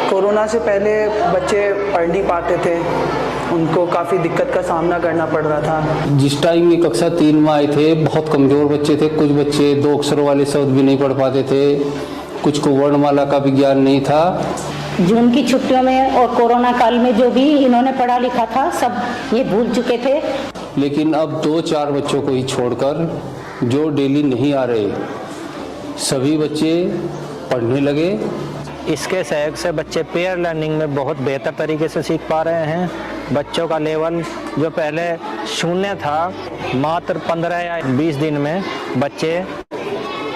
Corona से पहले बच्चे पढ़ नहीं पाते थे, उनको काफ़ी दिक्कत का सामना करना पड़ रहा था। जिस टाइम ये कक्षा 3 में आए थे बहुत कमज़ोर बच्चे थे। कुछ बच्चे 2 अक्षरों वाले शब्द भी नहीं पढ़ पाते थे, कुछ को वर्णमाला का भी ज्ञान नहीं था। जून की छुट्टियों में और कोरोना काल में जो भी इन्होंने पढ़ा लिखा था सब ये भूल चुके थे। लेकिन अब 2-4 बच्चों को ही छोड़कर जो डेली नहीं आ रहे सभी बच्चे पढ़ने लगे। इसके सहयोग से बच्चे पेयर लर्निंग में बहुत बेहतर तरीके से सीख पा रहे हैं। बच्चों का लेवल जो पहले 0 था, मात्र 15 या 20 दिन में बच्चे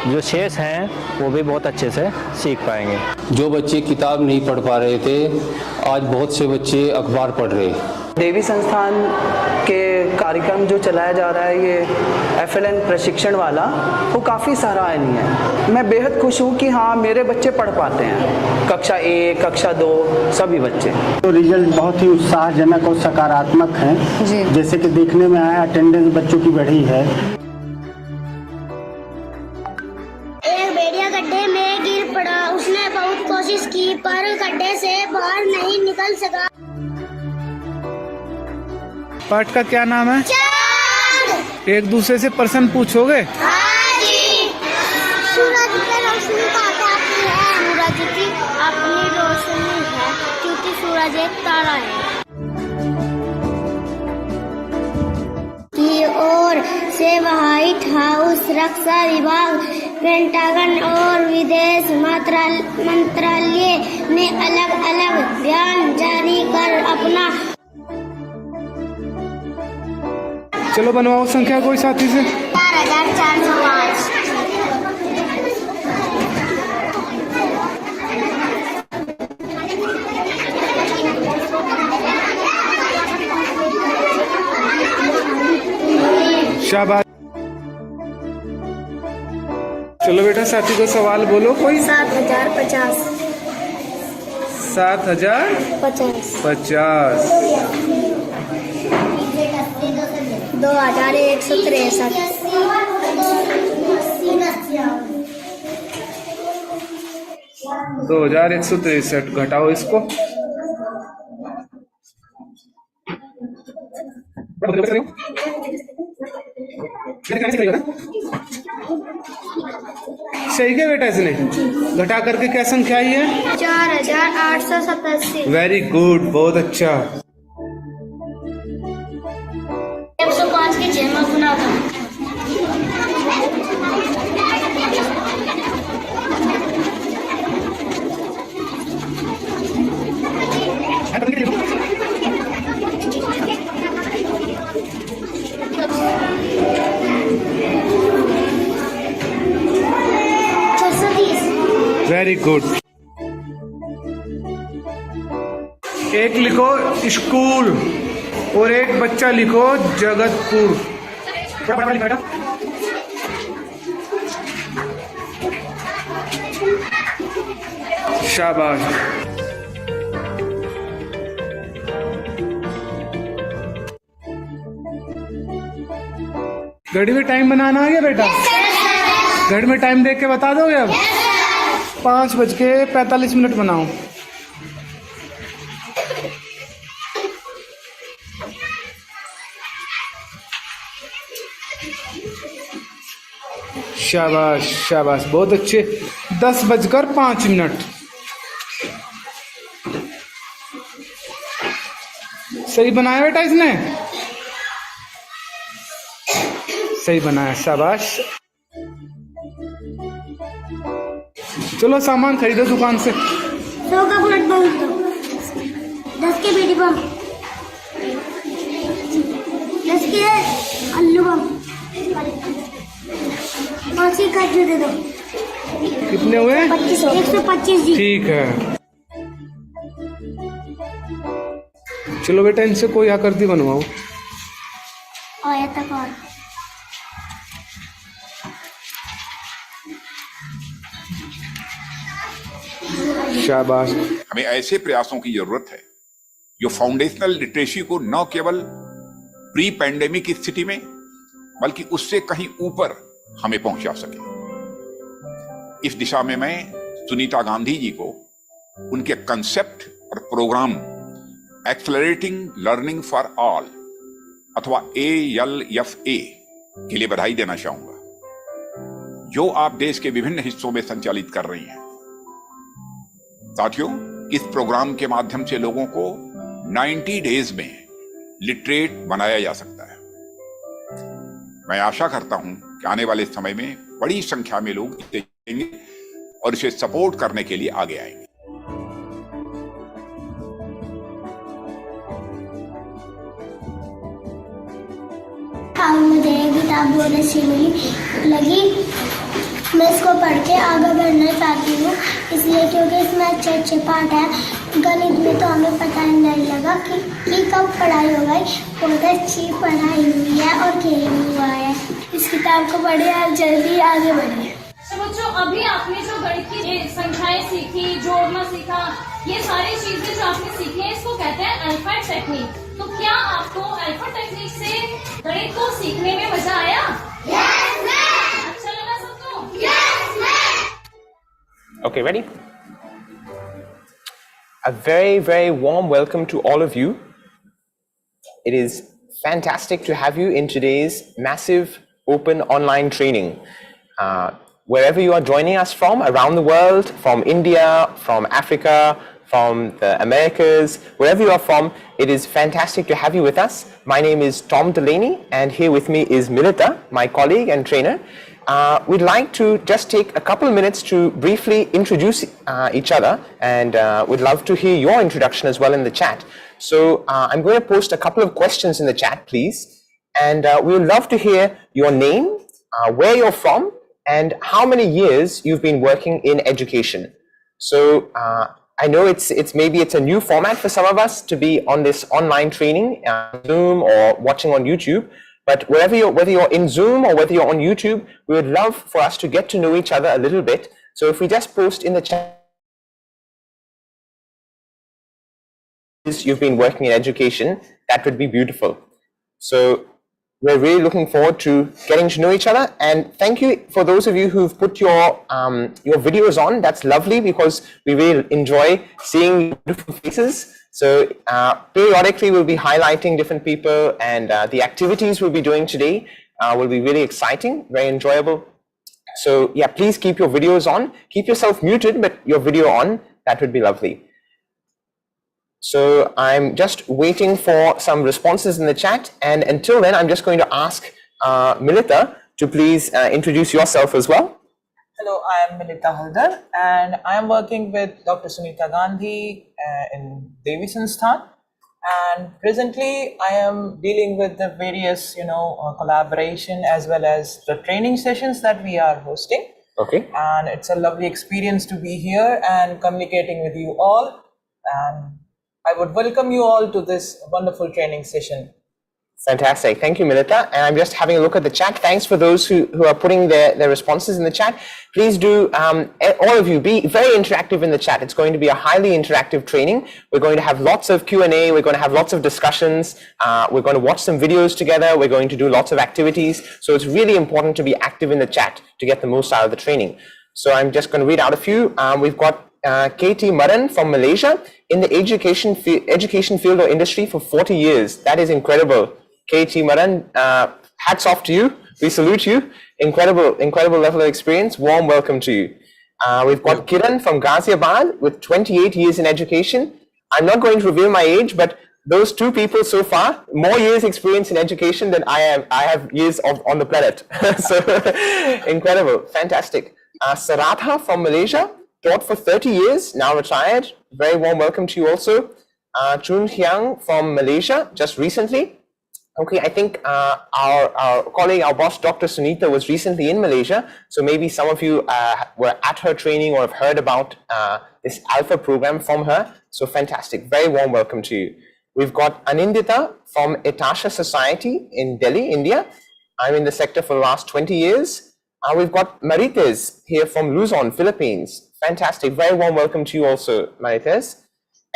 जो शेष हैं वो भी बहुत अच्छे से सीख पाएंगे। जो बच्चे किताब नहीं पढ़ पा रहे थे आज बहुत से बच्चे अखबार पढ़ रहे हैं। देवी संस्थान के कार्यक्रम जो चलाया जा रहा है ये FLN प्रशिक्षण वाला, वो काफ़ी सराहनीय है। मैं बेहद खुश हूँ कि हाँ मेरे बच्चे पढ़ पाते हैं, कक्षा 1 कक्षा 2 सभी बच्चे। तो रिजल्ट बहुत ही उत्साहजनक और सकारात्मक हैं। जैसे कि देखने में आया अटेंडेंस बच्चों की बढ़ी है। एक भेड़िया गड्ढे में गिर पड़ा, उसने बहुत कोशिश की पर गड्ढे से बाहर नहीं निकल सका। पाठ का क्या नाम है? चांद। एक दूसरे से प्रश्न पूछोगे? हाँ जी। सूरज की रोशनी कहाँ आती है? सूरज की अपनी रोशनी है क्योंकि सूरज एक तारा है। की ओर से व्हाइट हाउस, रक्षा विभाग, पेंटागन और विदेश मंत्रालय ने अलग अलग बयान जारी कर अपना चलो बनवाओ संख्या कोई साथी से। 4405। शाबाश। चलो बेटा साथी को सवाल बोलो कोई। 7050। 7050। 2163। 2163 घटाओ इसको। सही क्या बेटा इसने घटा करके क्या संख्या आई है? 4887। वेरी गुड, बहुत अच्छा। 105 के जमा गुना था। Very good. एक लिखो स्कूल और एक बच्चा लिखो जगतपुर। शाबाश। घड़ी में टाइम बनाना आ गया बेटा? घड़ी में टाइम देख के बता दोगे अब? 5:45 बनाओ। शाबाश शाबाश, बहुत अच्छे। 10:05। सही बनाया बेटा इसने? सही बनाया, शाबाश। चलो सामान खरीदो दुकान से। 100 का बुलेट बम दो, 10 के बेटी बम, 10 के आलू बम, 5 के काजू दे दो। कितने हुए? 125 जी। ठीक है। चलो बेटा इनसे कोई आकृति बनवाओ। आयताकार। शाबाश। हमें ऐसे प्रयासों की जरूरत है जो फाउंडेशनल लिटरेसी को न केवल प्री पैंडेमिक की स्थिति में बल्कि उससे कहीं ऊपर हमें पहुंचा सके। इस दिशा में मैं सुनीता गांधी जी को उनके कंसेप्ट और program accelerating learning for all अथवा ALfA के लिए बधाई देना चाहूंगा, जो आप देश के विभिन्न हिस्सों में संचालित कर रही हैं। साथियों, इस प्रोग्राम के माध्यम से लोगों को 90 डेज में लिटरेट बनाया जा सकता है। मैं आशा करता हूं कि आने वाले समय में बड़ी संख्या में लोग इसे देखेंगे और इसे सपोर्ट करने के लिए आगे आएंगे। मुझे ये किताब बहुत अच्छी लगी। मैं इसको पढ़ के आगे बढ़ना चाहती हूँ, इसलिए क्योंकि इसमें अच्छे अच्छे पाठ हैं। गणित में तो हमें पता ही नहीं लगा कि कब पढ़ाई हो गई। बहुत अच्छी पढ़ाई हुई है और खेल हुआ है। इस किताब को पढ़े और जल्दी आगे बढ़े। तो बच्चों, अभी आपने जो गणित की संख्याएं सीखी, जोड़ना सीखा, ये सारी चीजें जो आपने सीखी है, इसको कहते हैं अल्फा टेक्निक। तो क्या आपको अल्फा टेक्निक से गणित को सीखने में मजा आया? Yes, अच्छा लगा सबको? Okay, ready? A very, very warm welcome to all of you. It is fantastic to have you in today's massive open online training. Wherever you are joining us from around the world, from India, from Africa, from the Americas, wherever you are from, it is fantastic to have you with us. My name is Tom Delaney, and here with me is Milita, my colleague and trainer. We'd like to just take a couple of minutes to briefly introduce each other, and we'd love to hear your introduction as well in the chat. So I'm going to post a couple of questions in the chat, please. And we would love to hear your name, where you're from, and how many years you've been working in education. So I know it's a new format for some of us to be on this online training, Zoom or watching on YouTube. But whether you're in Zoom or whether you're on YouTube, we would love for us to get to know each other a little bit. So if we just post in the chat, you've been working in education, that would be beautiful. So we're really looking forward to getting to know each other, and thank you for those of you who've put your videos on. That's lovely, because we really enjoy seeing beautiful faces. So periodically we'll be highlighting different people, and the activities we'll be doing today will be really exciting, very enjoyable. So yeah, please keep your videos on. Keep yourself muted, but your video on. That would be lovely. So I'm just waiting for some responses in the chat, and until then I'm just going to ask Milita to please introduce yourself as well. Hello, I am Milita Haldar, and I am working with Dr. Sunita Gandhi in Devi Sansthan, and presently I am dealing with the various collaboration as well as the training sessions that we are hosting. Okay. And it's a lovely experience to be here and communicating with you all, and I would welcome you all to this wonderful training session. Fantastic. Thank you, Milita. And I'm just having a look at the chat. Thanks for those who are putting their responses in the chat. Please do, all of you, be very interactive in the chat. It's going to be a highly interactive training. We're going to have lots of Q&A. We're going to have lots of discussions. We're going to watch some videos together. We're going to do lots of activities. So it's really important to be active in the chat to get the most out of the training. So I'm just going to read out a few. We've got KT Maran from Malaysia, in the education field or industry for 40 years. That is incredible. KT Maran, hats off to you. We salute you. Incredible level of experience. Warm welcome to you. We've got Kiran from Ghaziabad with 28 years in education. I'm not going to reveal my age, but those two people so far, more years experience in education than I have years on the planet. So incredible, fantastic. Saratha from Malaysia, taught for 30 years, now retired. Very warm welcome to you also. Chun Hyang from Malaysia, just recently. Okay, I think our colleague, our boss, Dr. Sunita, was recently in Malaysia. So maybe some of you were at her training or have heard about this ALfA program from her. So fantastic, very warm welcome to you. We've got Anindita from Etasha Society in Delhi, India. I'm in the sector for the last 20 years. We've got Marites here from Luzon, Philippines. Fantastic. Very warm welcome to you also, Marites.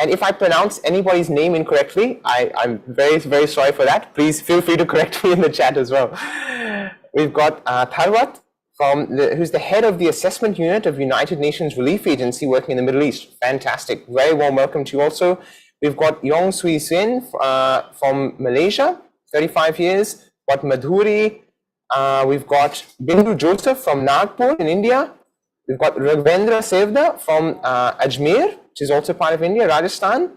And if I pronounce anybody's name incorrectly, I'm very, very sorry for that. Please feel free to correct me in the chat as well. We've got Tharwat, who's the head of the assessment unit of United Nations Relief Agency working in the Middle East. Fantastic. Very warm welcome to you also. We've got Yong Sui Sin from Malaysia, 35 years. We've got Madhuri. We've got Bindu Joseph from Nagpur in India. We've got Ravendra Sevda from Ajmer, which is also part of India, Rajasthan.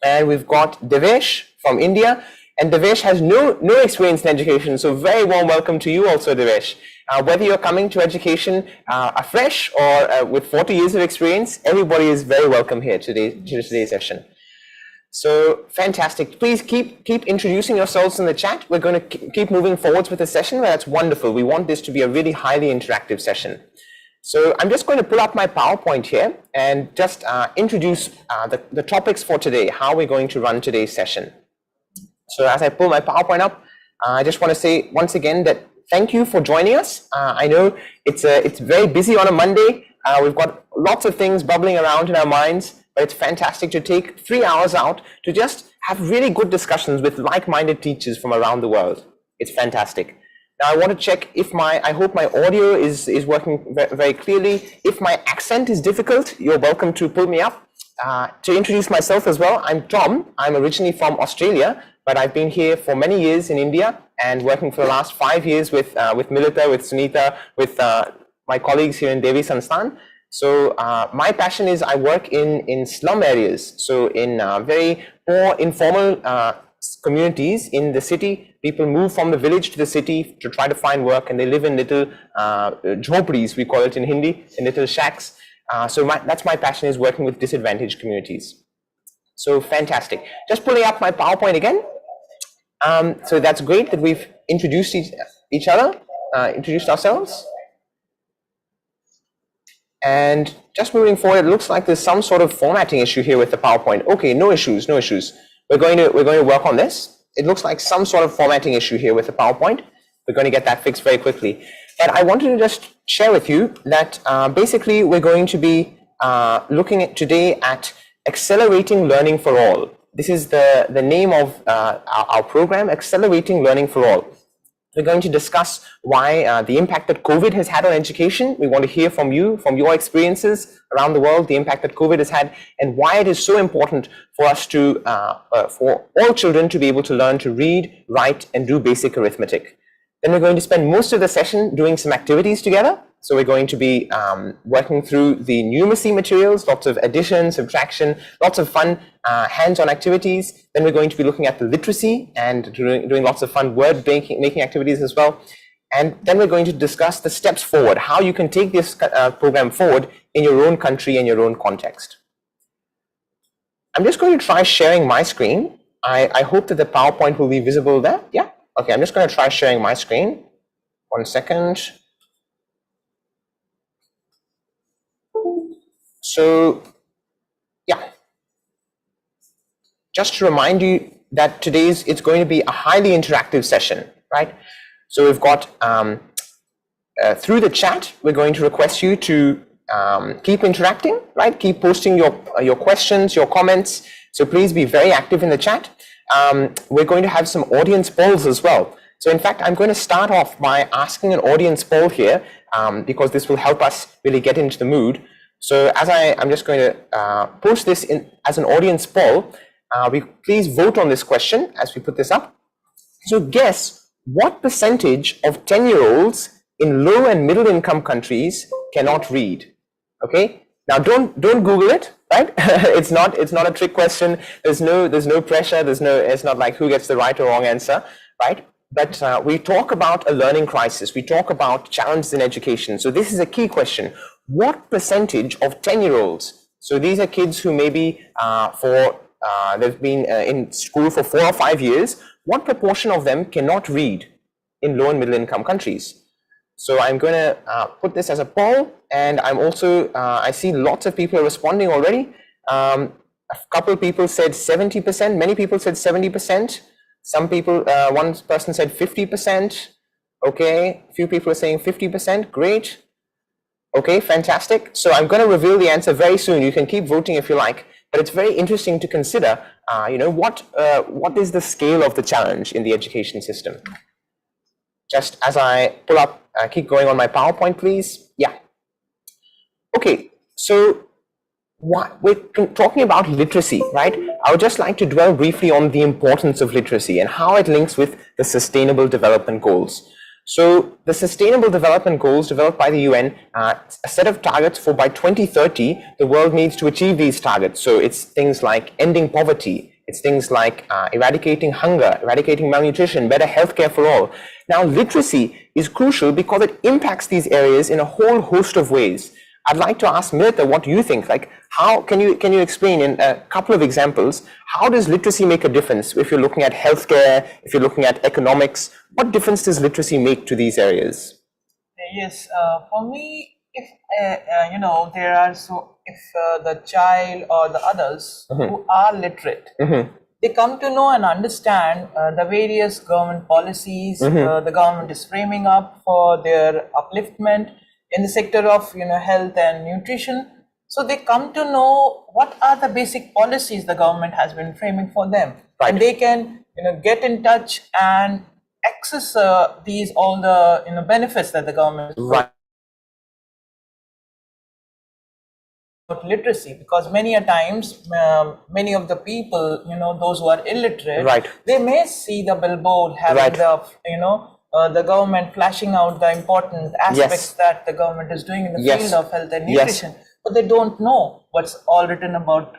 And we've got Devesh from India. And Devesh has no experience in education, so very warm welcome to you also, Devesh. Whether you're coming to education afresh or with 40 years of experience, everybody is very welcome here to today's session. So fantastic. Please keep introducing yourselves in the chat. We're going to keep moving forwards with the session. That's wonderful. We want this to be a really highly interactive session. So I'm just going to pull up my PowerPoint here and just introduce the topics for today, how we're going to run today's session. So as I pull my PowerPoint up, I just want to say once again that thank you for joining us. I know it's very busy on a Monday. We've got lots of things bubbling around in our minds, but it's fantastic to take 3 hours out to just have really good discussions with like-minded teachers from around the world. It's fantastic. Now I want to check if I hope my audio is working very clearly. If my accent is difficult, you're welcome to pull me up. To introduce myself as well, I'm Tom. I'm originally from Australia, but I've been here for many years in India and working for the last 5 years with Milita, with Sunita, with my colleagues here in Devi Sansthan. So my passion is I work in slum areas, so in very poor, informal communities in the city. People move from the village to the city to try to find work, and they live in little jhopris, we call it in Hindi, in little shacks. So that's my passion, is working with disadvantaged communities. So fantastic. Just pulling up my PowerPoint again. So that's great that we've introduced each other, introduced ourselves. And just moving forward, it looks like there's some sort of formatting issue here with the PowerPoint. Okay, no issues, no issues. We're going to work on this. It looks like some sort of formatting issue here with the PowerPoint. We're going to get that fixed very quickly. But I wanted to just share with you that basically we're going to be looking at today at accelerating learning for all. This is the name of our program, Accelerating Learning for All. We're going to discuss why the impact that COVID has had on education. We want to hear from you, from your experiences around the world, the impact that COVID has had, and why it is so important for us to, for all children to be able to learn to read, write, and do basic arithmetic. Then we're going to spend most of the session doing some activities together. So we're going to be working through the numeracy materials, lots of addition, subtraction, lots of fun hands-on activities. Then we're going to be looking at the literacy and doing lots of fun word making activities as well. And then we're going to discuss the steps forward, how you can take this program forward in your own country and your own context. I'm just going to try sharing my screen. I hope that the PowerPoint will be visible there. Yeah. Okay, I'm just going to try sharing my screen. 1 second. So, yeah, just to remind you that it's going to be a highly interactive session, right? So we've got, through the chat, we're going to request you to keep interacting, right? Keep posting your questions, your comments. So please be very active in the chat. We're going to have some audience polls as well. So in fact, I'm going to start off by asking an audience poll here because this will help us really get into the mood. So as I'm just going to post this as an audience poll, please vote on this question as we put this up. So guess what percentage of 10-year-olds in low and middle income countries cannot read? Okay, now don't Google it, right? it's not a trick question. There's no pressure. It's not like who gets the right or wrong answer, right? But we talk about a learning crisis. We talk about challenges in education. So this is a key question. What percentage of 10-year-olds, so these are kids who maybe they've been in school for 4 or 5 years, what proportion of them cannot read in low and middle income countries? So I'm going to put this as a poll, and I'm also, I see lots of people are responding already. A couple of people said 70%, many people said 70%. Some people, one person said 50%. Okay, a few people are saying 50%, great. Okay, fantastic. So I'm going to reveal the answer very soon. You can keep voting if you like, but it's very interesting to consider, what is the scale of the challenge in the education system? Just as I pull up, keep going on my PowerPoint, please. Yeah. Okay, so we're talking about literacy, right? I would just like to dwell briefly on the importance of literacy and how it links with the Sustainable Development Goals. So the Sustainable Development Goals developed by the UN, a set of targets for by 2030, the world needs to achieve these targets. So it's things like ending poverty, it's things like eradicating hunger, eradicating malnutrition, better healthcare for all. Now, literacy is crucial because it impacts these areas in a whole host of ways. I'd like to ask Milita, what do you think? Like, how can you explain in a couple of examples, how does literacy make a difference? If you're looking at healthcare, if you're looking at economics, what difference does literacy make to these areas? Yes, for me, if there are if the child or the others who are literate, they come to know and understand the various government policies the government is framing up for their upliftment in the sector of health and nutrition. So they come to know what are the basic policies the government has been framing for them, right. And they can get in touch and access all the benefits that the government is right. Literacy, because many a times many of the people those who are illiterate, right. They may see the billboard having right. The government flashing out the important aspects that the government is doing in the field of health and nutrition, but they don't know what's all written about.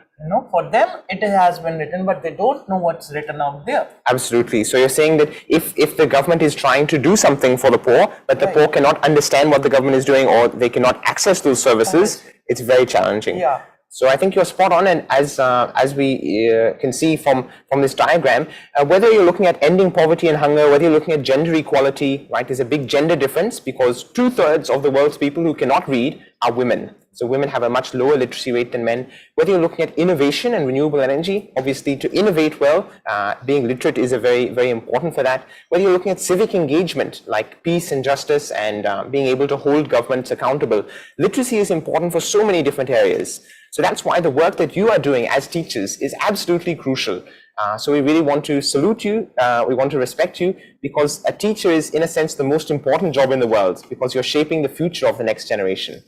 For them it has been written, but they don't know what's written out there. Absolutely. So you're saying that if the government is trying to do something for the poor, but the poor cannot understand what the government is doing, or they cannot access those services, it's very challenging. Yeah. So I think you're spot on, and as we can see from this diagram, whether you're looking at ending poverty and hunger, whether you're looking at gender equality, right, there's a big gender difference because 2/3 of the world's people who cannot read are women. So women have a much lower literacy rate than men. Whether you're looking at innovation and renewable energy, obviously to innovate well, being literate is a very, very important for that. Whether you're looking at civic engagement like peace and justice and being able to hold governments accountable, literacy is important for so many different areas. So that's why the work that you are doing as teachers is absolutely crucial. So we really want to salute you. We want to respect you because a teacher is, in a sense, the most important job in the world because you're shaping the future of the next generation.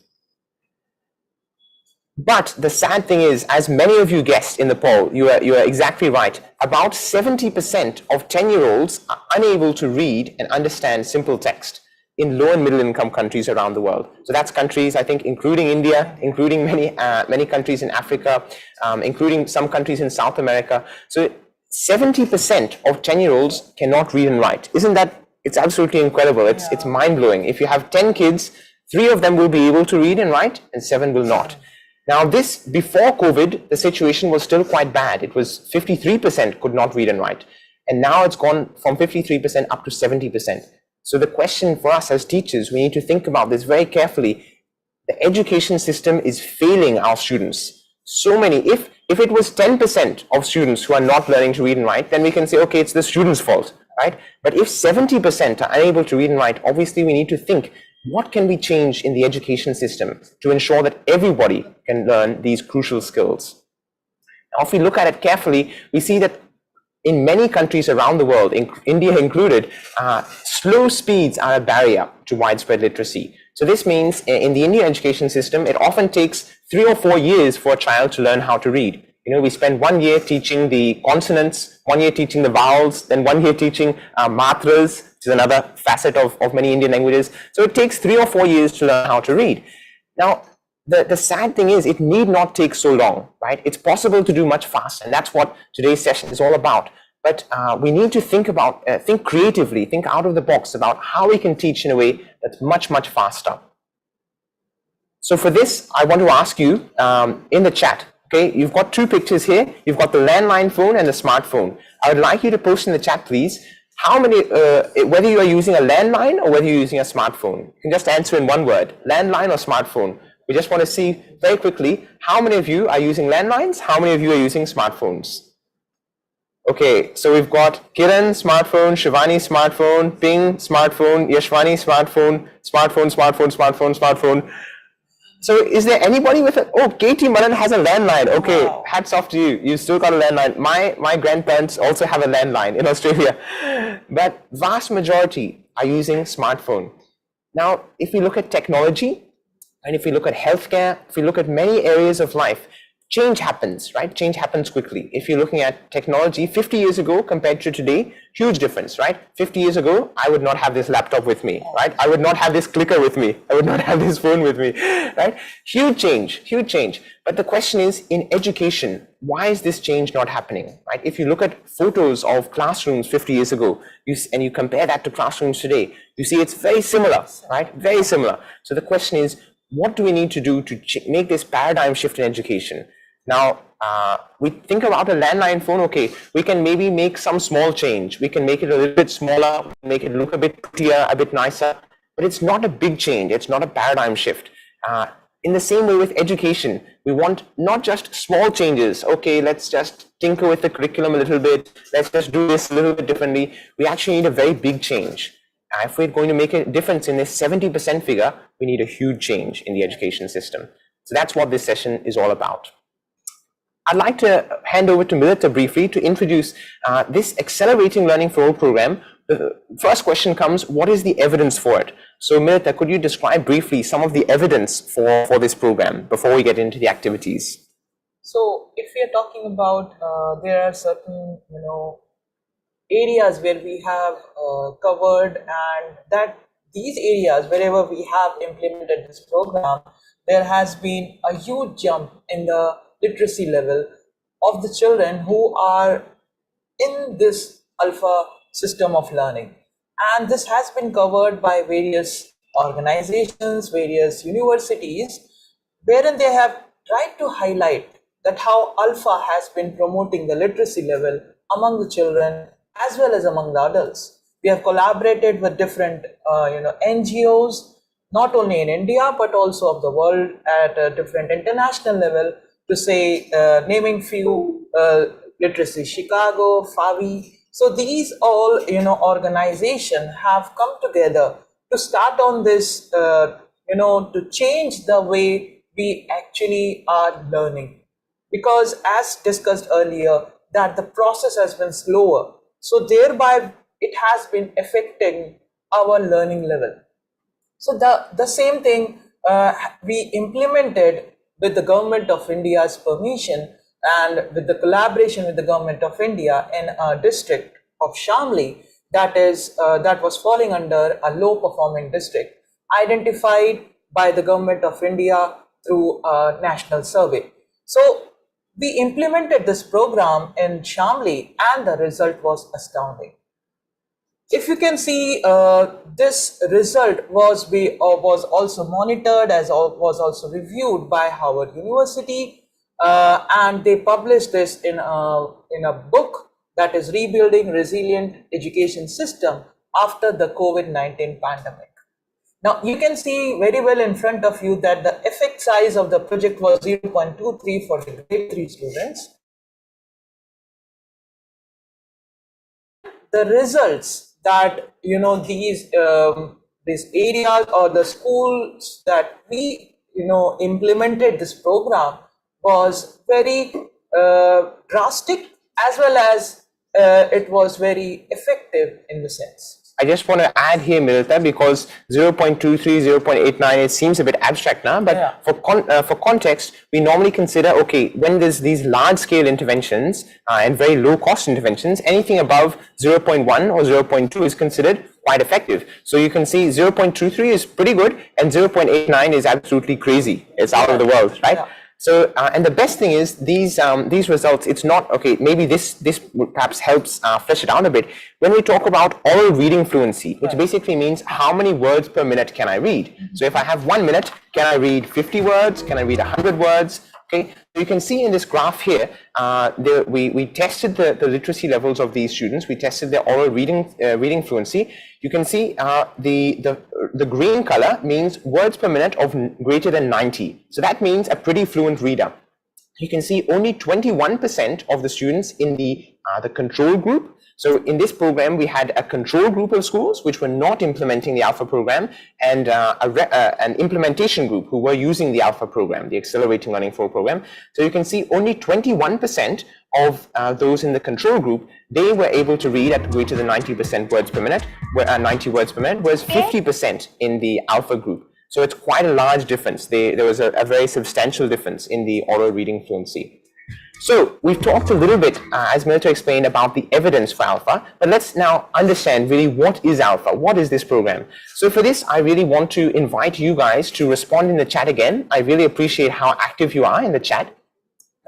But the sad thing is, as many of you guessed in the poll, you are exactly right. About 70% of 10-year-olds are unable to read and understand simple text in low and middle income countries around the world. So that's countries, I think, including India, including many countries in Africa, including some countries in South America. So 70% of 10-year-olds cannot read and write. Isn't that, it's absolutely incredible. It's mind-blowing. If you have 10 kids, 3 of them will be able to read and write and 7 will not. Now this, before COVID, the situation was still quite bad. It was 53% could not read and write. And now it's gone from 53% up to 70%. So the question for us as teachers, we need to think about this very carefully. The education system is failing our students. So many, if it was 10% of students who are not learning to read and write, then we can say, okay, it's the student's fault, right? But if 70% are unable to read and write, obviously we need to think, what can we change in the education system to ensure that everybody can learn these crucial skills? Now, if we look at it carefully, we see that in many countries around the world, India included, slow speeds are a barrier to widespread literacy. So this means in the Indian education system, it often takes 3 or 4 years for a child to learn how to read. You know, we spend 1 year teaching the consonants, 1 year teaching the vowels, then 1 year teaching matras, which is another facet of many Indian languages. So it takes 3 or 4 years to learn how to read. Now, the sad thing is it need not take so long, right? It's possible to do much faster, and that's what today's session is all about. But we need to think creatively, think out of the box about how we can teach in a way that's much, much faster. So for this, I want to ask you in the chat, okay, you've got 2 pictures here. You've got the landline phone and the smartphone. I would like you to post in the chat, please, how many, whether you are using a landline or whether you're using a smartphone. You can just answer in one word, landline or smartphone. We just want to see very quickly, how many of you are using landlines? How many of you are using smartphones? Okay, so we've got Kiran, smartphone, Shivani, smartphone, Ping, smartphone, Yashwani, smartphone. So is there anybody with a, oh, Katie Manan has a landline. Okay, wow. Hats off to you. You still got a landline. My grandparents also have a landline in Australia. But vast majority are using smartphone. Now, if we look at technology, and if we look at healthcare, if we look at many areas of life, change happens, right? Change happens quickly. If you're looking at technology, 50 years ago compared to today, huge difference, right? 50 years ago, I would not have this laptop with me, right? I would not have this clicker with me. I would not have this phone with me, right? Huge change, huge change. But the question is, in education, why is this change not happening, right? If you look at photos of classrooms 50 years ago, and you compare that to classrooms today, you see it's very similar, right? Very similar. So the question is, what do we need to do to make this paradigm shift in education? Now, we think about a landline phone, okay, we can maybe make some small change. We can make it a little bit smaller, make it look a bit prettier, a bit nicer, but it's not a big change. It's not a paradigm shift. In the same way with education, we want not just small changes. Okay, let's just tinker with the curriculum a little bit. Let's just do this a little bit differently. We actually need a very big change. If we're going to make a difference in this 70% figure, we need a huge change in the education system. So that's what this session is all about. I'd like to hand over to Milita briefly to introduce this Accelerating Learning for All program. The first question comes, what is the evidence for it? So Milita, could you describe briefly some of the evidence for this program before we get into the activities? So if we are talking about, there are certain, areas where we have covered, and that these areas, wherever we have implemented this program, there has been a huge jump in the literacy level of the children who are in this ALfA system of learning. And this has been covered by various organizations, various universities, wherein they have tried to highlight that how ALfA has been promoting the literacy level among the children as well as among the adults. We have collaborated with different NGOs, not only in India but also of the world at a different international level, to say naming few, Literacy Chicago, FAVI. So these all organizations have come together to start on this to change the way we actually are learning, because as discussed earlier that the process has been slower, so thereby it has been affecting our learning level. So the same thing we implemented with the Government of India's permission and with the collaboration with the Government of India in a district of Shamli that was falling under a low performing district, identified by the Government of India through a national survey. So we implemented this program in Shamli and the result was astounding. If you can see, this result was also monitored, was also reviewed by Harvard University, and they published this in a book, that is Rebuilding Resilient Education System After the COVID-19 Pandemic. Now you can see very well in front of you that the effect size of the project was 0.23 for the grade 3 students. The results that these areas or the schools that we implemented this program was very drastic, as well as it was very effective in the sense. I just want to add here, Milita, because 0.23, 0.89, it seems a bit abstract now, but yeah, for context, we normally consider, okay, when there's these large-scale interventions and very low-cost interventions, anything above 0.1 or 0.2 is considered quite effective. So you can see 0.23 is pretty good, and 0.89 is absolutely crazy. It's out of the world, right? Yeah. So, and the best thing is these results, it's not, okay, maybe this perhaps helps flesh it out a bit. When we talk about oral reading fluency, which basically means how many words per minute can I read? So if I have 1 minute, can I read 50 words? Can I read 100 words? Okay, so you can see in this graph here, we tested the literacy levels of these students. We tested their oral reading fluency. You can see the green color means words per minute of greater than 90. So that means a pretty fluent reader. You can see only 21% of the students in the control group. So in this program, we had a control group of schools which were not implementing the ALfA program, and an implementation group who were using the ALfA program, the Accelerating Learning 4 program. So you can see only 21% of those in the control group, they were able to read at greater than 90% words per minute, 90 words per minute, whereas 50% in the ALfA group. So it's quite a large difference. There was a very substantial difference in the oral reading fluency. So we've talked a little bit, as Milita explained, about the evidence for ALfA, but let's now understand really what is ALfA, what is this program. So for this, I really want to invite you guys to respond in the chat again. I really appreciate how active you are in the chat.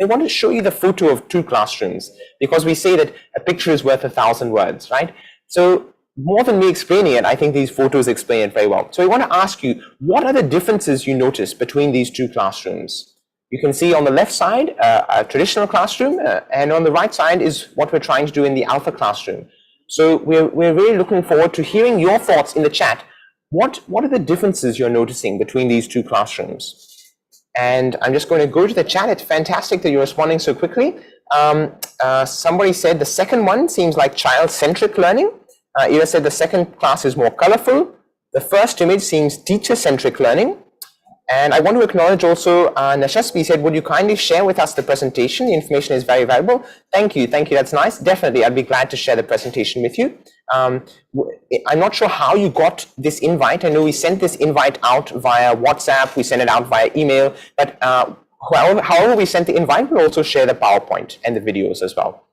I want to show you the photo of 2 classrooms, because we say that a picture is worth 1,000 words, right? So more than me explaining it, I think these photos explain it very well. So I want to ask you, what are the differences you notice between these 2 classrooms? You can see on the left side, a traditional classroom, and on the right side is what we're trying to do in the ALfA classroom. So we're really looking forward to hearing your thoughts in the chat. What are the differences you're noticing between these 2 classrooms? And I'm just going to go to the chat. It's fantastic that you're responding so quickly. Somebody said the second one seems like child-centric learning. Ira said the second class is more colorful. The first image seems teacher-centric learning. And I want to acknowledge also, Nashaspi said, would you kindly share with us the presentation? The information is very valuable. Thank you, that's nice. Definitely, I'd be glad to share the presentation with you. I'm not sure how you got this invite. I know we sent this invite out via WhatsApp, we sent it out via email, but however we sent the invite, we'll also share the PowerPoint and the videos as well.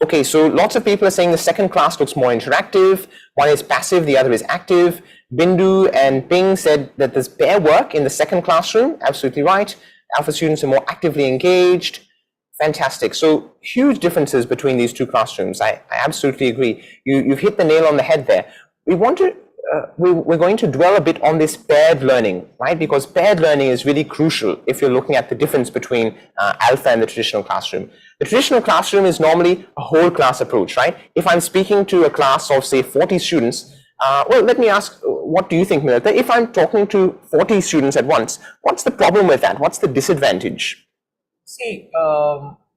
Okay, so lots of people are saying the second class looks more interactive. One is passive, the other is active. Bindu and Ping said that there's pair work in the second classroom. Absolutely right. ALfA students are more actively engaged. Fantastic. So huge differences between these 2 classrooms. I absolutely agree. You've hit the nail on the head there. We want to we're going to dwell a bit on this paired learning, right? Because paired learning is really crucial if you're looking at the difference between ALfA and the traditional classroom. The traditional classroom is normally a whole class approach, right? If I'm speaking to a class of say 40 students, well, let me ask, what do you think, Milita? If I'm talking to 40 students at once, what's the problem with that? What's the disadvantage? See,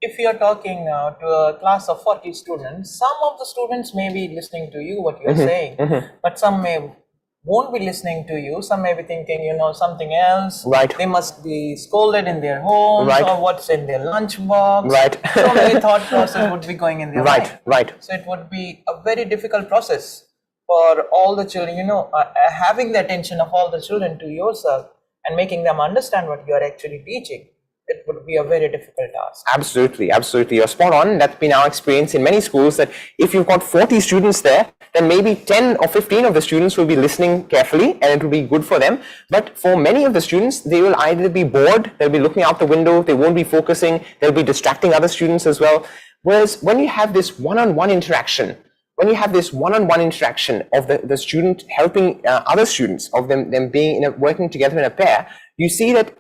if you're talking to a class of 40 students, some of the students may be listening to you, what you're saying, but some won't be listening to you. Some may be thinking, you know, something else. Right. They must be scolded in their homes, Right. or what's in their lunch box. Right. So many thought process would be going in their mind. Right. So it would be a very difficult process for all the children, you know, having the attention of all the children to yourself and making them understand what you are actually teaching. It would be a very difficult task. Absolutely, absolutely. You're spot on. That's been our experience in many schools, that if you've got 40 students there, then maybe 10 or 15 of the students will be listening carefully and it will be good for them. But for many of the students, they will either be bored, they'll be looking out the window, they won't be focusing, they'll be distracting other students as well. Whereas when you have this one-on-one interaction, of the student helping other students, of them being working together in a pair, you see that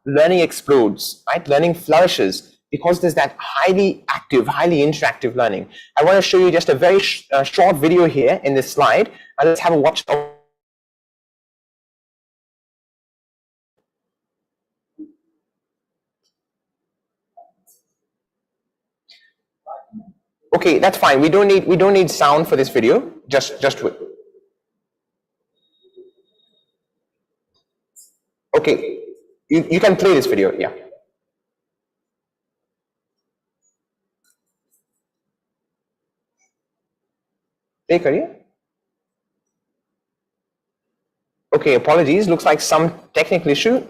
learning explodes, right? Learning flourishes because there's that highly active, highly interactive learning. I want to show you just a very short video here in this slide. Let's have a watch. Okay, that's fine. We don't need sound for this video. Just wait. Okay, you can play this video. Yeah. Play kariye. Okay, apologies. Looks like some technical issue.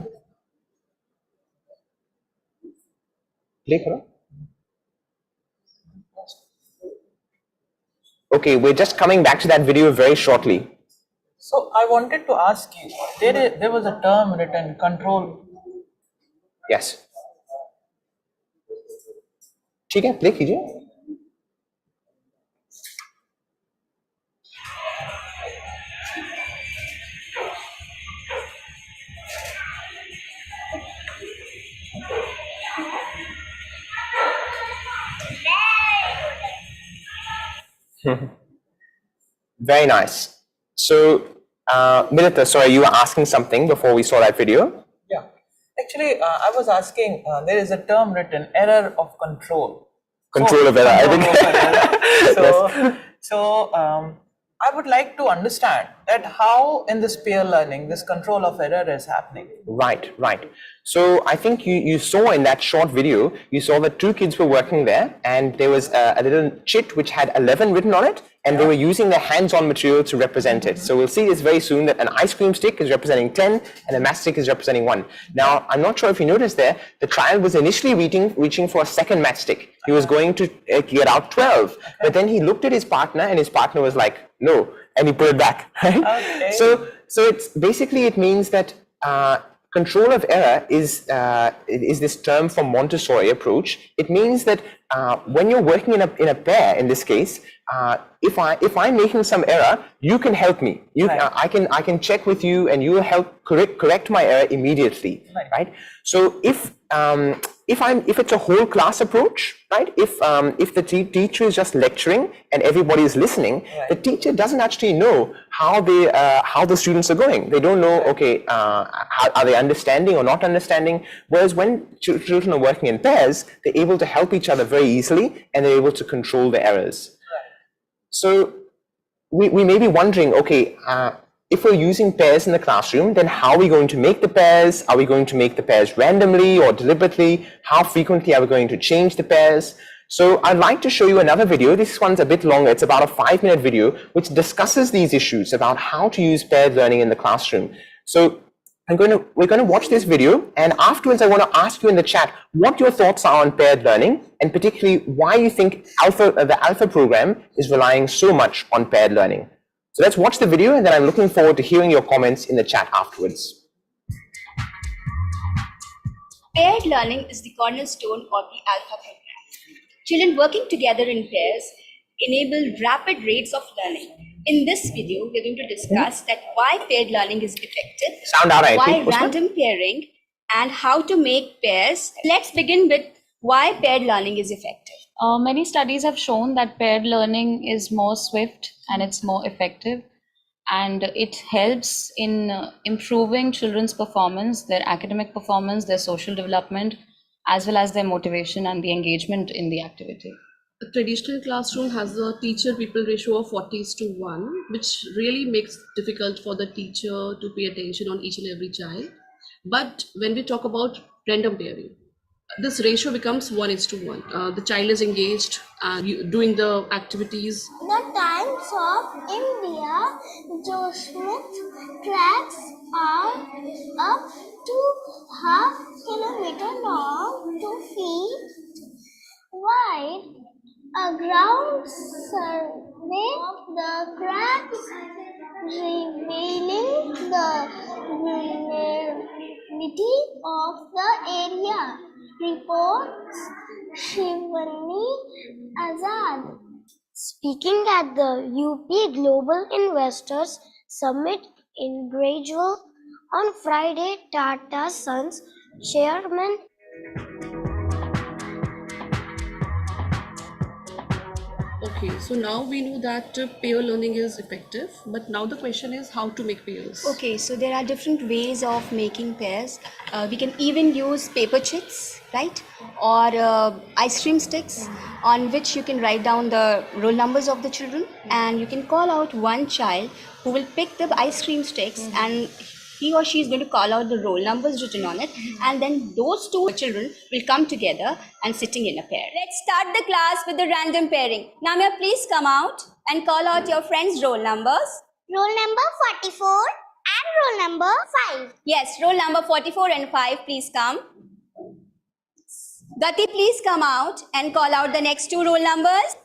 Play karo. Okay, we're just coming back to that video very shortly. So I wanted to ask you, there was a term written, control. Yes. ठीक है, play कीजिए. Very nice. So, Milita, sorry, you were asking something before we saw that video? Yeah. Actually, I was asking, there is a term written, error of control. Control of error, I think. So, I would like to understand that how in this peer learning, this control of error is happening. Right. So I think you saw in that short video, you saw that two kids were working there, and there was a little chit which had 11 written on it, and they were using their hands-on material to represent it. So we'll see this very soon, that an ice cream stick is representing 10 and a matchstick is representing 1. Now, I'm not sure if you noticed there, the child was initially reaching for a second matchstick. He was going to get out 12, but then he looked at his partner and his partner was like, no, and he put it back, right? Okay. So it's basically, it means that control of error is this term from Montessori approach. It means that when you're working in a pair, in this case, if I'm making some error, you can help me. I can check with you, and you will help correct my error immediately, right? So if it's a whole class approach, right? If the teacher is just lecturing and everybody is listening, the teacher doesn't actually know how the students are going. They don't know, okay, are they understanding or not understanding? Whereas when children are working in pairs, they're able to help each other very easily, and they're able to control the errors. So we may be wondering, okay, if we're using pairs in the classroom, then how are we going to make the pairs? Are we going to make the pairs randomly or deliberately? How frequently are we going to change the pairs? So I'd like to show you another video. This one's a bit longer. It's about a 5-minute video which discusses these issues about how to use paired learning in the classroom. So we're going to watch this video, and afterwards I want to ask you in the chat what your thoughts are on paired learning, and particularly why you think the ALfA program is relying so much on paired learning. So let's watch the video, and then I'm looking forward to hearing your comments in the chat afterwards. Paired learning is the cornerstone of the ALfA program. Children working together in pairs enable rapid rates of learning. In this video, we're going to discuss that why paired learning is effective, Sound आ रहा है, why ठीक? उसमें? random pairing, and how to make pairs. Let's begin with why paired learning is effective. Many studies have shown that paired learning is more swift and it's more effective, and it helps in improving children's performance, their academic performance, their social development, as well as their motivation and the engagement in the activity. A traditional classroom has a teacher-pupil ratio of 40:1, which really makes it difficult for the teacher to pay attention on each and every child. But when we talk about random pairing, this ratio becomes 1:1. The child is engaged and doing the activities. The Times of India Joshmith tracks are up to half kilometer long, 2 feet wide. A ground survey the cracks, revealing the vulnerability of the area, reports Shivani Azad. Speaking at the UP Global Investors Summit in Gradual on Friday, Tata Sons Chairman Okay, so now we know that pair learning is effective, but now the question is how to make pairs. Okay, so there are different ways of making pairs. We can even use paper chits, right? Or ice cream sticks on which you can write down the roll numbers of the children, and you can call out one child who will pick the ice cream sticks, and he or she is going to call out the roll numbers written on it, and then those two children will come together and sitting in a pair. Let's start the class with the random pairing. Namya, please come out and call out your friends' roll numbers. Roll number 44 and roll number 5. Yes, roll number 44 and 5, please come. Gati, please come out and call out the next two roll numbers.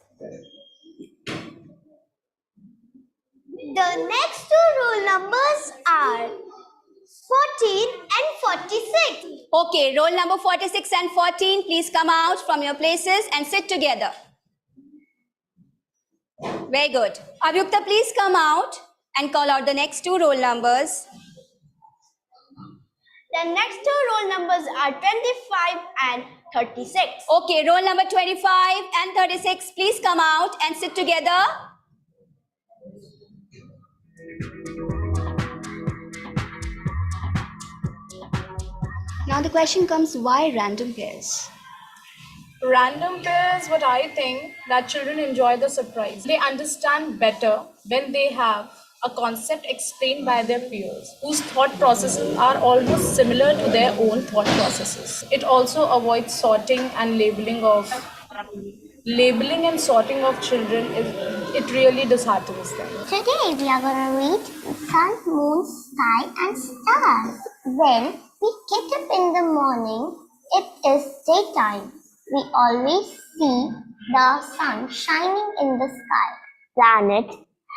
The next two roll numbers are 14 and 46. Okay, roll number 46 and 14, please come out from your places and sit together. Very good. Avyukta, please come out and call out the next two roll numbers. The next two roll numbers are 25 and 36. Okay, roll number 25 and 36, please come out and sit together. Now the question comes, why random pairs? Random pairs, what I think, that children enjoy the surprise. They understand better when they have a concept explained by their peers, whose thought processes are almost similar to their own thought processes. It also avoids sorting and labeling and sorting of children. It really disheartens them. Today we are going to read sun, moon, sky and stars. When we get up in the morning, it is daytime. We always see the sun shining in the sky. Planet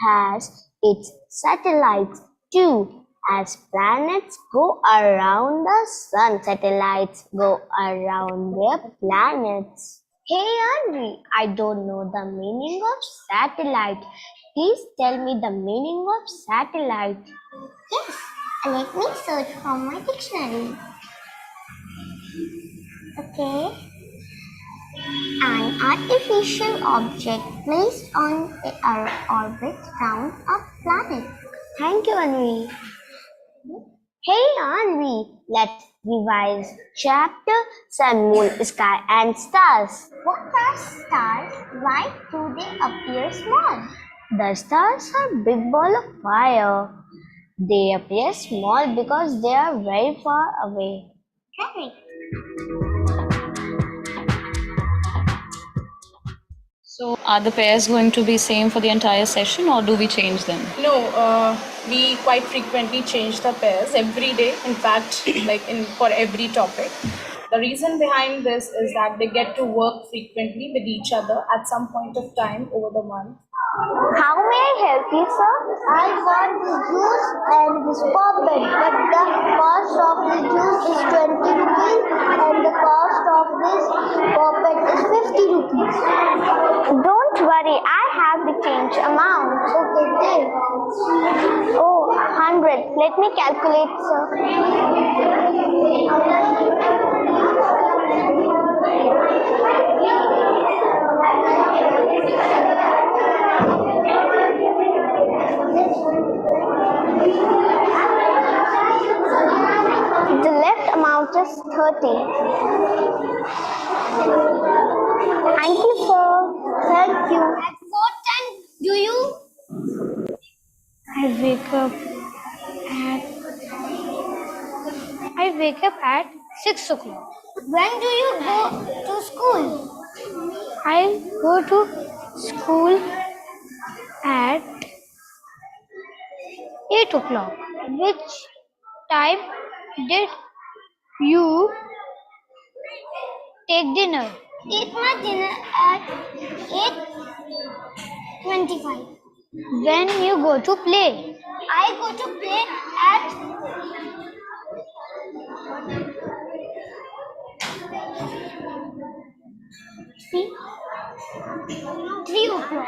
has its satellites too. As planets go around the sun, satellites go around their planets. Hey Henry, I don't know the meaning of satellite. Please tell me the meaning of satellite. Yes, let me search from my dictionary. Okay. An artificial object placed on an orbit round a planet. Thank you, Henry. Hey, Henry, let's revise chapter Sun, Moon, Sky and Stars. What are stars? Why do they appear small? The stars are big ball of fire. They appear small because they are very far away. Correct. So are the pairs going to be same for the entire session, or do we change them? No, we quite frequently change the pairs every day. In fact, for every topic. The reason behind this is that they get to work frequently with each other at some point of time over the month. How may I help you, sir? I want the juice and this puppet, but the cost of the juice is 20 rupees and the cost of this puppet is 50 rupees. Don't worry, I have the change amount. Okay, Oh, 100. Let me calculate, sir. The left amount is 30. Thank you, sir. Thank you. At what time do you? I wake up at 6 o'clock. When do you go to school? I go to school at 8 o'clock. Which time did you take dinner? Take my dinner at 8:25. When you go to play? I go to play at 3 o'clock.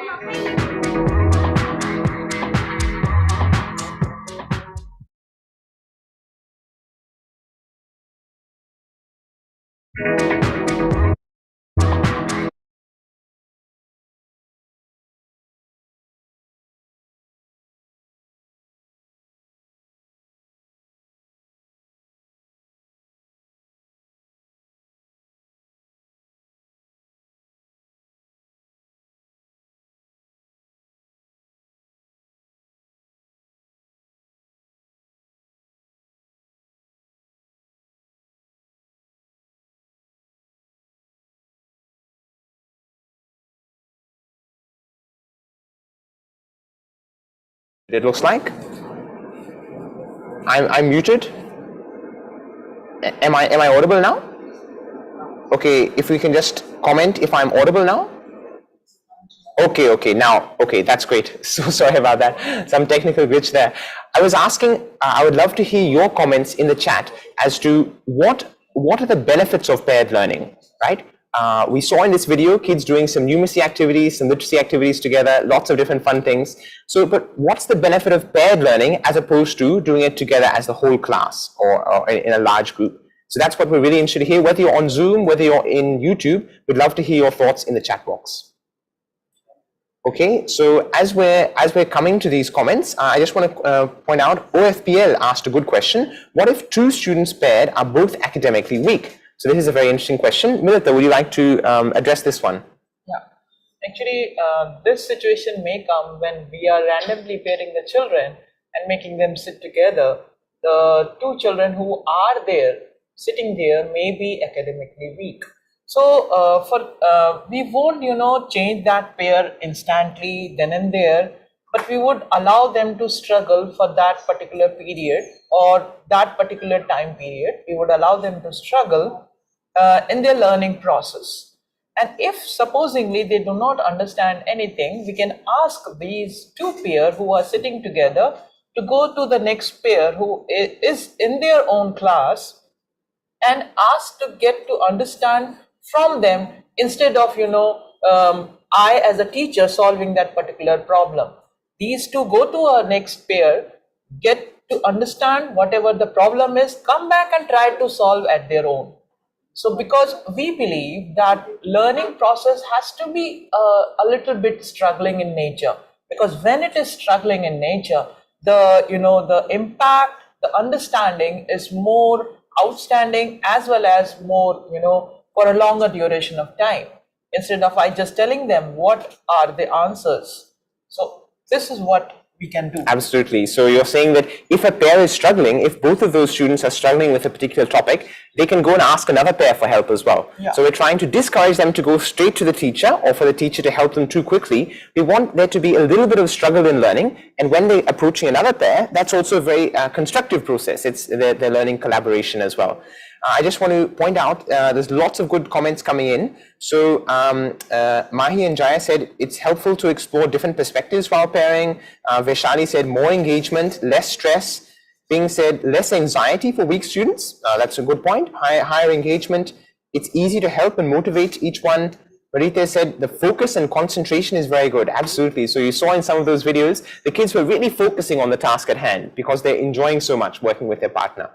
It looks like. I'm muted. Am I audible now? Okay, if we can just comment if I'm audible now. Okay, now, okay, that's great. So sorry about that. Some technical glitch there. I was asking, I would love to hear your comments in the chat as to what are the benefits of paired learning, right? We saw in this video kids doing some numeracy activities, some literacy activities together, lots of different fun things. So, but what's the benefit of paired learning as opposed to doing it together as the whole class or in a large group? So that's what we're really interested to hear. Whether you're on Zoom, whether you're in YouTube, we'd love to hear your thoughts in the chat box. Okay, so as we're coming to these comments, I just want to point out OFPL asked a good question. What if two students paired are both academically weak? So this is a very interesting question. Milita, would you like to address this one? Yeah, actually, this situation may come when we are randomly pairing the children and making them sit together. The two children who are there, sitting there, may be academically weak. So we won't, change that pair instantly then and there, but we would allow them to struggle for that particular period or that particular time period. We would allow them to struggle in their learning process. And if supposingly they do not understand anything, we can ask these two pairs who are sitting together to go to the next pair who is in their own class and ask to get to understand from them instead of, I as a teacher solving that particular problem. These two go to our next pair, get to understand whatever the problem is, come back and try to solve at their own. So because we believe that learning process has to be a little bit struggling in nature, because when it is struggling in nature, the impact, the understanding is more outstanding as well as more, for a longer duration of time, instead of I just telling them what are the answers. So this is what we can do. Absolutely. So you're saying that if a pair is struggling, if both of those students are struggling with a particular topic, they can go and ask another pair for help as well. Yeah. So we're trying to discourage them to go straight to the teacher or for the teacher to help them too quickly. We want there to be a little bit of struggle in learning. And when they're approaching another pair, that's also a very constructive process. It's they're learning collaboration as well. I just want to point out, there's lots of good comments coming in. So Mahi and Jaya said it's helpful to explore different perspectives while pairing. Vaishali said more engagement, less stress. Bing said less anxiety for weak students. That's a good point. Higher engagement. It's easy to help and motivate each one. Marita said the focus and concentration is very good. Absolutely. So you saw in some of those videos, the kids were really focusing on the task at hand because they're enjoying so much working with their partner.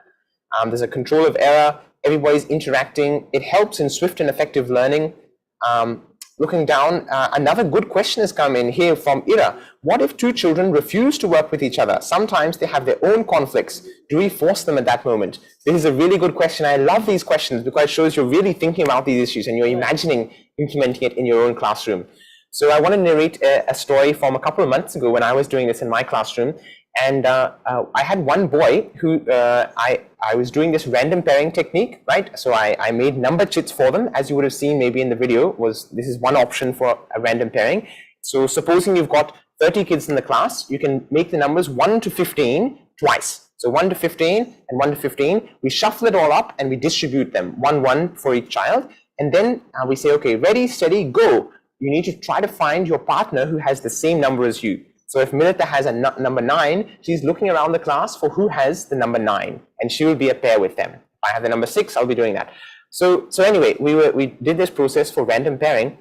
There's a control of error. Everybody's interacting. It helps in swift and effective learning. Looking down, another good question has come in here from Ira. What if two children refuse to work with each other? Sometimes they have their own conflicts. Do we force them at that moment? This is a really good question. I love these questions because it shows you're really thinking about these issues and you're imagining implementing it in your own classroom. So I want to narrate a story from a couple of months ago when I was doing this in my classroom. And I had one boy who I was doing this random pairing technique, right? So I made number chits for them, as you would have seen maybe in the video. This is one option for a random pairing. So supposing you've got 30 kids in the class, you can make the numbers 1 to 15 twice. So 1 to 15 and 1 to 15. We shuffle it all up and we distribute them 1, 1 for each child. And then we say, okay, ready, steady, go. You need to try to find your partner who has the same number as you. So if Milita has a number 9, she's looking around the class for who has the number 9, and she will be a pair with them. If I have the number 6, I'll be doing that. So anyway, we did this process for random pairing,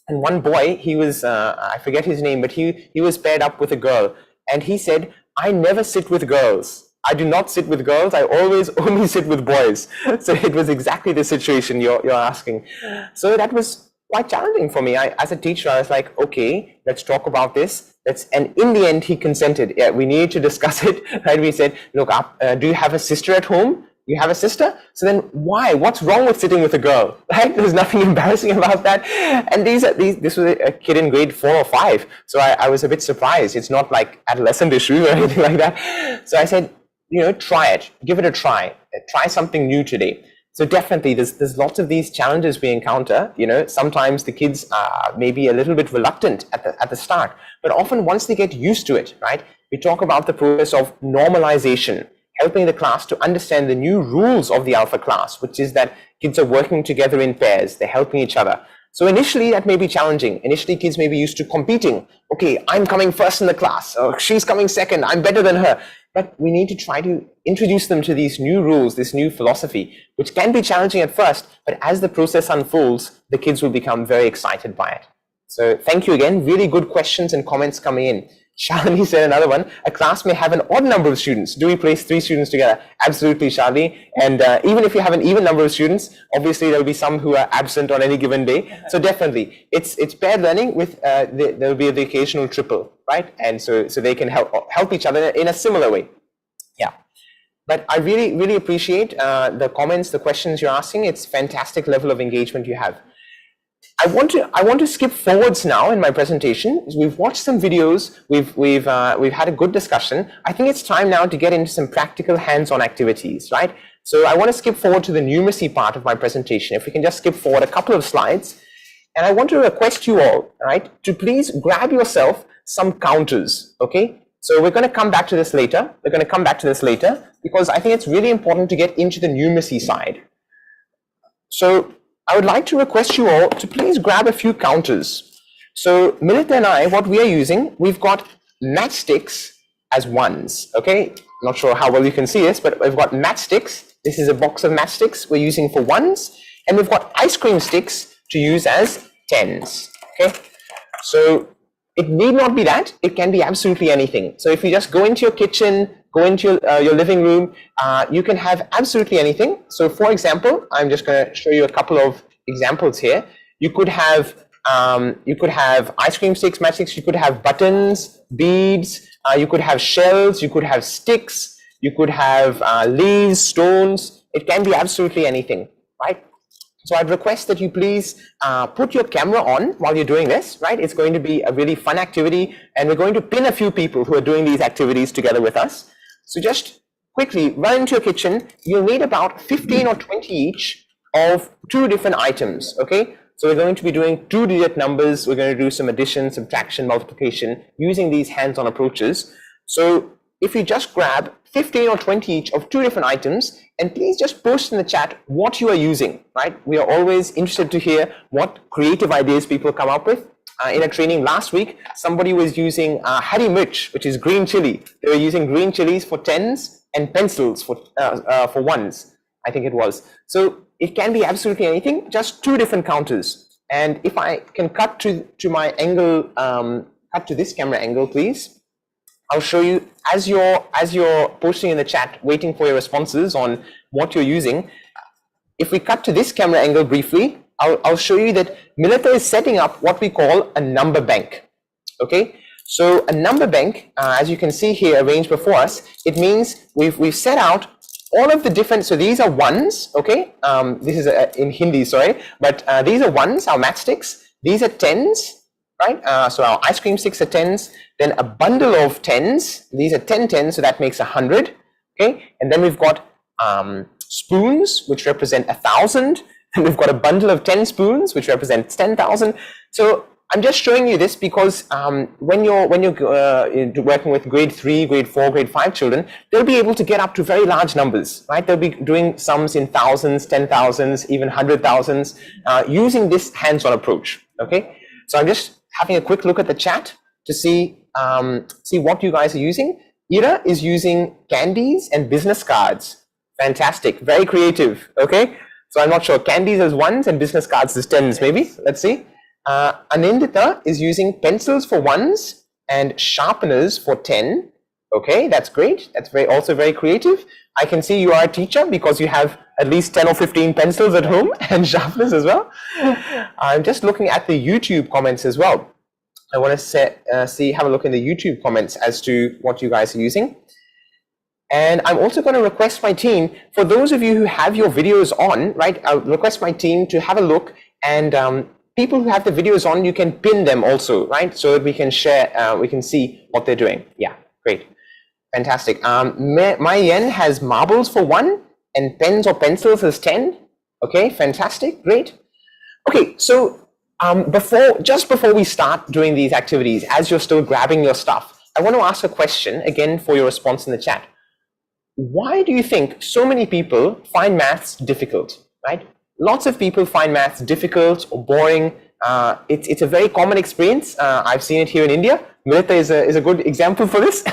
and one boy, he was I forget his name, but he was paired up with a girl, and he said, I never sit with girls. I do not sit with girls. I always only sit with boys. So it was exactly the situation you're asking. So that was quite challenging for me. As a teacher, I was like, okay, let's talk about this. And in the end, he consented. Yeah, we needed to discuss it. Right? We said, look, do you have a sister at home? You have a sister? So then why? What's wrong with sitting with a girl? Right? There's nothing embarrassing about that. And this was a kid in grade 4 or 5. So I was a bit surprised. It's not like adolescent issue or anything like that. So I said, try it. Give it a try. Try something new today. So definitely, there's lots of these challenges we encounter. Sometimes the kids are maybe a little bit reluctant at the start, but often once they get used to it, right? We talk about the process of normalization, helping the class to understand the new rules of the ALfA class, which is that kids are working together in pairs, they're helping each other. So initially, that may be challenging. Initially, kids may be used to competing. Okay, I'm coming first in the class, or she's coming second, I'm better than her. But we need to try to introduce them to these new rules, this new philosophy, which can be challenging at first, but as the process unfolds, the kids will become very excited by it. So thank you again. Really good questions and comments coming in. Shalini said another one, a class may have an odd number of students. Do we place 3 students together? Absolutely, Shalini. And even if you have an even number of students, obviously there will be some who are absent on any given day. So definitely, it's paired learning with, there will be the occasional triple, right? And so they can help each other in a similar way. Yeah. But I really, really appreciate the comments, the questions you're asking. It's fantastic level of engagement you have. I want to skip forwards now in my presentation. We've watched some videos. We've had a good discussion. I think it's time now to get into some practical hands-on activities, right? So I want to skip forward to the numeracy part of my presentation. If we can just skip forward a couple of slides, and I want to request you all, right, to please grab yourself some counters. Okay. So we're going to come back to this later. Because I think it's really important to get into the numeracy side. So I would like to request you all to please grab a few counters. So Milita and I, what we are using, we've got matchsticks as ones, okay? Not sure how well you can see this, but we've got matchsticks. This is a box of matchsticks we're using for ones, and we've got ice cream sticks to use as tens, okay? So it need not be that, it can be absolutely anything. So if you just go into your kitchen, go into your living room, you can have absolutely anything. So for example, I'm just going to show you a couple of examples here. You could have ice cream sticks, matchsticks, you could have buttons, beads, you could have shells, you could have sticks, you could have leaves, stones. It can be absolutely anything, right? So I'd request that you please put your camera on while you're doing this, right? It's going to be a really fun activity, and we're going to pin a few people who are doing these activities together with us. So just quickly run into your kitchen. You'll need about 15 or 20 each of 2 different items, okay? So we're going to be doing 2-digit numbers. We're going to do some addition, subtraction, multiplication using these hands-on approaches. So if you just grab 15 or 20 each of 2 different items, and please just post in the chat what you are using, right? We are always interested to hear what creative ideas people come up with. In a training last week, somebody was using Hari Mirch, which is green chili. They were using green chilies for tens and pencils for ones, I think it was. So it can be absolutely anything, just 2 different counters. And if I can cut to my angle, cut to this camera angle, please. I'll show you as you're posting in the chat, waiting for your responses on what you're using. If we cut to this camera angle briefly, I'll show you that Milita is setting up what we call a number bank. Okay, so a number bank, as you can see here arranged before us, it means we've set out all of the different, so these are ones, okay, this is in Hindi, sorry, but these are ones, our matchsticks, these are tens, right, so our ice cream sticks are tens, then a bundle of tens, these are 10 tens, so that makes 100, okay, and then we've got spoons, which represent 1,000, and we've got a bundle of 10 spoons, which represents 10,000. So I'm just showing you this because when you're working with grade 3, grade 4, grade 5 children, they'll be able to get up to very large numbers, right? They'll be doing sums in thousands, 10,000s, even 100,000s, using this hands-on approach. Okay, so I'm just having a quick look at the chat to see what you guys are using. Ira is using candies and business cards. Fantastic, very creative. Okay, so I'm not sure, candies as ones and business cards as tens, maybe. Let's see. Anindita is using pencils for ones and sharpeners for 10. Okay, that's great. That's also very creative. I can see you are a teacher because you have at least 10 or 15 pencils at home and sharpeners as well. I'm just looking at the YouTube comments as well. I want to have a look in the YouTube comments as to what you guys are using. And I'm also going to request my team, for those of you who have your videos on, right, I'll request my team to have a look, and people who have the videos on, you can pin them also, right, so that we can share, we can see what they're doing. Yeah, great. Fantastic. My Yen has marbles for 1 and pens or pencils as 10. Okay, fantastic, great. Okay, so just before we start doing these activities, as you're still grabbing your stuff, I want to ask a question again for your response in the chat. Why do you think so many people find maths difficult, right? Lots of people find maths difficult or boring. It's a very common experience. I've seen it here in India. Milita is a good example for this.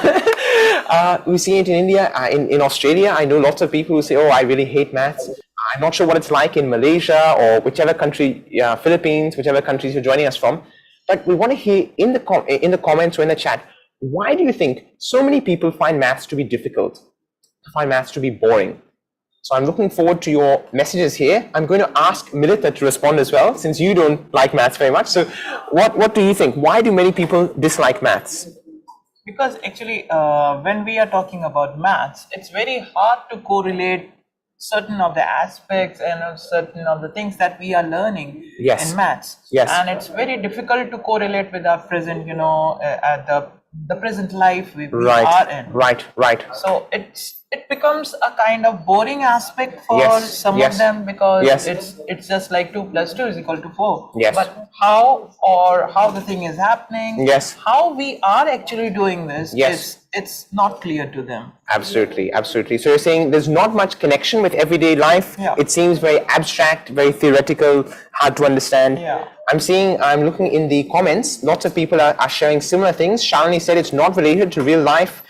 We've seen it in India, in Australia. I know lots of people who say, oh, I really hate maths. I'm not sure what it's like in Malaysia or whichever country, Philippines, whichever countries you're joining us from. But we want to hear in the comments or in the chat, why do you think so many people find maths to be difficult, find maths to be boring? So I'm looking forward to your messages here. I'm going to ask Milita to respond as well, since you don't like maths very much. So what do you think? Why do many people dislike maths? Because actually, when we are talking about maths, it's very hard to correlate certain of the aspects and certain of the things that we are learning in maths. Yes. And it's very difficult to correlate with our present, at the present life we are in. Right. So it becomes a kind of boring aspect for some of them, because it's just like 2 + 2 = 4. Yes. But how the thing is happening, how we are actually doing this, it's not clear to them. Absolutely. So you're saying there's not much connection with everyday life. It seems very abstract, very theoretical, hard to understand. I'm looking in the comments, lots of people are sharing similar things. Shalini said it's not related to real life.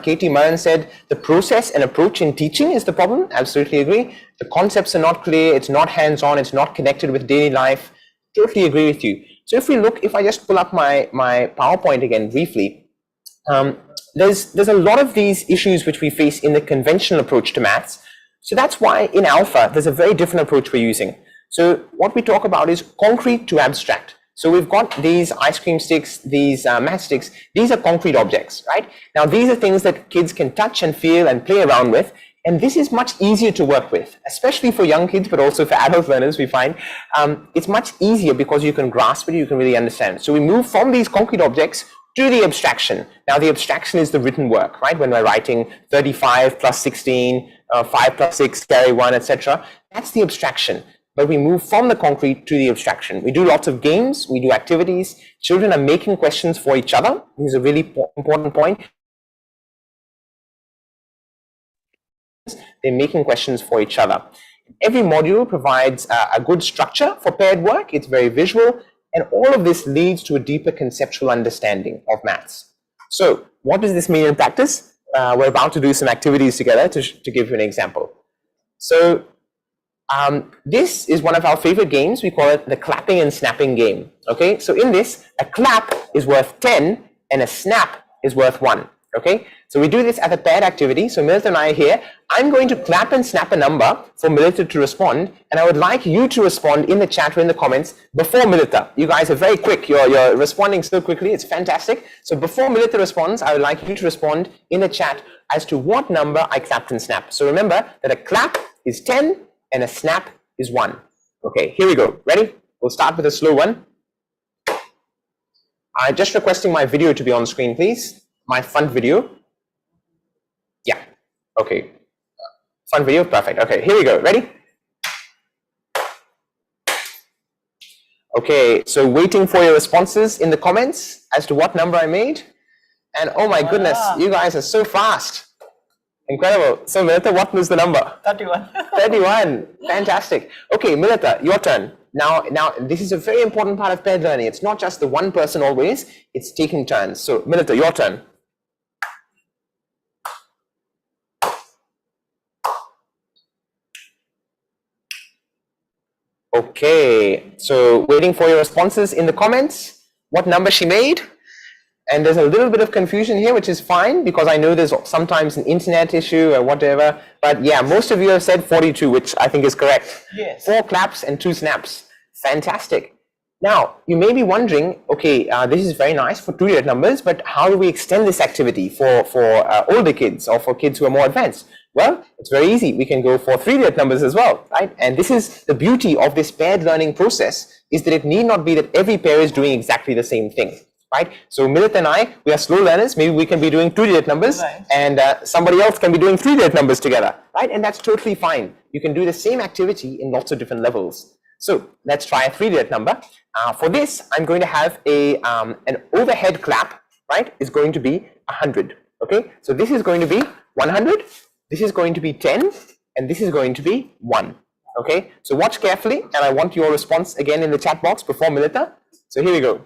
Katie Maran said the process and approach in teaching is the problem. Absolutely agree. The concepts are not clear, it's not hands-on, it's not connected with daily life. Totally agree with you. So if I just pull up my PowerPoint again briefly, there's a lot of these issues which we face in the conventional approach to maths. So that's why in ALfA there's a very different approach we're using. So what we talk about is concrete to abstract. So we've got these ice cream sticks, these matchsticks. These are concrete objects, right? Now these are things that kids can touch and feel and play around with. And this is much easier to work with, especially for young kids, but also for adult learners, we find. It's much easier because you can grasp it, you can really understand. So we move from these concrete objects to the abstraction. Now the abstraction is the written work, right? When we're writing 35 + 16, 5 + 6, carry 1, etc. That's the abstraction. But we move from the concrete to the abstraction. We do lots of games, we do activities. Children are making questions for each other. This is a really important point. They're making questions for each other. Every module provides a good structure for paired work. It's very visual, and all of this leads to a deeper conceptual understanding of maths. So what does this mean in practice? We're about to do some activities together to give you an example. So This is one of our favorite games. We call it the clapping and snapping game. Okay, so in this, a clap is worth 10 and a snap is worth 1. Okay, so we do this as a paired activity. So Milita and I are here. I'm going to clap and snap a number for Milita to respond, and I would like you to respond in the chat or in the comments before Milita. You guys are very quick. You're responding so quickly. It's fantastic. So before Milita responds, I would like you to respond in the chat as to what number I clapped and snapped. So remember that a clap is 10 and a snap is 1. Okay, here we go. Ready? We'll start with a slow one. I'm just requesting my video to be on screen, please. My front video. Yeah. Okay. Front video. Perfect. Okay. Here we go. Ready? Okay. So waiting for your responses in the comments as to what number I made. And oh my goodness, you guys are so fast. Incredible. So Milita, what was the number? 31. 31. Fantastic. Okay, Milita, your turn. Now, this is a very important part of paired learning. It's not just the one person always. It's taking turns. So Milita, your turn. Okay, so waiting for your responses in the comments, what number she made. And there's a little bit of confusion here, which is fine because I know there's sometimes an internet issue or whatever. But yeah, most of you have said 42, which I think is correct. Yes. 4 claps and 2 snaps. Fantastic. Now, you may be wondering, okay, this is very nice for 2-digit numbers, but how do we extend this activity for older kids or for kids who are more advanced? Well, it's very easy. We can go for 3-digit numbers as well, right? And this is the beauty of this paired learning process, is that it need not be that every pair is doing exactly the same thing, right? So Milita and I, we are slow learners. Maybe we can be doing 2-digit numbers, right, and somebody else can be doing 3-digit numbers together, right? And that's totally fine. You can do the same activity in lots of different levels. So let's try a 3-digit number. For this, I'm going to have an overhead clap, right? Is going to be 100. Okay, so this is going to be 100. This is going to be 10, and this is going to be 1. Okay, so watch carefully, and I want your response again in the chat box before Milita. So here we go.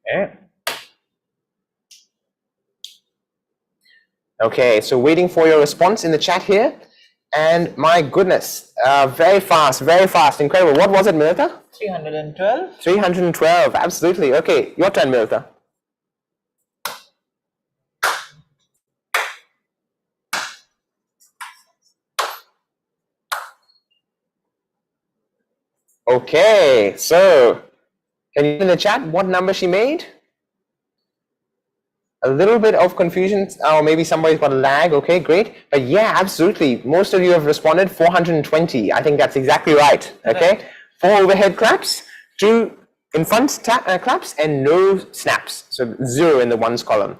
Yeah. Okay, so waiting for your response in the chat here. And my goodness, very fast, incredible. What was it, Milita? 312. 312, absolutely. Okay, your turn, Milita. Okay, so can you in the chat what number she made? A little bit of confusion, or maybe somebody's got a lag. Okay, great. But yeah, absolutely. Most of you have responded 420. I think that's exactly right. Okay, right. 4 overhead claps, 2 in front claps, and no snaps. So 0 in the ones column.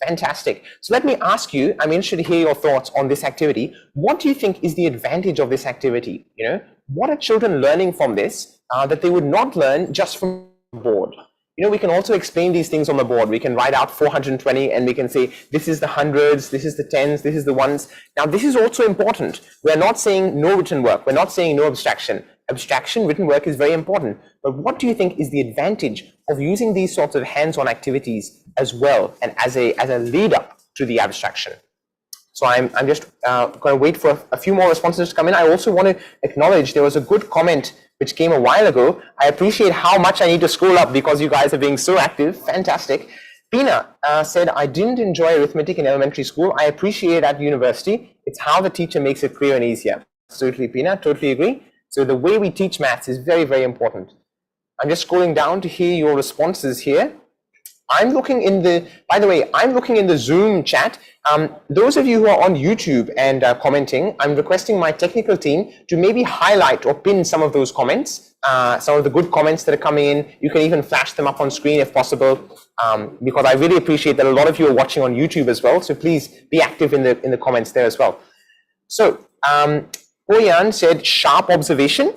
Fantastic. So let me ask you, I'm interested to hear your thoughts on this activity. What do you think is the advantage of this activity? You know, what are children learning from this that they would not learn just from the board? You know, we can also explain these things on the board. We can write out 420 and we can say, this is the hundreds, this is the tens, this is the ones. Now, this is also important. We're not saying no written work. We're not saying no abstraction. Abstraction, written work is very important. But what do you think is the advantage of using these sorts of hands-on activities as well and as a lead up to the abstraction? So I'm just going to wait for a few more responses to come in. I also want to acknowledge there was a good comment which came a while ago. I appreciate how much I need to scroll up because you guys are being so active. Fantastic. Pina said, I didn't enjoy arithmetic in elementary school. I appreciate it at university. It's how the teacher makes it clear and easier. Absolutely, Pina. Totally agree. So the way we teach maths is very, very important. I'm just scrolling down to hear your responses here. I'm looking in the, by the way, I'm looking in the Zoom chat. Those of you who are on YouTube and commenting, I'm requesting my technical team to maybe highlight or pin some of those comments, some of the good comments that are coming in. You can even flash them up on screen if possible, because I really appreciate that a lot of you are watching on YouTube as well. So please be active in the comments there as well. So Oyan said sharp observation.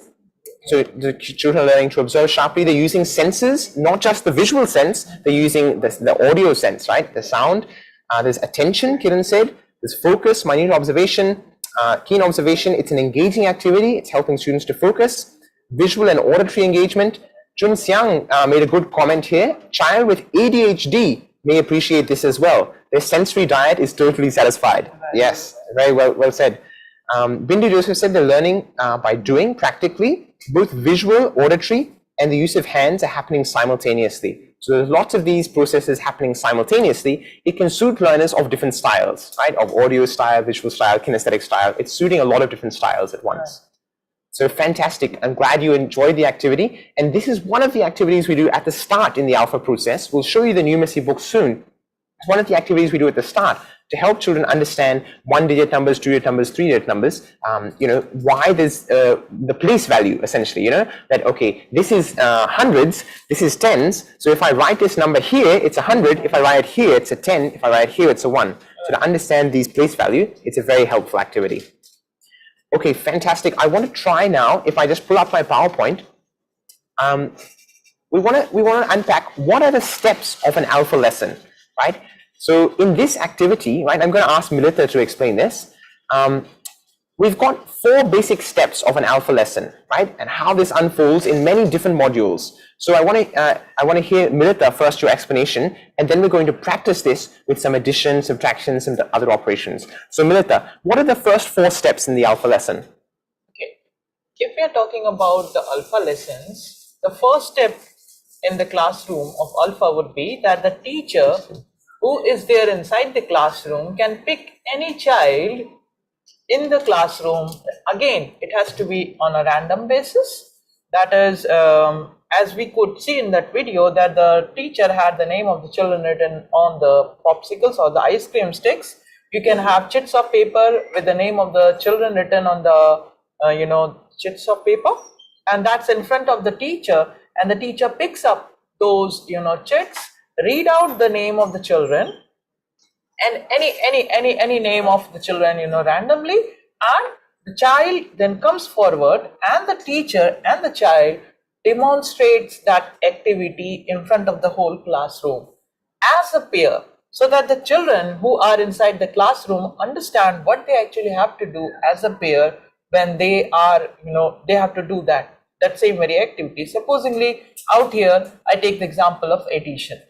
So the children are learning to observe sharply. They're using senses, not just the visual sense. They're using the audio sense, right? The sound. There's attention, Kiran said. There's focus, minute observation, keen observation. It's an engaging activity. It's helping students to focus. Visual and auditory engagement. Jun Xiang made a good comment here. Child with ADHD may appreciate this as well. Their sensory diet is totally satisfied. Yes, very well said. Bindu Joseph said they're learning by doing practically. Both visual, auditory, and the use of hands are happening simultaneously. So there's lots of these processes happening simultaneously. It can suit learners of different styles, right? Of audio style, visual style, kinesthetic style. It's suiting a lot of different styles at once. So fantastic. I'm glad you enjoyed the activity. And this is one of the activities we do at the start in the ALfA process. We'll show you the numeracy book soon. It's one of the activities we do at the start to help children understand 1-digit numbers, 2-digit numbers, 3-digit numbers, why there's the place value, essentially, that, okay, this is hundreds, this is tens, so if I write this number here, it's 100, if I write it here, it's a 10, if I write it here, it's a 1. So to understand these place value, it's a very helpful activity. Okay, fantastic. I want to try now, if I just pull up my PowerPoint, we want to unpack what are the steps of an ALfA lesson, right? So in this activity, right, I'm going to ask Milita to explain this. We've got 4 basic steps of an ALfA lesson, right, and how this unfolds in many different modules. So I want to hear, Milita, first your explanation, and then we're going to practice this with some addition, subtraction, some other operations. So Milita, what are the first 4 steps in the ALfA lesson? Okay, if we are talking about the ALfA lessons, the first step in the classroom of ALfA would be that the teacher who is there inside the classroom can pick any child in the classroom. Again, it has to be on a random basis. That is, as we could see in that video, that the teacher had the name of the children written on the popsicles or the ice cream sticks. You can have chits of paper with the name of the children written on the, chits of paper. And that's in front of the teacher, and the teacher picks up those, chits, read out the name of the children and any name of the children, randomly, and the child then comes forward and the teacher and the child demonstrates that activity in front of the whole classroom as a pair, so that the children who are inside the classroom understand what they actually have to do as a pair when they are, they have to do that same very activity. Supposingly out here, I take the example of addition.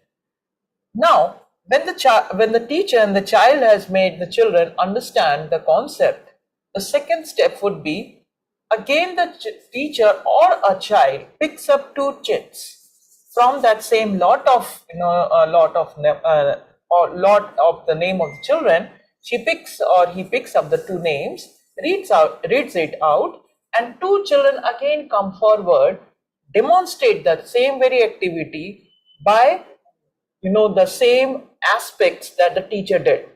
Now, when the teacher and the child has made the children understand the concept, the second step would be, again the teacher or a child picks up 2 chits from that same lot of, lot of the name of the children. He picks up the 2 names, reads it out, and 2 children again come forward, demonstrate that same very activity by the same aspects that the teacher did.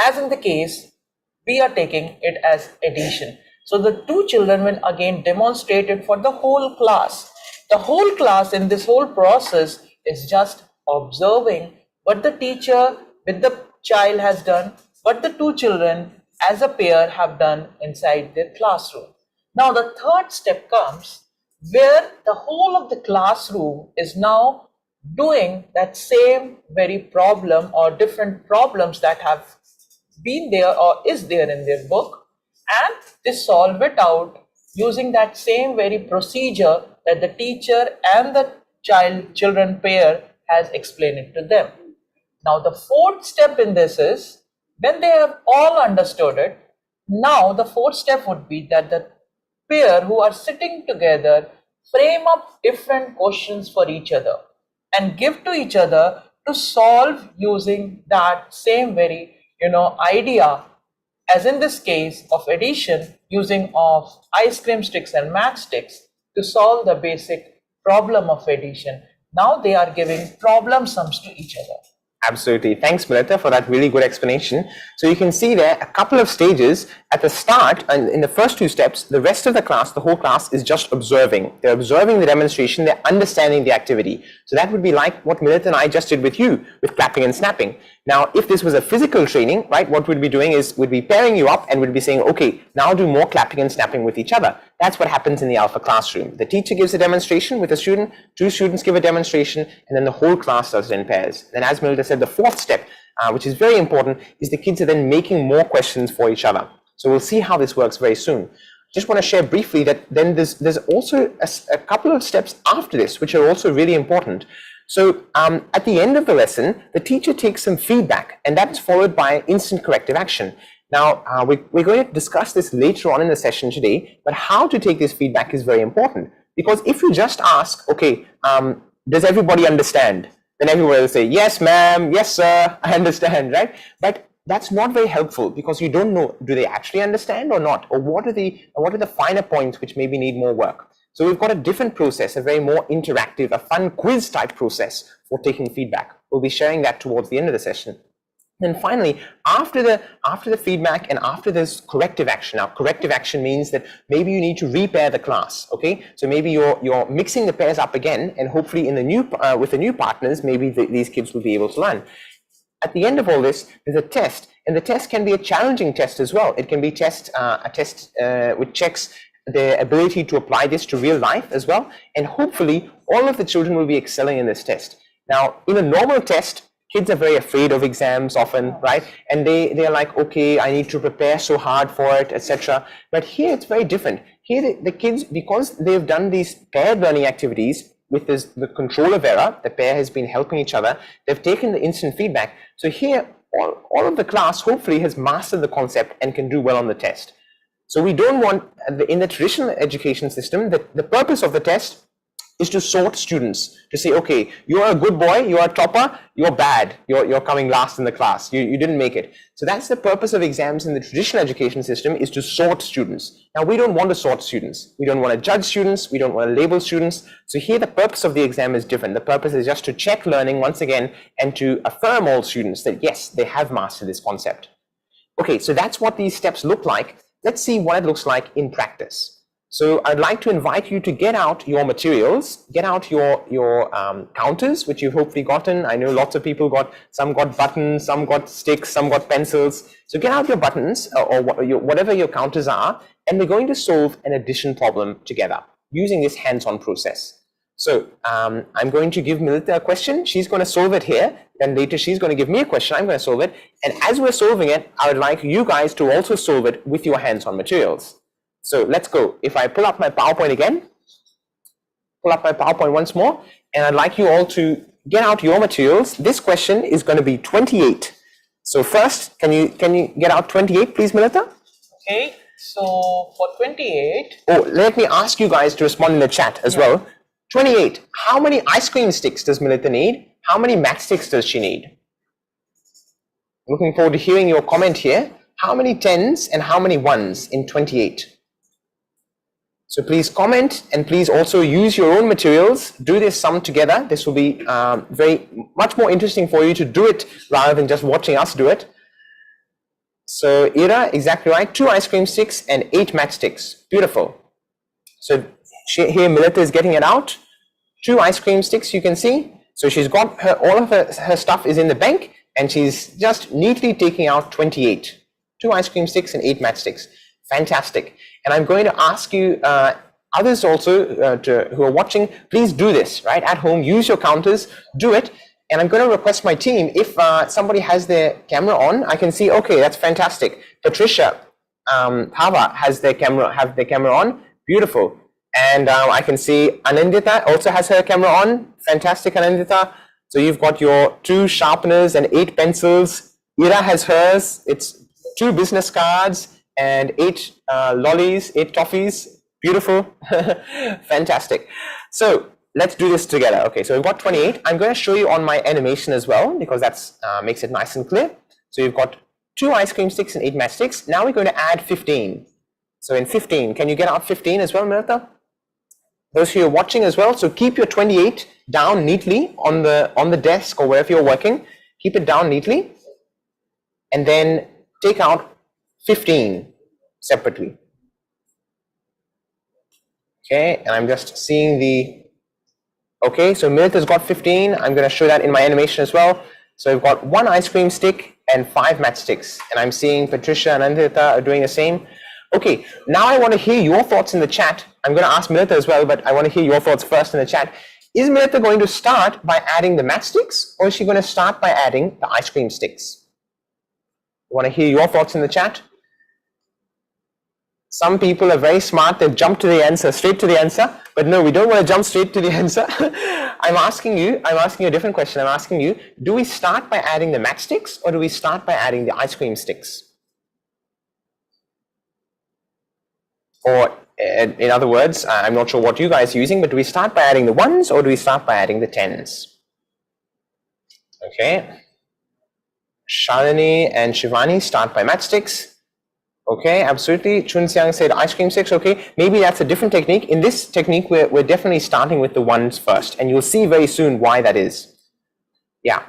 As in the case, we are taking it as addition. So the 2 children will again demonstrate it for the whole class. The whole class in this whole process is just observing what the teacher with the child has done, what the 2 children as a pair have done inside their classroom. Now the third step comes where the whole of the classroom is now doing that same very problem or different problems that have been there or is there in their book, and they solve it out using that same very procedure that the teacher and the children pair has explained it to them. Now the fourth step in this is, when they have all understood it, now the fourth step would be that the pair who are sitting together frame up different questions for each other and give to each other to solve using that same very idea, as in this case of addition, using of ice cream sticks and matchsticks to solve the basic problem of addition. Now they are giving problem sums to each other. Absolutely. Thanks, Milita, for that really good explanation. So you can see there a couple of stages at the start, and in the first 2 steps, the rest of the class, the whole class is just observing. They're observing the demonstration, they're understanding the activity. So that would be like what Milita and I just did with you, with clapping and snapping. Now, if this was a physical training, right, what we'd be doing is we'd be pairing you up and we'd be saying, okay, now do more clapping and snapping with each other. That's what happens in the ALfA classroom. The teacher gives a demonstration with a student, 2 students give a demonstration, and then the whole class does it in pairs. Then, as Milita said, the fourth step, which is very important, is the kids are then making more questions for each other. So we'll see how this works very soon. Just want to share briefly that then there's also a couple of steps after this, which are also really important. So at the end of the lesson, the teacher takes some feedback, and that's followed by instant corrective action. Now, we're going to discuss this later on in the session today, but how to take this feedback is very important. Because if you just ask, okay, does everybody understand? Then everybody will say, yes, ma'am, yes, sir, I understand, right? But that's not very helpful, because you don't know, do they actually understand or not? Or what are the finer points which maybe need more work? So we've got a different process, a very more interactive, a fun quiz type process for taking feedback. We'll be sharing that towards the end of the session. And finally, after the feedback and after this corrective action, now corrective action means that maybe you need to repair the class, okay? So maybe you're mixing the pairs up again, and hopefully in the new with the new partners, maybe these kids will be able to learn. At the end of all this, there's a test, and the test can be a challenging test as well. It can be a test which checks their ability to apply this to real life as well, and hopefully all of the children will be excelling in this test. Now, in a normal test, kids are very afraid of exams often, right? And they're like, okay, I need to prepare so hard for it, etc. But here it's very different. Here the kids, because they've done these paired learning activities with the control of error, the pair has been helping each other, they've taken the instant feedback. So here, all of the class hopefully has mastered the concept and can do well on the test. So we don't want, in the traditional education system, the purpose of the test is to sort students, to say, okay, you're a good boy, you're a topper, you're bad, you're coming last in the class, you didn't make it. So that's the purpose of exams in the traditional education system, is to sort students. Now, we don't want to sort students. We don't want to judge students. We don't want to label students. So here the purpose of the exam is different. The purpose is just to check learning once again and to affirm all students that yes, they have mastered this concept. Okay, so that's what these steps look like. Let's see what it looks like in practice. So I'd like to invite you to get out your materials, get out your counters, which you've hopefully gotten. I know lots of people some got buttons, some got sticks, some got pencils. So get out your buttons or whatever your counters are, and we're going to solve an addition problem together using this hands-on process. So I'm going to give Milita a question. She's going to solve it here. Then later she's going to give me a question. I'm going to solve it. And as we're solving it, I would like you guys to also solve it with your hands-on materials. So let's go. If I pull up my PowerPoint again, pull up my PowerPoint once more, and I'd like you all to get out your materials. This question is going to be 28. So first, can you get out 28, please, Milita? Okay, so for 28. Oh, let me ask you guys to respond in the chat as well. 28. How many ice cream sticks does Milita need? How many matchsticks does she need? Looking forward to hearing your comment here. How many 10s and how many 1s in 28? So please comment, and please also use your own materials. Do this sum together. This will be much more interesting for you to do it rather than just watching us do it. So Ira, exactly right. 2 ice cream sticks and 8 matchsticks. Beautiful. So here Milita is getting it out. 2 ice cream sticks, you can see. So she's got all of her stuff is in the bank, and she's just neatly taking out 28. 2 ice cream sticks and 8 matchsticks. Fantastic. And I'm going to ask you, others also who are watching, please do this, right? At home, use your counters, do it. And I'm going to request my team, if somebody has their camera on, I can see, okay, that's fantastic. Patricia, Thava have their camera on. Beautiful. And I can see Anandita also has her camera on. Fantastic, Anandita. So you've got your 2 sharpeners and 8 pencils. Ira has hers. It's 2 business cards and 8 lollies, 8 toffees. Beautiful. Fantastic. So let's do this together. Okay, so we've got 28. I'm going to show you on my animation as well, because that's makes it nice and clear. So you've got 2 ice cream sticks and 8 matchsticks. Now we're going to add 15. So in 15, can you get out 15 as well, Milita? Those who are watching as well, so keep your 28 down neatly on the desk or wherever you're working. Keep it down neatly, and then take out 15 separately. Okay, and I'm just seeing okay, so Milita's got 15. I'm going to show that in my animation as well. So we've got 1 ice cream stick and 5 matchsticks, and I'm seeing Patricia and Anandita are doing the same. Okay, now I want to hear your thoughts in the chat. I'm going to ask Milita as well, but I want to hear your thoughts first in the chat. Is Milita going to start by adding the matchsticks, or is she going to start by adding the ice cream sticks? I want to hear your thoughts in the chat. Some people are very smart, they jump to the answer, straight to the answer, but no, we don't want to jump straight to the answer. I'm asking you a different question. I'm asking you, do we start by adding the matchsticks or do we start by adding the ice cream sticks? Or in other words, I'm not sure what you guys are using, but do we start by adding the ones or do we start by adding the tens? Okay. Shalini and Shivani start by matchsticks. Okay, absolutely. Chun Xiang said ice cream sticks. Okay, maybe that's a different technique. In this technique, we're definitely starting with the ones first, and you'll see very soon why that is. Yeah,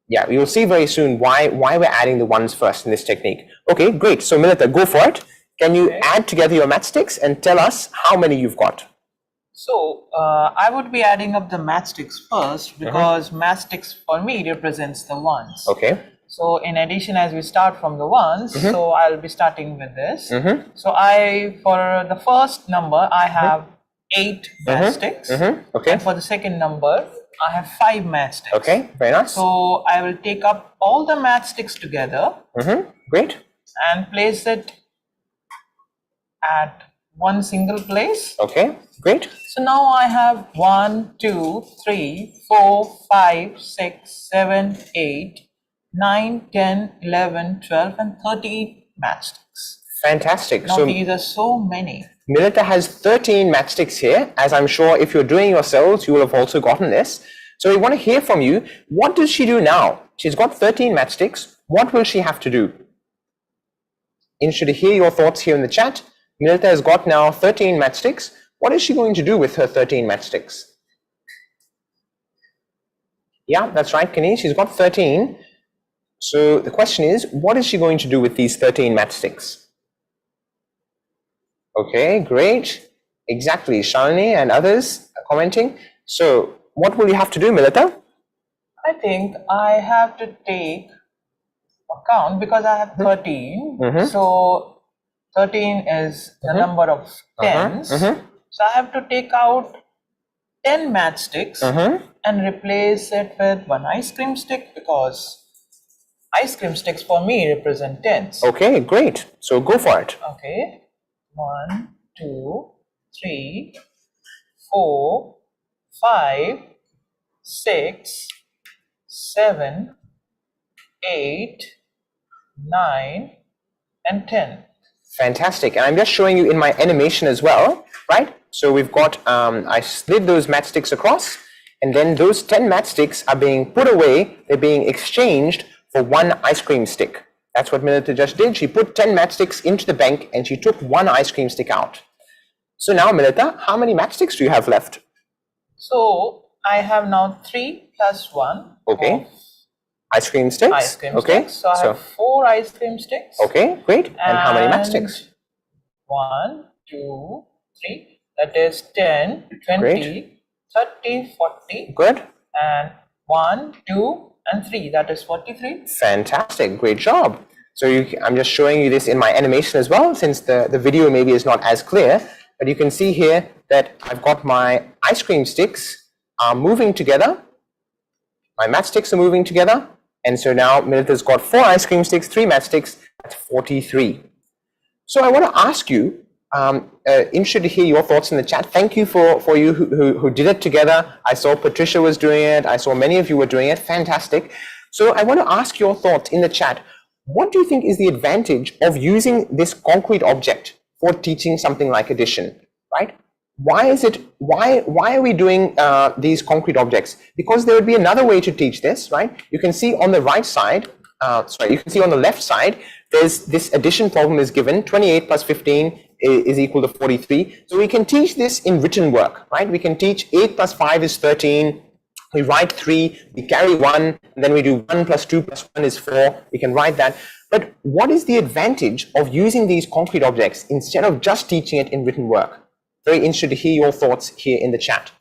you'll see very soon why we're adding the ones first in this technique. Okay, great. So Milita, go for it. Can you add together your matchsticks and tell us how many you've got? So I would be adding up the matchsticks first because matchsticks for me represents the ones. Okay. So in addition, as we start from the ones, so I'll be starting with this. So for the first number, I have 8 matchsticks. Okay. And for the second number, I have 5 matchsticks. Okay, very nice. So I will take up all the matchsticks together. Great. And place it at one single place. Okay, great. So now I have 1, 2, 3, 4, 5, 6, 7, 8, 9, 10, 11, 12, and 13 matchsticks. Fantastic. Now So these are so many. Milita has 13 matchsticks here, as I'm sure if you're doing yourselves, you will have also gotten this. So we want to hear from you. What does she do now? She's got 13 matchsticks. What will she have to do? Interested to hear your thoughts here in the chat. Milita has got now 13 matchsticks. What is she going to do with her 13 matchsticks? Yeah, that's right, Kenny. She's got 13. So the question is, what is she going to do with these 13 matchsticks? Okay, great. Exactly. Shalini and others are commenting. So what will you have to do, Milita? I think I have to take account because I have 13. So 13 is the number of tens. So I have to take out 10 matchsticks and replace it with one ice cream stick because ice cream sticks for me represent tens. Okay, great. So go for it. Okay. 1, 2, 3, 4, 5, 6, 7, 8, 9, and 10. Fantastic. And I'm just showing you in my animation as well, right? So we've got, I slid those matchsticks across, and then those 10 matchsticks are being put away. They're being exchanged for one ice cream stick. That's what Milita just did. She put 10 matchsticks into the bank and she took one ice cream stick out. So now, Milita, how many matchsticks do you have left? So I have now 3 plus 1. Okay. Ice cream sticks. Ice cream okay. sticks. So I have 4 ice cream sticks. Okay, great. And how many matchsticks? 1, 2, 3. That is 10, 20, Great. 30, 40. Good. And 1, 2, and 3. That is 43. Fantastic. Great job. So I'm just showing you this in my animation as well, since the video maybe is not as clear. But you can see here that I've got my ice cream sticks are moving together. My matchsticks are moving together. And so now Milita's got 4 ice cream sticks, 3 matchsticks. That's 43. So I want to ask you, interested to hear your thoughts in the chat. Thank you for you who did it together. I saw Patricia was doing it. I saw many of you were doing it. Fantastic. So I want to ask your thoughts in the chat. What do you think is the advantage of using this concrete object for teaching something like addition, right? Why are we doing these concrete objects? Because there would be another way to teach this, right? You can see on the right side, you can see on the left side, there's this addition problem is given, 28 plus 15 is equal to 43. So we can teach this in written work, right? We can teach 8 plus 5 is 13. We write 3, we carry 1, and then we do 1 plus 2 plus 1 is 4. We can write that. But what is the advantage of using these concrete objects instead of just teaching it in written work? Very interested to hear your thoughts here in the chat.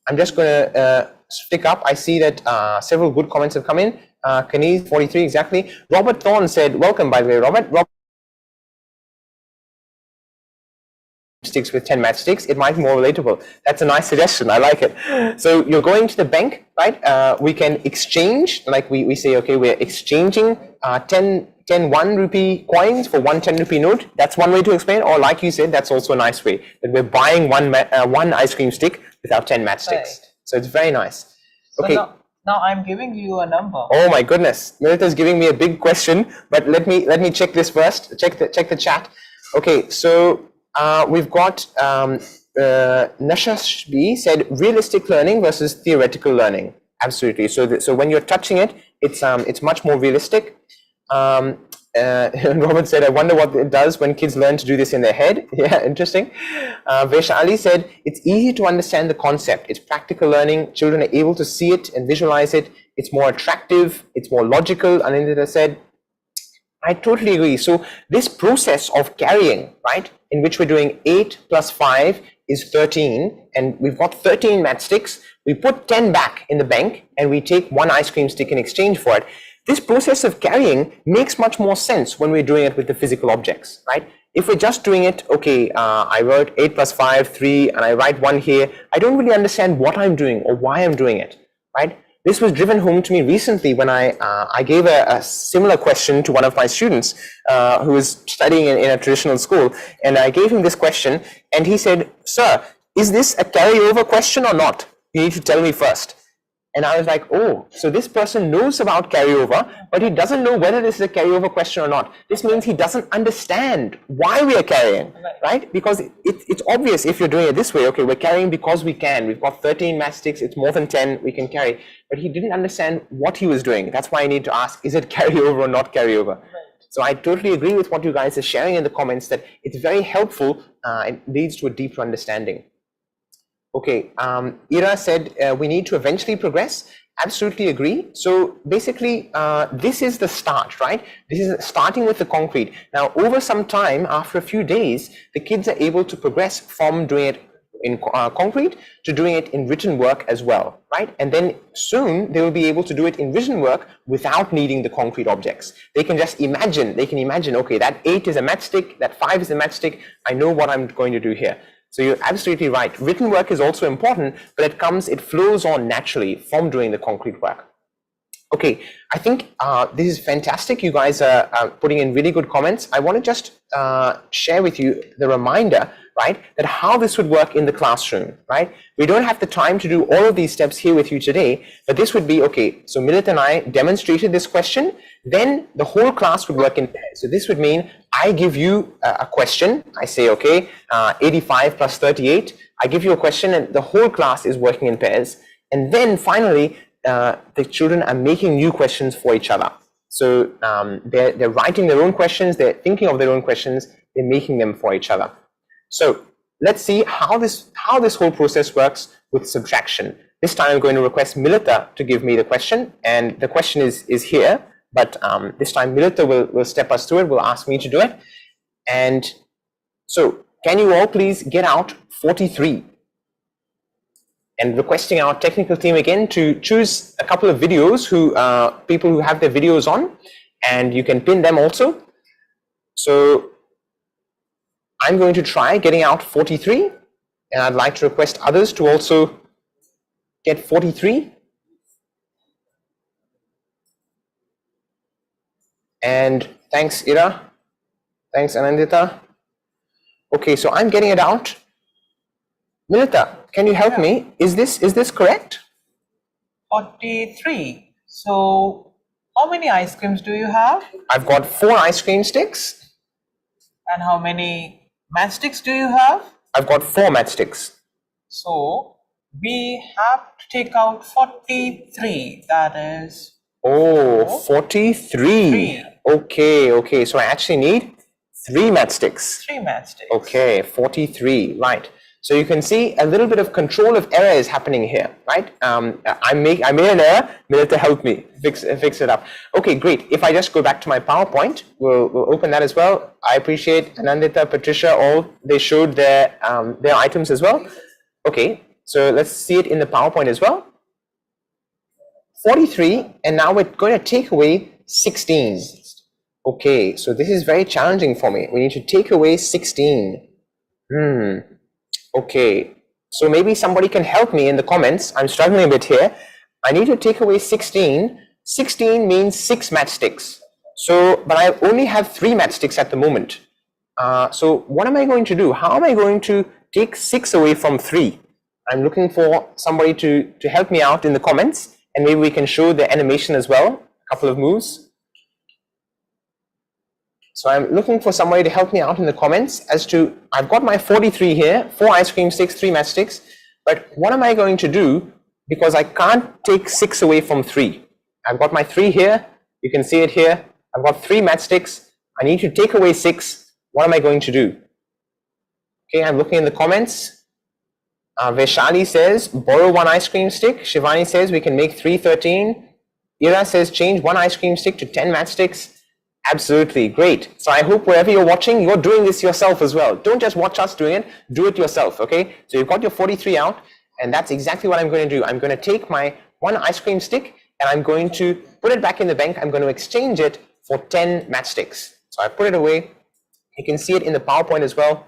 I'm just going to pick up. I see that several good comments have come in. Kaniz, 43, exactly. Robert Thorne said, welcome, by the way, Robert. Sticks with 10 matchsticks, it might be more relatable. That's a nice suggestion. I like it. So you're going to the bank, right? We can exchange, like we say, okay, we're exchanging 10 10 1 rupee coins for 1 10 rupee note. That's one way to explain, or like you said, that's also a nice way, that we're buying one ice cream stick without 10 matchsticks. Right. So it's very nice. Okay. So now I'm giving you a number. Oh my goodness, Milita is giving me a big question, but let me check this first. Check the chat. Okay, so we've got Nashashbi said realistic learning versus theoretical learning. Absolutely. So when you're touching it, it's much more realistic. Robert said, I wonder what it does when kids learn to do this in their head. Yeah, interesting. Vaishali said, it's easy to understand the concept. It's practical learning. Children are able to see it and visualize it. It's more attractive. It's more logical. Anindita said, I totally agree. So this process of carrying, right, in which we're doing 8 plus 5 is 13, and we've got 13 matchsticks. We put 10 back in the bank and we take one ice cream stick in exchange for it. This process of carrying makes much more sense when we're doing it with the physical objects, right? If we're just doing it, okay, I wrote 8 plus 5, 3, and I write 1 here, I don't really understand what I'm doing or why I'm doing it, right? This was driven home to me recently when I gave a similar question to one of my students who was studying in a traditional school, and I gave him this question, and he said, sir, is this a carryover question or not? You need to tell me first. And I was like, oh, so this person knows about carryover, but he doesn't know whether this is a carryover question or not. This means he doesn't understand why we are carrying, right? Because it's obvious if you're doing it this way, okay, we're carrying because we can. We've got 13 matchsticks, it's more than 10, we can carry. But he didn't understand what he was doing. That's why I need to ask, is it carryover or not carryover? So I totally agree with what you guys are sharing in the comments, that it's very helpful and leads to a deeper understanding. Okay, Ira said we need to eventually progress. Absolutely agree. So basically, this is the start, right? This is starting with the concrete. Now, over some time, after a few days, the kids are able to progress from doing it in concrete to doing it in written work as well, right? And then soon they will be able to do it in written work without needing the concrete objects. They can just imagine, okay, that 8 is a matchstick, that 5 is a matchstick, I know what I'm going to do here. So you're absolutely right. Written work is also important, but it flows on naturally from doing the concrete work. Okay, I think this is fantastic. You guys are putting in really good comments. I want to just share with you the reminder, right, that how this would work in the classroom, right? We don't have the time to do all of these steps here with you today, but this would be, okay, so Milit and I demonstrated this question, then the whole class would work in pairs. So this would mean I give you a question. I say, okay, 85 plus 38. I give you a question and the whole class is working in pairs. And then finally, the children are making new questions for each other. So they're writing their own questions, they're thinking of their own questions, they're making them for each other. So let's see how this whole process works with subtraction. This time I'm going to request Milita to give me the question, and the question is here, but this time Milita will step us through it, will ask me to do it. And so can you all please get out 43? And requesting our technical team again to choose a couple of videos people who have their videos on, and you can pin them also. So I'm going to try getting out 43, and I'd like to request others to also get 43. And thanks, Ira. Thanks, Anandita. Okay, so I'm getting it out. Milita, can you help me? Is this correct? 43. So how many ice creams do you have? I've got 4 ice cream sticks. And how many matchsticks do you have? I've got 4 matchsticks. So we have to take out 43. That is... Oh, 43. Okay. So I actually need 3 matchsticks. 3 matchsticks. Okay, 43. Right. So you can see a little bit of control of error is happening here, right? I made an error. Milita help me fix it up. Okay, great. If I just go back to my PowerPoint, we'll open that as well. I appreciate Anandita, Patricia, all they showed their items as well. Okay, so let's see it in the PowerPoint as well. 43, and now we're going to take away 16. Okay, so this is very challenging for me. We need to take away 16. Okay, so maybe somebody can help me in the comments. I'm struggling a bit here. I need to take away 16. 16 means 6 matchsticks. So, but I only have 3 matchsticks at the moment. So what am I going to do? How am I going to take 6 away from 3? I'm looking for somebody to help me out in the comments, and maybe we can show the animation as well, a couple of moves. So I'm looking for somebody to help me out in the comments as to, I've got my 43 here, 4 ice cream sticks, 3 matchsticks, but what am I going to do? Because I can't take 6 away from 3. I've got my 3 here, you can see it here. I've got 3 matchsticks. I need to take away 6. What am I going to do? Okay, I'm looking in the comments. Vaishali says, borrow 1 ice cream stick. Shivani says, we can make 3 13. Ira says, change 1 ice cream stick to 10 matchsticks. Absolutely, great. So I hope wherever you're watching, you're doing this yourself as well. Don't just watch us doing it, do it yourself, okay? So you've got your 43 out, and that's exactly what I'm going to do. I'm going to take my 1 ice cream stick, and I'm going to put it back in the bank. I'm going to exchange it for 10 matchsticks. So I put it away. You can see it in the PowerPoint as well.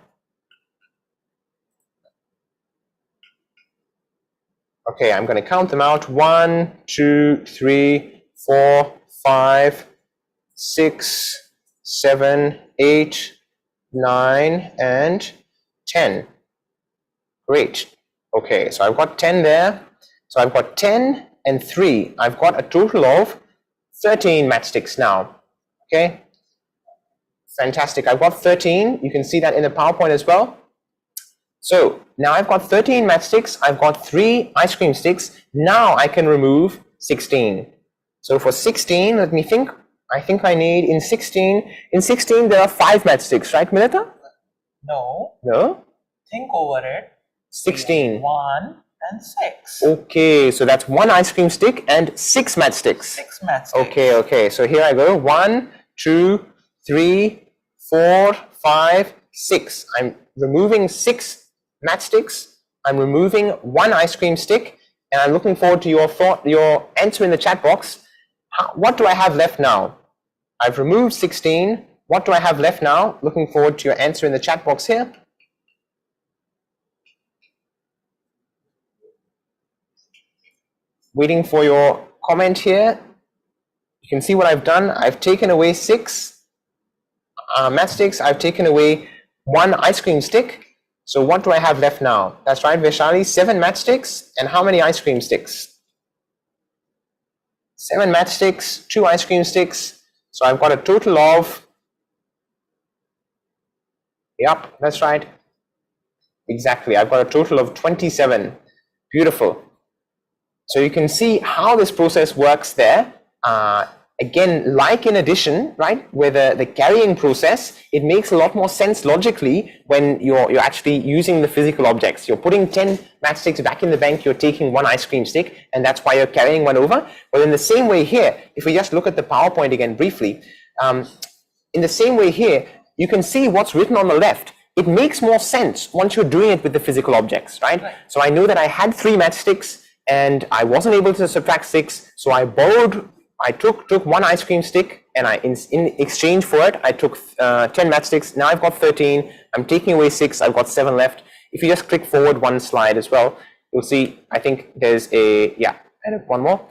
Okay, I'm going to count them out. 1, 2, 3, 4, 5, 6, 7, 8, 9, and 10. Great. Okay, so I've got 10 there. So I've got 10 and 3. I've got a total of 13 matchsticks now. Okay. Fantastic. I've got 13. You can see that in the PowerPoint as well. So now I've got 13 matchsticks. I've got 3 ice cream sticks. Now I can remove 16. So for 16, let me think. I think I need in 16 there are 5 matchsticks, right, Milita? No. No? Think over it. 16. 1 and 6. Okay, so that's 1 ice cream stick and 6 matchsticks. 6 matchsticks. Okay. So here I go. 1, 2, 3, 4, 5, 6. I'm removing 6 matchsticks. I'm removing 1 ice cream stick, and I'm looking forward to your answer in the chat box. What do I have left now? I've removed 16. What do I have left now? Looking forward to your answer in the chat box here. Waiting for your comment here. You can see what I've done. I've taken away 6 matchsticks. I've taken away 1 ice cream stick. So what do I have left now? That's right, Vaishali, 7 matchsticks. And how many ice cream sticks? 7 matchsticks, 2 ice cream sticks. So I've got a total of, yep, that's right. Exactly, I've got a total of 27. Beautiful. So you can see how this process works there. Again, like in addition, right, where the carrying process, it makes a lot more sense logically when you're actually using the physical objects. You're putting 10 matchsticks back in the bank, you're taking 1 ice cream stick, and that's why you're carrying 1 over. But in the same way here, if we just look at the PowerPoint again briefly, in the same way here, you can see what's written on the left. It makes more sense once you're doing it with the physical objects, right? So I know that I had 3 matchsticks and I wasn't able to subtract 6, so I took 1 ice cream stick, and in exchange for it, I took 10 matchsticks. Now I've got 13. I'm taking away 6. I've got 7 left. If you just click forward 1 slide as well, you'll see, I think there's and 1 more.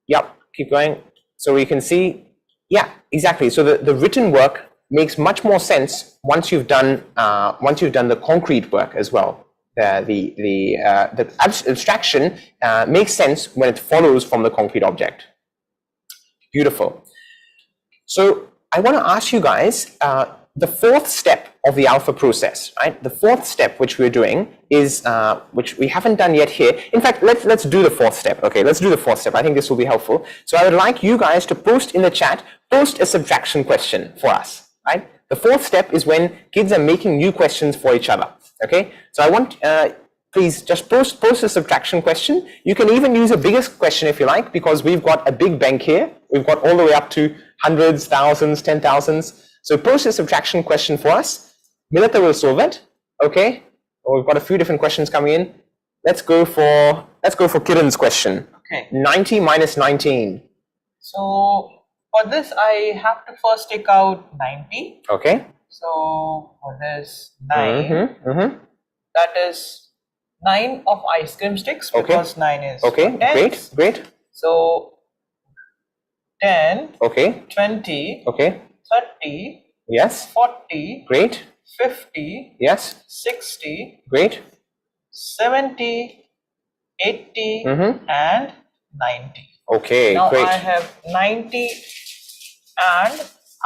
Yep, keep going. So we can see, yeah, exactly. So the written work makes much more sense once you've done the concrete work as well. The abstraction makes sense when it follows from the concrete object. Beautiful. So I want to ask you guys the 4th step of the ALfA process, right? The 4th step which we're doing is which we haven't done yet here. In fact, let's do the 4th step. Okay, let's do the 4th step. I think this will be helpful. So I would like you guys to post in the chat, post a subtraction question for us, right? The 4th step is when kids are making new questions for each other. Okay, so I want please just post a subtraction question. You can even use a biggest question if you like, because we've got a big bank here. We've got all the way up to hundreds, thousands, 10,000s. So post a subtraction question for us. Milita will solve it. Okay. We've got a few different questions coming in. Let's go for Kiran's question. Okay. 90 minus 19. So for this, I have to first take out 90. Okay. So for this 9, that is 9 of ice cream sticks, because 9 is okay. tenths. Great. So 10, Okay. 20, Okay. 30, Yes. 40, Great. 50, Yes. 60, Great. 70, 80, Mm-hmm. and 90. Okay. Now Great. I have 90 and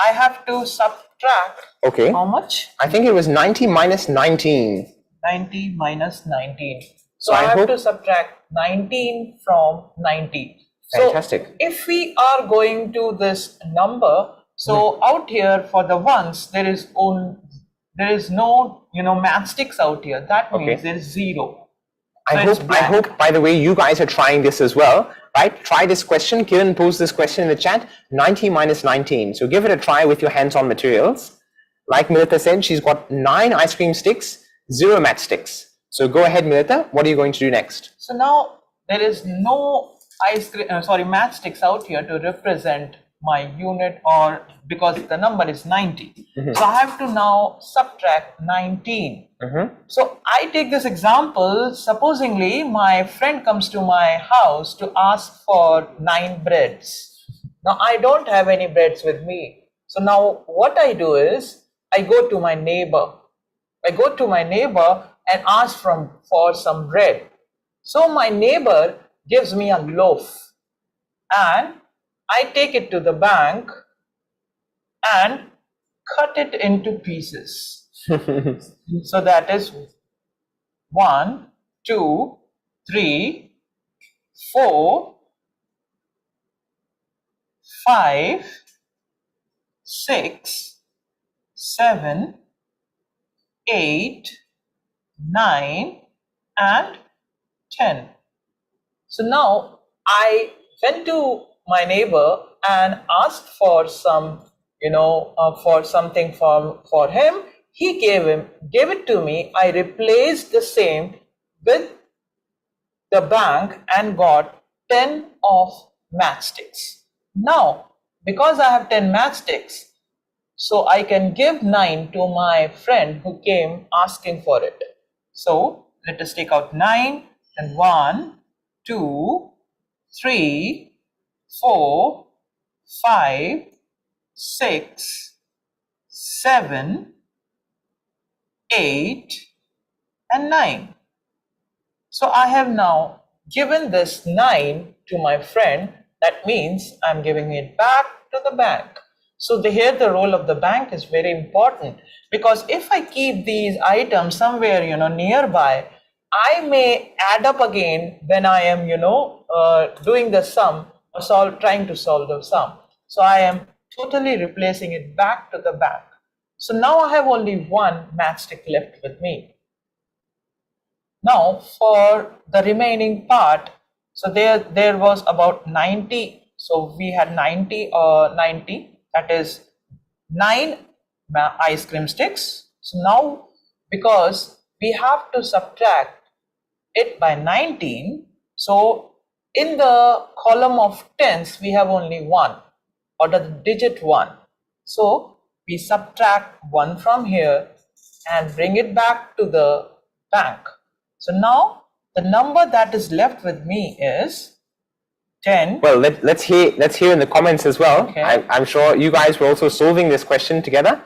I have to subtract Okay. how much? I think it was 90 minus 19. 90 minus 19. So So I I have hope- to subtract 19 from 90. Fantastic. So if we are going to this number, so out here for the ones, there is no matchsticks out here. That means Okay. there is 0. I So it's hope, by the way, you guys are trying this as well, right? Try this question. Kiran posed this question in the chat, 90 minus 19. So give it a try with your hands-on materials. Like Milita said, she's got 9 ice cream sticks, 0 matchsticks. So go ahead, Milita. What are you going to do next? So now there is no matchsticks out here to represent my unit, or because the number is 90. So I have to now subtract 19. So I take this example. Supposingly my friend comes to my house to ask for 9 breads. Now I don't have any breads with me. So now what I do is I go to my neighbor. And ask for some bread. So my neighbor gives me a loaf and I take it to the bank and cut it into pieces. So that is 1, 2, 3, 4, 5, 6, 7, 8, 9, and 10. So now I went to my neighbor and asked for some, for something for him. He gave it to me. I replaced the same with the bank and got 10 of matchsticks. Now, because I have 10 matchsticks, so I can give 9 to my friend who came asking for it. So let us take out 9 and 1, 2, 3, 4, 5, 6, 7, 8, and 9. So I have now given this 9 to my friend. That means I'm giving it back to the bank. So here the role of the bank is very important, because if I keep these items somewhere nearby, I may add up again when I am doing the sum or trying to solve the sum. So I am totally replacing it back to the bank. So now I have only 1 matchstick left with me. Now for the remaining part, so there was about 90. So we had 90, that is 9 ice cream sticks. So now because we have to subtract it by 19, so in the column of tens we have only 1, or the digit 1. So we subtract 1 from here and bring it back to the bank. So now the number that is left with me is 10. Well, let's hear in the comments as well. Okay. I'm sure you guys were also solving this question together,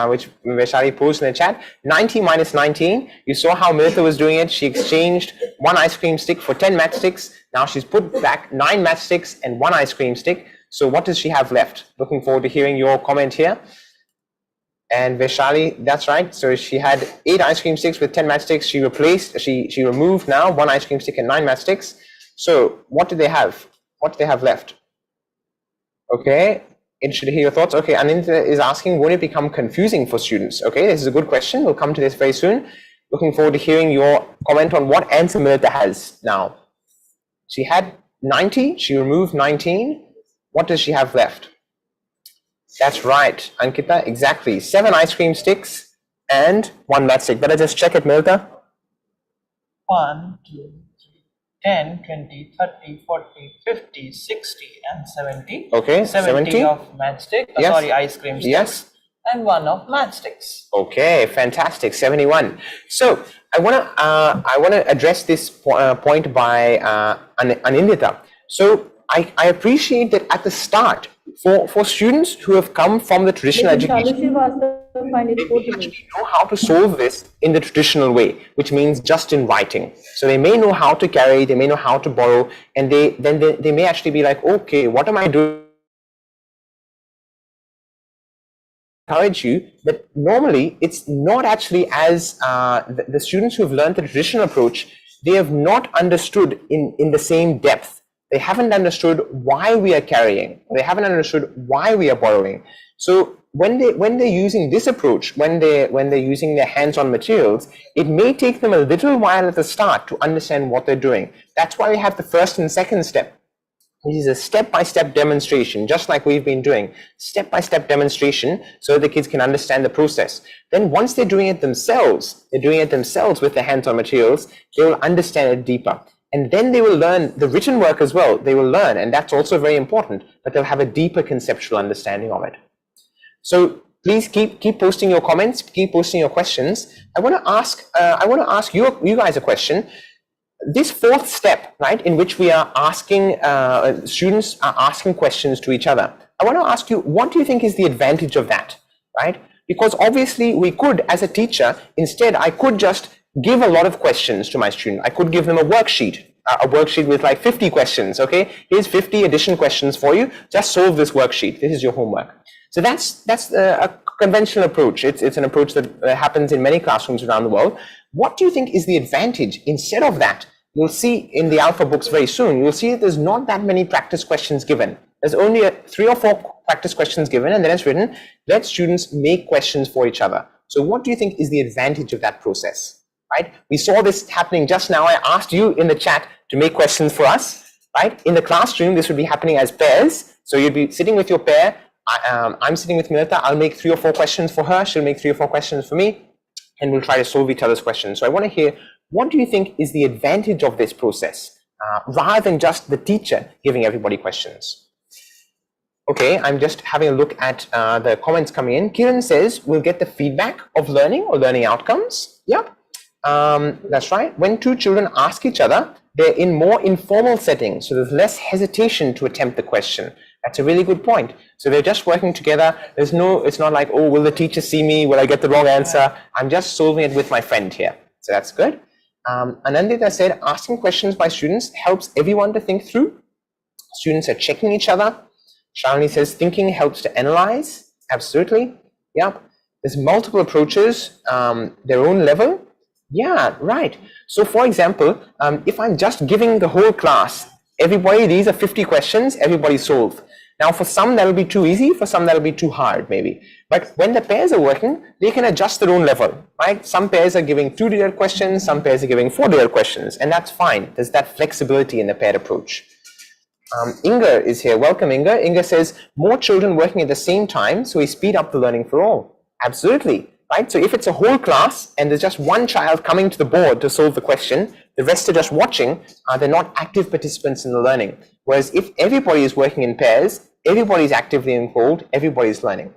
which Vaishali posed in the chat. 90 minus 19. You saw how Milita was doing it. She exchanged 1 ice cream stick for 10 matchsticks. Now she's put back 9 matchsticks and 1 ice cream stick. So what does she have left? Looking forward to hearing your comment here. And Vaishali, that's right. So she had 8 ice cream sticks with 10 matchsticks. She removed now 1 ice cream stick and 9 matchsticks. So what do they have? What do they have left? Okay, interested to hear your thoughts. Okay, Anindra is asking, won't it become confusing for students? Okay, this is a good question. We'll come to this very soon. Looking forward to hearing your comment on what answer Milita has now. She had 90, she removed 19. What does she have left? That's right, Ankita, exactly. 7 ice cream sticks and 1 matchstick. Better just check it, Milita. 1, 2, 10, 20, 30, 40, 50, 60, and 70. Okay, 70 of matchstick, yes. Sorry, ice cream sticks. Yes. And 1 of matchsticks. Okay, fantastic, 71. So I wanna address this point by Anindita. So I appreciate that at the start for students who have come from the traditional education, they know how to solve this in the traditional way, which means just in writing. So they may know how to carry, they may know how to borrow, and they may actually be like, okay, what am I doing? Encourage you that normally it's not actually as the students who have learned the traditional approach, they have not understood in the same depth. They haven't understood why we are carrying. They haven't understood why we are borrowing. So when they're using this approach, when they're using their hands-on materials, it may take them a little while at the start to understand what they're doing. That's why we have the first and second step. This is a step-by-step demonstration, just like we've been doing. Step-by-step demonstration so the kids can understand the process. Then once they're doing it themselves with their hands-on materials, they will understand it deeper. And then they will learn the written work as well. They will learn, and that's also very important, but they'll have a deeper conceptual understanding of it. So please keep posting your comments, keep posting your questions. I want to ask you guys a question. This fourth step, right, in which we are asking, students are asking questions to each other. I want to ask you, what do you think is the advantage of that, right? Because obviously we could, as a teacher, instead I could just give a lot of questions to my student. I could give them a worksheet with like 50 questions, okay? Here's 50 addition questions for you. Just solve this worksheet. This is your homework. So that's a conventional approach. It's an approach that happens in many classrooms around the world. What do you think is the advantage? Instead of that, you'll see in the ALfA books very soon, you'll see that there's not that many practice questions given. There's only 3 or 4 practice questions given, and then it's written, let students make questions for each other. So what do you think is the advantage of that process? Right? We saw this happening just now. I asked you in the chat to make questions for us, right? In the classroom, this would be happening as pairs. So you'd be sitting with your pair. I'm sitting with Milita. I'll make 3 or 4 questions for her. She'll make 3 or 4 questions for me, and we'll try to solve each other's questions. So I want to hear, what do you think is the advantage of this process, rather than just the teacher giving everybody questions? Okay, I'm just having a look at the comments coming in. Kiran says, we'll get the feedback of learning or learning outcomes. Yep. That's right. When 2 children ask each other, they're in more informal settings, so there's less hesitation to attempt the question. That's a really good point. So they're just working together. It's not like, oh, will the teacher see me? Will I get the wrong answer? I'm just solving it with my friend here. So that's good. Anandita said, asking questions by students helps everyone to think through. Students are checking each other. Shalini says, thinking helps to analyze. Absolutely. Yep. There's multiple approaches, their own level. Yeah, right. So for example, if I'm just giving the whole class, everybody, these are 50 questions, everybody solve. Now for some that'll be too easy, for some that'll be too hard maybe. But when the pairs are working, they can adjust their own level, right? Some pairs are giving 2 layered questions, some pairs are giving 4 layered questions, and that's fine. There's that flexibility in the paired approach. Inga is here. Welcome, Inga. Inga says, more children working at the same time, so we speed up the learning for all. Absolutely. Right? So if it's a whole class and there's just one child coming to the board to solve the question, the rest are just watching, they're not active participants in the learning. Whereas if everybody is working in pairs, everybody's actively involved, everybody's learning.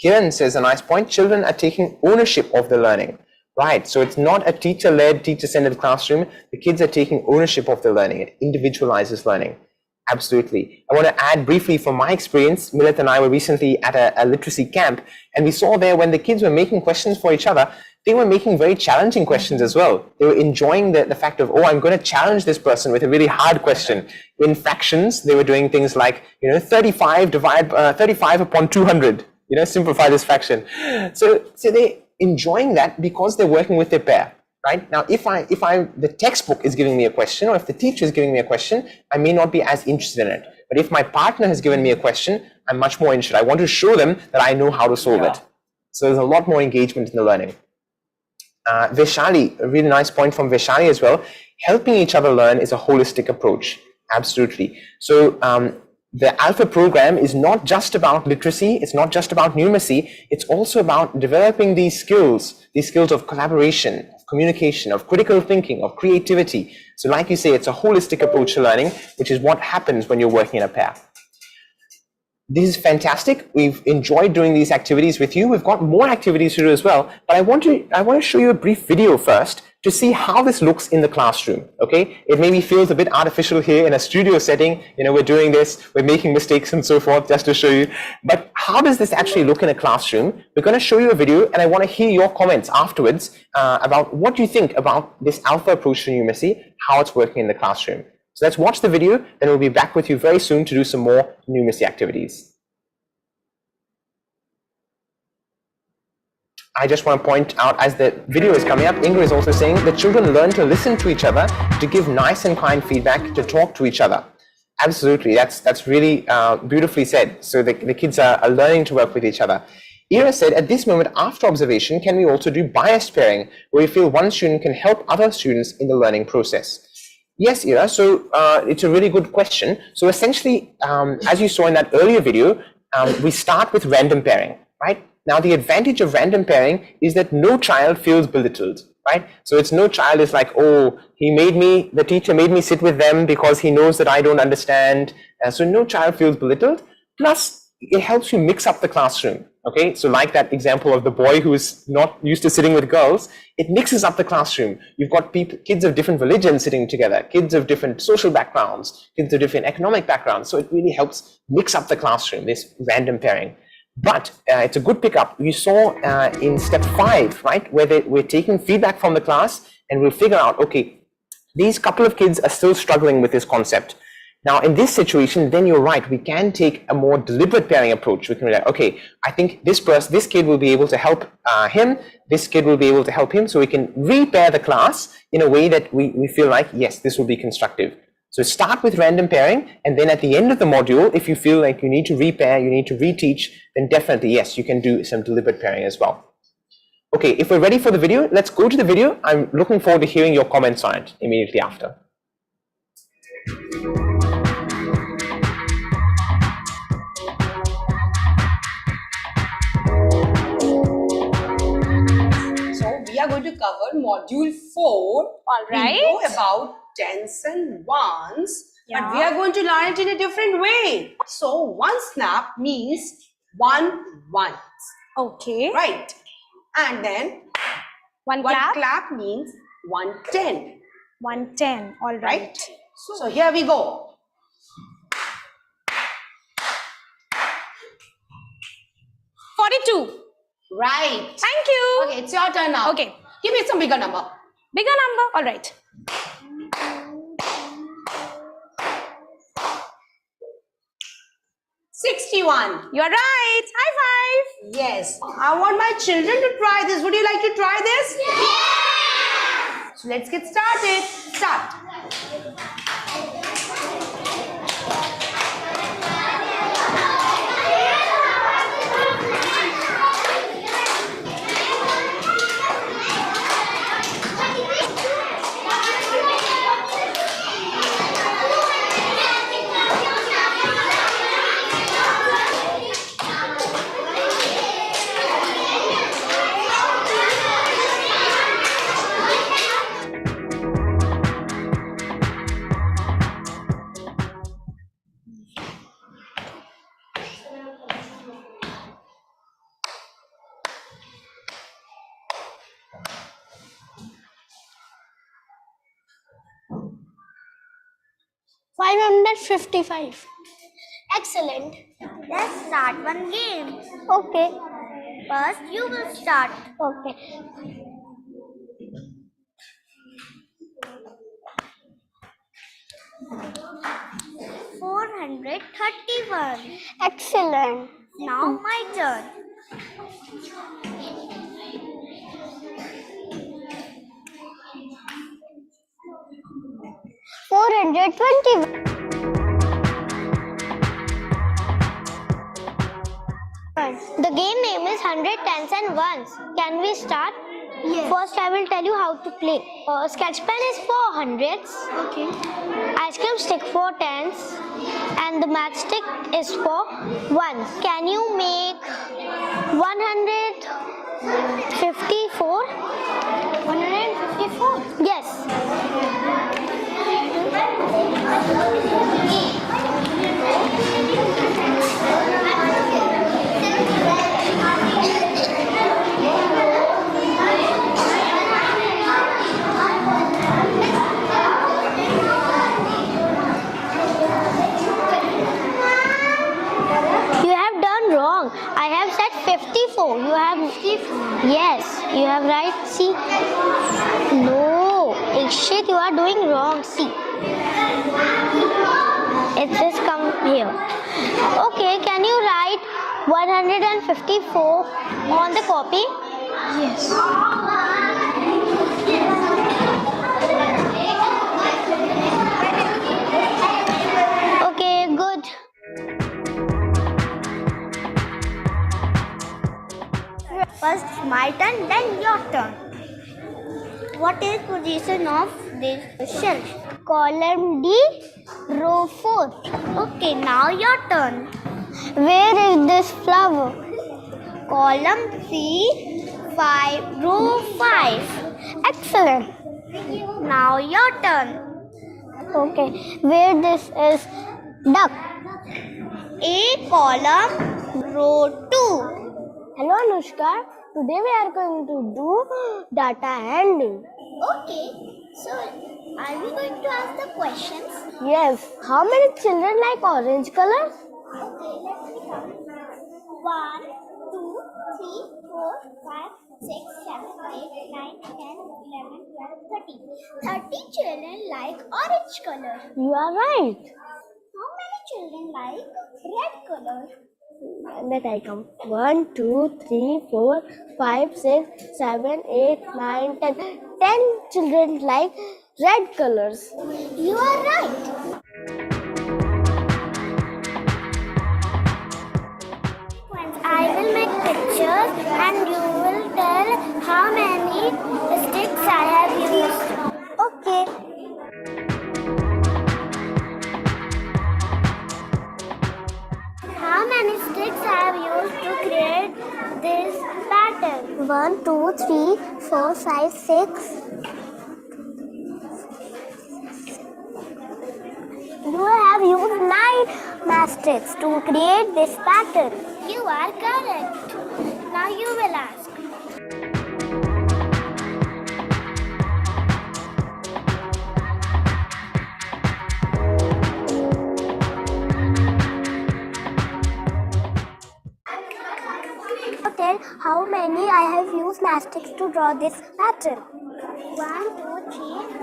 Kiran says a nice point, children are taking ownership of the learning. Right, so it's not a teacher-led, teacher-centered classroom. The kids are taking ownership of the learning. It individualizes learning. Absolutely. I want to add briefly from my experience, Millet and I were recently at a literacy camp, and we saw there when the kids were making questions for each other, they were making very challenging questions as well. They were enjoying the fact of, oh, I'm going to challenge this person with a really hard question. In fractions, they were doing things like, 35 upon 200, simplify this fraction. So they enjoying that because they're working with their pair. Right? Now, if the textbook is giving me a question, or if the teacher is giving me a question, I may not be as interested in it. But if my partner has given me a question, I'm much more interested. I want to show them that I know how to solve it. So there's a lot more engagement in the learning. Vaishali, a really nice point from Vaishali as well. Helping each other learn is a holistic approach. Absolutely. So the ALfA program is not just about literacy, it's not just about numeracy, it's also about developing these skills of collaboration, of communication, of critical thinking, of creativity. So like you say, it's a holistic approach to learning, which is what happens when you're working in a pair. This is fantastic. We've enjoyed doing these activities with you. We've got more activities to do as well, but I want to show you a brief video first to see how this looks in the classroom, okay? It maybe feels a bit artificial here in a studio setting. You know, we're doing this, we're making mistakes and so forth, just to show you. But how does this actually look in a classroom? We're going to show you a video, and I want to hear your comments afterwards about what you think about this ALfA approach to numeracy, how it's working in the classroom. So let's watch the video, then we'll be back with you very soon to do some more numeracy activities. I just want to point out, as the video is coming up, Ingrid is also saying the children learn to listen to each other, to give nice and kind feedback, to talk to each other. Absolutely, that's really beautifully said. So the kids are learning to work with each other. Ira said, at this moment after observation, can we also do biased pairing, where we feel one student can help other students in the learning process? Yes, Ira, so it's a really good question. So essentially, as you saw in that earlier video, we start with random pairing, right? Now, the advantage of random pairing is that no child feels belittled, right? So it's no child is like, oh, the teacher made me sit with them because he knows that I don't understand. So no child feels belittled. Plus, it helps you mix up the classroom, okay? So like that example of the boy who is not used to sitting with girls, it mixes up the classroom. You've got kids of different religions sitting together, kids of different social backgrounds, kids of different economic backgrounds. So it really helps mix up the classroom, this random pairing. But it's a good pickup. You saw in step 5, right, where we're taking feedback from the class and we'll figure out, okay, these couple of kids are still struggling with this concept. Now, in this situation, then you're right, we can take a more deliberate pairing approach. We can be like, okay, I think this kid will be able to help him, this kid will be able to help him, so we can repair the class in a way that we feel like, yes, this will be constructive. So start with random pairing, and then at the end of the module, if you feel like you need to repair, you need to reteach, then definitely, yes, you can do some deliberate pairing as well. Okay, if we're ready for the video, let's go to the video. I'm looking forward to hearing your comments on it immediately after. So we are going to cover module 4. All right. We know about tens and ones, but we are going to learn it in a different way. So one snap means 1 once. Okay. Right. And then one clap means 110. 110. All right. So here we go. Right. Thank you. Okay, it's your turn now. Okay. Give me some bigger number. Bigger number. All right. 61. You're right. High five. Yes. I want my children to try this. Would you like to try this? Yeah. So let's get started. Start. $555. Excellent. Let's start one game. Okay. First, you will start. Okay. $431. Excellent. Now my turn. $420. The game name is 100 tens and ones. Can we start? Yes. First, I will tell you how to play. Sketch pen is for hundreds. Okay. Ice cream stick for tens, and the matchstick is for ones. Can you make 154? 154? Yes. No, you have. Yes, you have right. See. No, Ikshit, you are doing wrong. See. It says come here. Okay, can you write 154 on the copy? Yes. Okay, good. First my turn, then your turn. What is position of this shelf? Column D, row 4. Okay, now your turn. Where is this flower? Column C, 5, row 5. Excellent. Now your turn. Okay, where this is duck? A, column, row 2. Hello Anushka, today we are going to do data handling. Okay, so are we going to ask the questions? Yes. How many children like orange colors? Okay, let me count. 1, 2, 3, 4, 5, 6, 7, 8, 9, 10, 11, 12, 13. 30 children like orange color. You are right. How many children like red color? Let I count. 1, 2, 3, 4, 5, 6, 7, 8, 9, 10. 10 children like red colors. You are right. I will make pictures and you will tell how many sticks I have used. Okay. How many sticks I have used to create this pattern? 1, 2, 3, 4, 5, 6. You have used 9 mastics to create this pattern. You are correct. Now you will ask. Tell how many I have used mastics to draw this pattern. 1, 2, 3,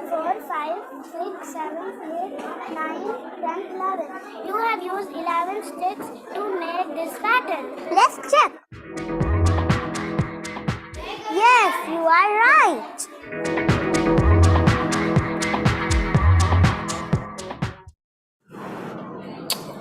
4, 5, 6, 7, 8, 9, 10, 11. You have used 11 sticks to make this pattern. Let's check. Yes, you are right.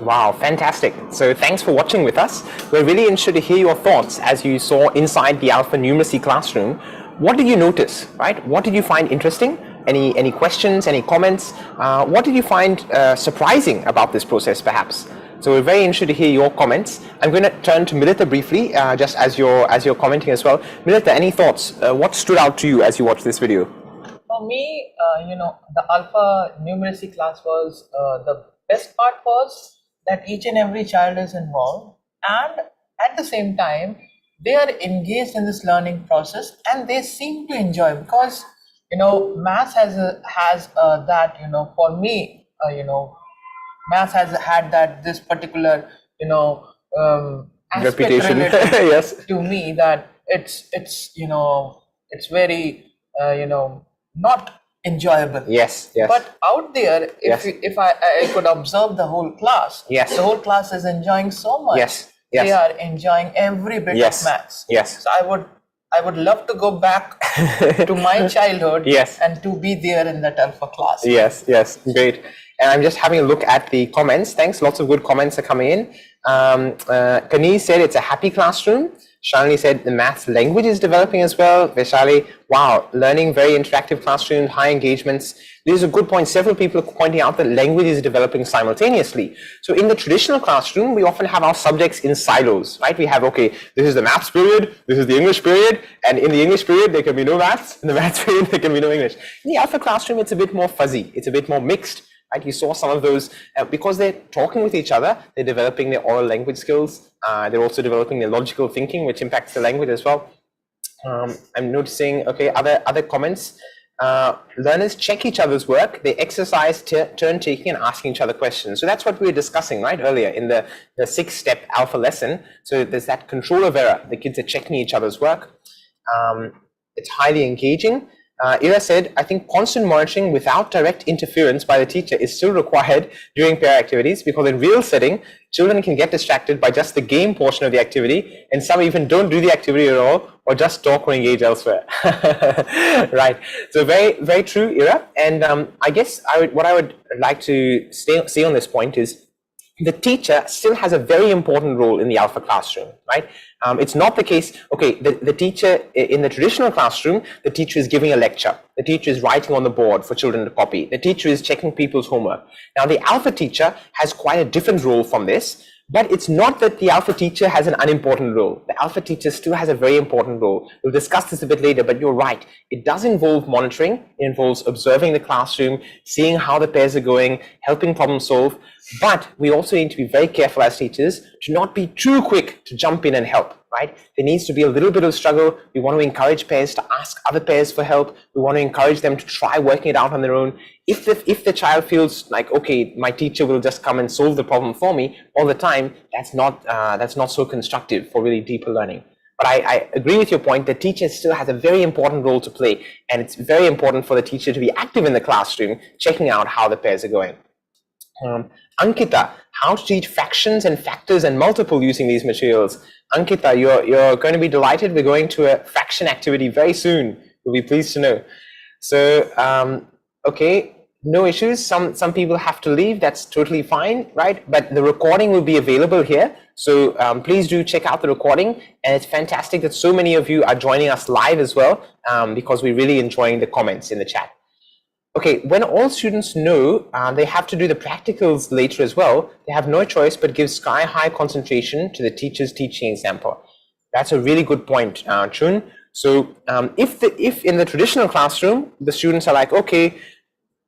Wow, fantastic. So thanks for watching with us. We're really interested to hear your thoughts as you saw inside the ALfA numeracy classroom. What did you notice, right? What did you find interesting? Any questions, any comments? What did you find surprising about this process perhaps? So we're very interested to hear your comments. I'm going to turn to Milita briefly, just as you're commenting as well. Milita, any thoughts? What stood out to you as you watched this video? For me, the ALfA numeracy class was the best part was that each and every child is involved, and at the same time they are engaged in this learning process and they seem to enjoy, because maths has that for me maths has had that this particular aspect reputation yes to me, that it's very not enjoyable. Yes. But out there, if I could observe the whole class, yes, the whole class is enjoying so much. Yes. They are enjoying every bit of maths. Yes. So I would love to go back to my childhood. Yes. And to be there in that ALfA class. Yes. Great. And I'm just having a look at the comments. Thanks. Lots of good comments are coming in. Kani said it's a happy classroom. Shalini said the maths language is developing as well. Vaishali, wow, learning, very interactive classroom, high engagements. This is a good point. Several people are pointing out that language is developing simultaneously. So in the traditional classroom, we often have our subjects in silos, right? We have, okay, this is the maths period, this is the English period, and in the English period, there can be no maths. In the maths period, there can be no English. In the ALfA classroom, it's a bit more fuzzy. It's a bit more mixed. Right, you saw some of those because they're talking with each other, they're developing their oral language skills, they're also developing their logical thinking, which impacts the language as well. I'm noticing, okay, other comments. learners check each other's work, they exercise turn taking and asking each other questions. So that's what we were discussing right earlier in the 6-step ALfA lesson. So there's that control of error. The kids are checking each other's work. It's highly engaging. Ira said, I think constant monitoring without direct interference by the teacher is still required during pair activities, because in real setting, children can get distracted by just the game portion of the activity, and some even don't do the activity at all, or just talk or engage elsewhere. Right. So very, very true, Ira. And I guess what I would like to say on this point is the teacher still has a very important role in the ALfA classroom, right? It's not the case, okay, the teacher in the traditional classroom, the teacher is giving a lecture. The teacher is writing on the board for children to copy. The teacher is checking people's homework. Now, the ALfA teacher has quite a different role from this, but it's not that the ALfA teacher has an unimportant role. The ALfA teacher still has a very important role. We'll discuss this a bit later, but you're right. It does involve monitoring. It involves observing the classroom, seeing how the pairs are going, helping problem solve. But we also need to be very careful as teachers to not be too quick to jump in and help, right? There needs to be a little bit of struggle. We want to encourage pairs to ask other pairs for help. We want to encourage them to try working it out on their own. If the child feels like, okay, my teacher will just come and solve the problem for me all the time, that's not so constructive for really deeper learning. But I agree with your point. The teacher still has a very important role to play, and it's very important for the teacher to be active in the classroom, checking out how the pairs are going. Ankita, how to teach fractions and factors and multiple using these materials. Ankita, you're going to be delighted. We're going to a fraction activity very soon. You'll be pleased to know. So, okay, no issues. Some people have to leave. That's totally fine, right? But the recording will be available here. So please do check out the recording. And it's fantastic that so many of you are joining us live as well, because we're really enjoying the comments in the chat. Okay, when all students know they have to do the practicals later as well, they have no choice but give sky-high concentration to the teacher's teaching example. That's a really good point, Chun. So if in the traditional classroom, the students are like, okay,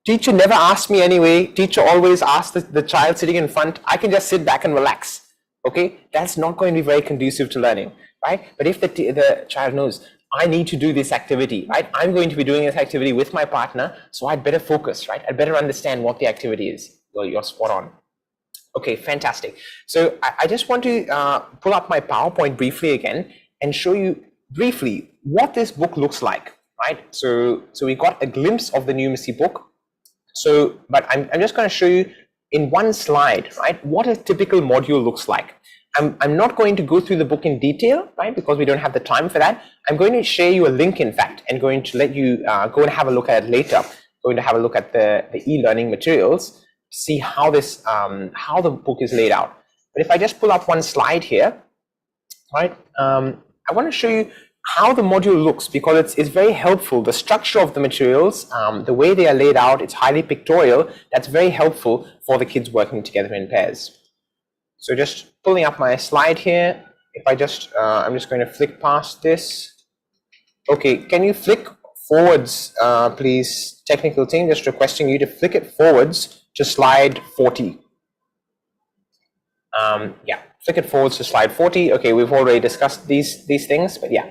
teacher never asked me anyway, teacher always asks the child sitting in front, I can just sit back and relax. Okay, that's not going to be very conducive to learning, right? But if the child knows, I need to do this activity, right? I'm going to be doing this activity with my partner, so I'd better focus, right? I'd better understand what the activity is. Well, you're spot on. Okay, fantastic. So I just want to pull up my PowerPoint briefly again and show you briefly what this book looks like, right? So we got a glimpse of the numeracy book. So, but I'm just going to show you in one slide, right, what a typical module looks like. I'm not going to go through the book in detail, right, because we don't have the time for that. I'm going to share you a link, in fact, and going to let you go and have a look at it later. Going to have a look at the e-learning materials, see how this how the book is laid out. But if I just pull up one slide here, right, I want to show you how the module looks, because it's very helpful. The structure of the materials, the way they are laid out, it's highly pictorial. That's very helpful for the kids working together in pairs. So just pulling up my slide here. If I just, I'm just going to flick past this. Okay, can you flick forwards, please, technical team? Just requesting you to flick it forwards to slide 40. Yeah, flick it forwards to slide 40. Okay, we've already discussed these things, but yeah.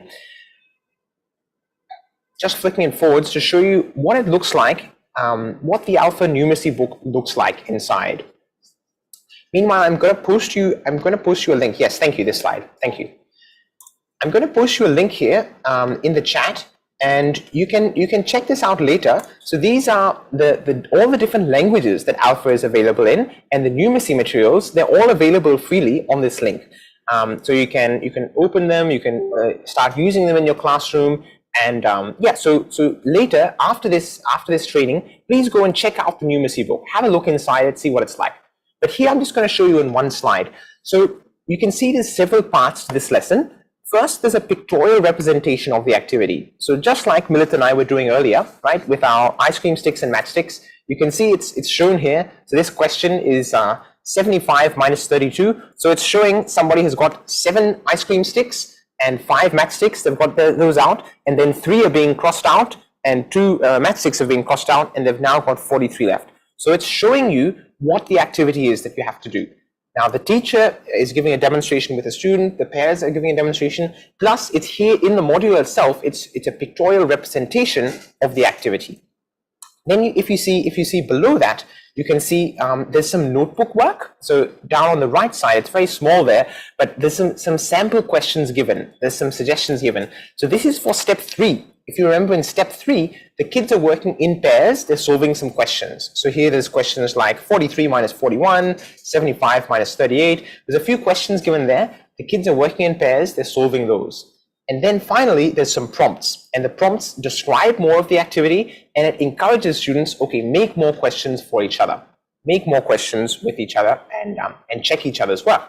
Just flicking it forwards to show you what it looks like, what the ALfA numeracy book looks like inside. Meanwhile, I'm going to post you a link. Yes, thank you, this slide. Thank you. I'm going to post you a link here in the chat, and you can check this out later. So these are all the different languages that ALfA is available in, and the numeracy materials, they're all available freely on this link. So you can open them, you can start using them in your classroom, and yeah, so later after this training, please go and check out the numeracy book. Have a look inside it, see what it's like. But here I'm just going to show you in one slide. So you can see there's several parts to this lesson. First, there's a pictorial representation of the activity. So just like Milit and I were doing earlier, right, with our ice cream sticks and matchsticks, you can see it's shown here. So this question is 75 minus 32. So it's showing somebody has got 7 ice cream sticks and 5 matchsticks. They've got those out, and then 3 are being crossed out, and 2 matchsticks have been crossed out, and they've now got 43 left. So it's showing you what the activity is that you have to do. Now the teacher is giving a demonstration with a student, the pairs are giving a demonstration, plus it's here in the module itself, it's a pictorial representation of the activity. Then if you see below that, you can see there's some notebook work. So down on the right side, it's very small there, but there's some sample questions given. There's some suggestions given. So this is for step 3. If you remember in step 3, the kids are working in pairs. They're solving some questions. So here there's questions like 43 minus 41, 75 minus 38. There's a few questions given there. The kids are working in pairs. They're solving those. And then finally, there's some prompts, and the prompts describe more of the activity, and it encourages students, okay, make more questions for each other, make more questions with each other, and check each other's work.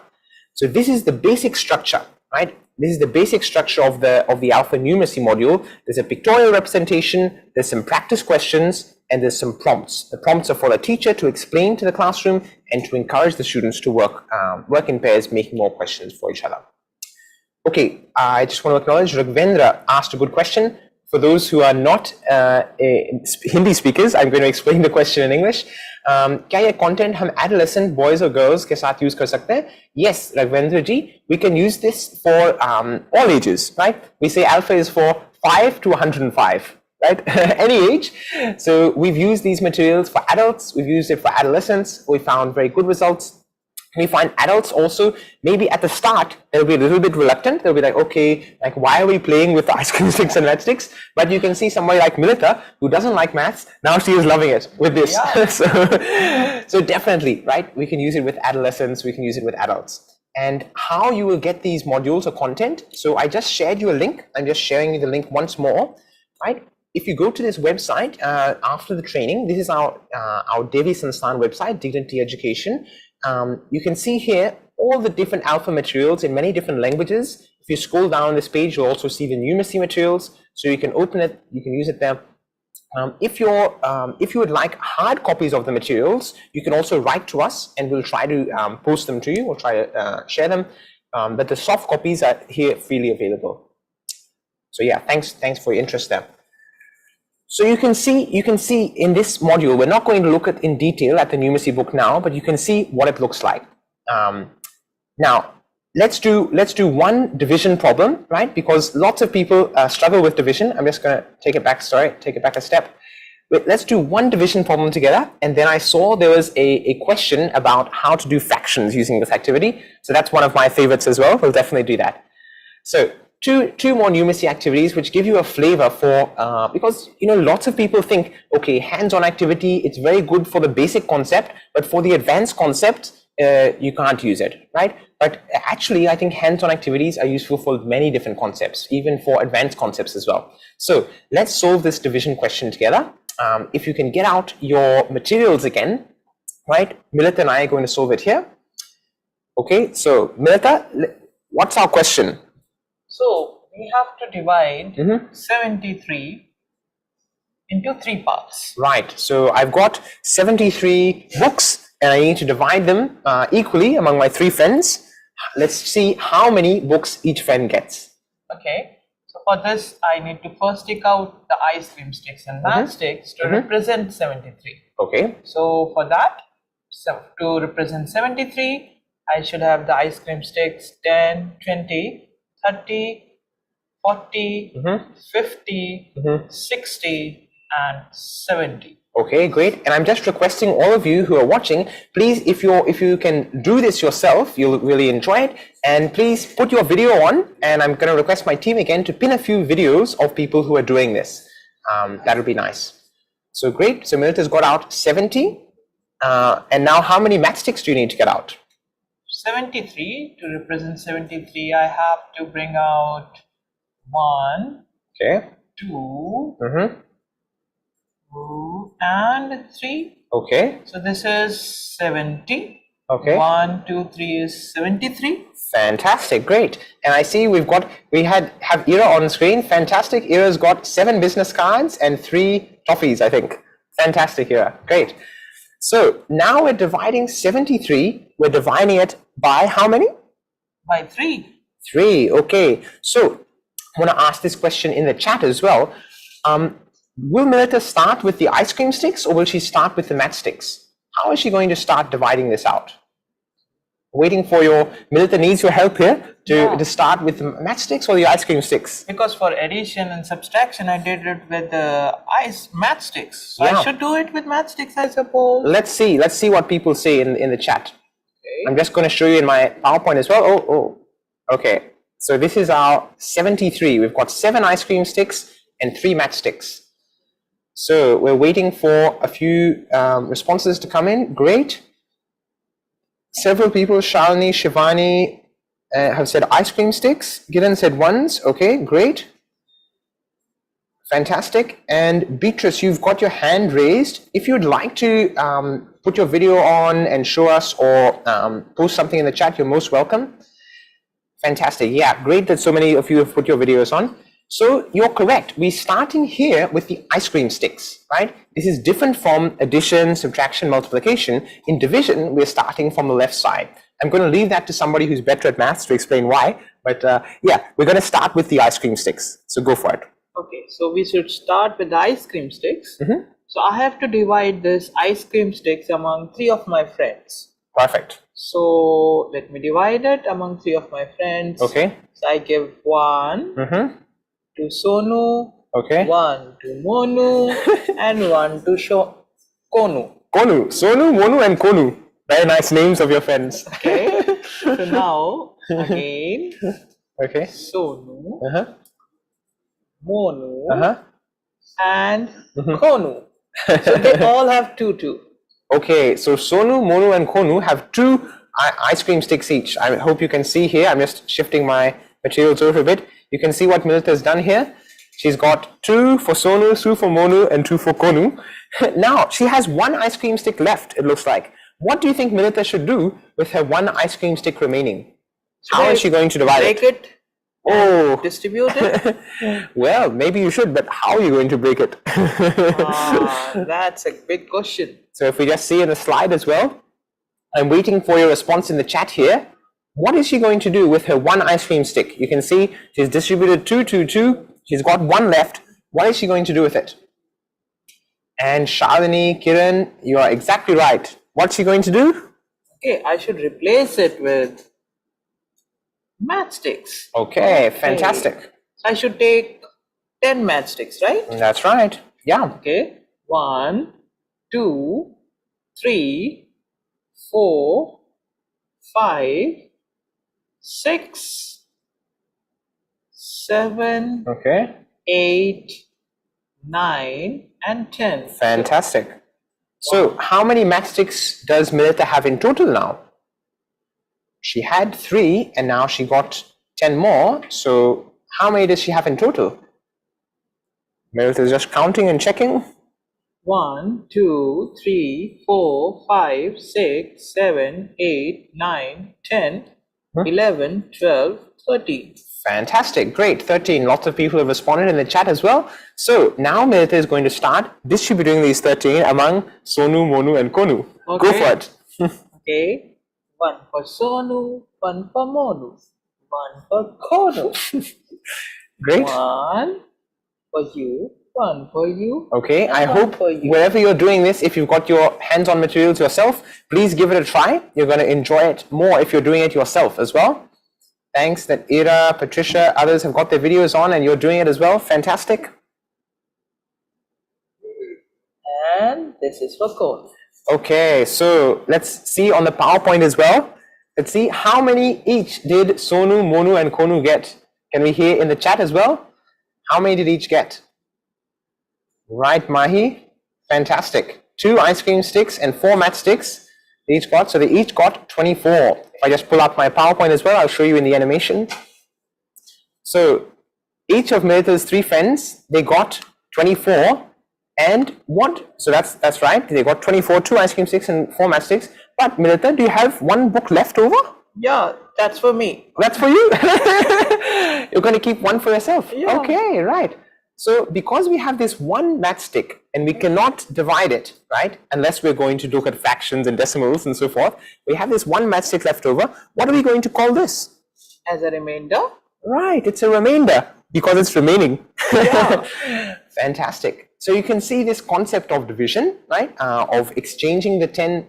So this is the basic structure, right? This is the basic structure of the ALfA numeracy module. There's a pictorial representation, there's some practice questions, and there's some prompts. The prompts are for the teacher to explain to the classroom and to encourage the students to work in pairs, making more questions for each other. Okay, I just want to acknowledge Raghavendra asked a good question. For those who are not Hindi speakers, I'm going to explain the question in English. क्या ये content हम adolescent boys or girls के साथ use कर सकते हैं? Yes, Raghavendra ji, we can use this for all ages, right? We say ALfA is for 5 to 105, right? Any age. So we've used these materials for adults. We've used it for adolescents. We found very good results. We find adults also, maybe at the start, they'll be a little bit reluctant. They'll be like, okay, like, why are we playing with ice cream sticks and matchsticks? But you can see somebody like Milita, who doesn't like maths, now she is loving it with this. Yeah. so definitely, right? We can use it with adolescents. We can use it with adults. And how you will get these modules or content. So I just shared you a link. I'm just sharing you the link once more, right? If you go to this website after the training, this is our Devi Sansthan website, Dignity Education. You can see here all the different ALfA materials in many different languages. If you scroll down this page, you'll also see the numeracy materials. So you can open it, you can use it there. If you would like hard copies of the materials, you can also write to us and we'll try to post them to you. We'll try to share them. But the soft copies are here freely available. So yeah, thanks for your interest there. So you can see in this module, we're not going to look at in detail at the numeracy book now, but you can see what it looks like. Now, let's do one division problem, right? Because lots of people struggle with division. I'm just going to take it back a step. Let's do one division problem together. And then I saw there was a question about how to do fractions using this activity. So that's one of my favorites as well. We'll definitely do that. So two more numeracy activities which give you a flavor for, because lots of people think, okay, hands-on activity, it's very good for the basic concept, but for the advanced concept, you can't use it, right? But actually, I think hands-on activities are useful for many different concepts, even for advanced concepts as well. So let's solve this division question together. If you can get out your materials again, right? Milita and I are going to solve it here. Okay, so Milita, what's our question? So we have to divide 73 into 3 parts. Right. So I've got 73 books and I need to divide them equally among my 3 friends. Let's see how many books each friend gets. Okay. So for this, I need to first take out the ice cream sticks and matchsticks to represent 73. Okay. So for that, to represent 73, I should have the ice cream sticks 10, 20, 30, 40, 50, 60, and 70. Okay, great. And I'm just requesting all of you who are watching, please, if you can do this yourself, you'll really enjoy it. And please put your video on. And I'm going to request my team again to pin a few videos of people who are doing this. That would be nice. So great. So Milita's got out 70. And now how many matchsticks do you need to get out? 73. To represent 73, I have to bring out 1, 2, 2, and 3. Okay. So this is 70. Okay. 1, 2, 3 is 73. Fantastic, great. And I see we have Ira on screen. Fantastic. Ira's got 7 business cards and 3 toffees, I think. Fantastic, Ira. Great. So now we're dividing 73. We're dividing it by how many? By 3. 3. Okay. So I want to ask this question in the chat as well. Will Milita start with the ice cream sticks or will she start with the matchsticks? How is she going to start dividing this out? Waiting for your, Milita needs your help here to start with the matchsticks or the ice cream sticks. Because for addition and subtraction, I did it with the matchsticks. So I should do it with matchsticks, I suppose. Let's see what people say in the chat. Okay. I'm just going to show you in my PowerPoint as well. Okay. So this is our 73. We've got 7 ice cream sticks and 3 matchsticks. So we're waiting for a few responses to come in. Great. Several people, Shalini, Shivani, have said ice cream sticks. Giran said ones. Okay, great. Fantastic. And Beatrice, you've got your hand raised. If you'd like to put your video on and show us or post something in the chat, you're most welcome. Fantastic. Yeah, great that so many of you have put your videos on. So you're correct. We're starting here with the ice cream sticks, right? This is different from addition, subtraction, multiplication. In division, we're starting from the left side. I'm going to leave that to somebody who's better at maths to explain why. But yeah, we're going to start with the ice cream sticks. So go for it. Okay, so we should start with the ice cream sticks. So I have to divide this ice cream sticks among 3 of my friends. Perfect. So let me divide it among 3 of my friends. Okay. So I give 1 to Sonu, okay, 1 to Monu, and 1 to Konu. Konu, Sonu, Monu, and Konu. Very nice names of your friends. Okay. So now again, okay, Sonu, Monu, and Konu. So they all have 2. Okay, so Sonu, Monu, and Konu have 2 ice cream sticks each. I hope you can see here. I'm just shifting my materials over a bit. You can see what Milita has done here. She's got 2 for Sonu, 2 for Monu, and 2 for Konu. Now, she has 1 ice cream stick left, it looks like. What do you think Milita should do with her 1 ice cream stick remaining? How is she going to divide it? Break it. Oh. Distribute it. Well, maybe you should, but how are you going to break it? That's a big question. So if we just see in the slide as well, I'm waiting for your response in the chat here. What is she going to do with her 1 ice cream stick? You can see she's distributed 2, 2, 2. She's got 1 left. What is she going to do with it? And Shalini, Kiran, you are exactly right. What's she going to do? Okay, I should replace it with matchsticks. Okay, fantastic. I should take 10 matchsticks, right? That's right. Yeah. Okay. 1, 2, 3, 4, 5, 6, 7, okay, 8, 9, and 10. Fantastic. So how many matchsticks does Milita have in total now? She had 3 and now she got 10 more. So how many does she have in total? Milita is just counting and checking. 1, 2, 3, 4, 5, 6, 7, 8, 9, 10, 11, 12, 13. Fantastic, great, 13. Lots of people have responded in the chat as well. So now Milita is going to start distributing these 13 among Sonu, Monu, and Konu. Okay. Go for it. Okay, 1 for Sonu, 1 for Monu, 1 for Konu. Great. 1 for you, 1 for you. Okay, I hope wherever you're doing this, if you've got your hands-on materials yourself, please give it a try. You're going to enjoy it more if you're doing it yourself as well. Thanks that Ira, Patricia, others have got their videos on and you're doing it as well. Fantastic. And this is for Konu. Okay, so let's see on the PowerPoint as well. Let's see how many each did Sonu, Monu, and Konu get. Can we hear in the chat as well? How many did each get? Right, Mahi. Fantastic. 2 ice cream sticks and 4 matchsticks they each got. So they each got 24. If I just pull up my PowerPoint as well, I'll show you in the animation. So each of Milita's 3 friends, they got 24. And what? So that's right. They got 24, 2 ice cream sticks and 4 matchsticks. But Milita, do you have 1 book left over? Yeah, that's for me. That's for you? You're going to keep 1 for yourself? Yeah. Okay, right. So because we have this 1 matchstick and we cannot divide it, right? Unless we're going to look at fractions and decimals and so forth. We have this 1 matchstick left over. What are we going to call this? As a remainder? Right, it's a remainder because it's remaining. Yeah. Fantastic. So you can see this concept of division, right? Of exchanging the 10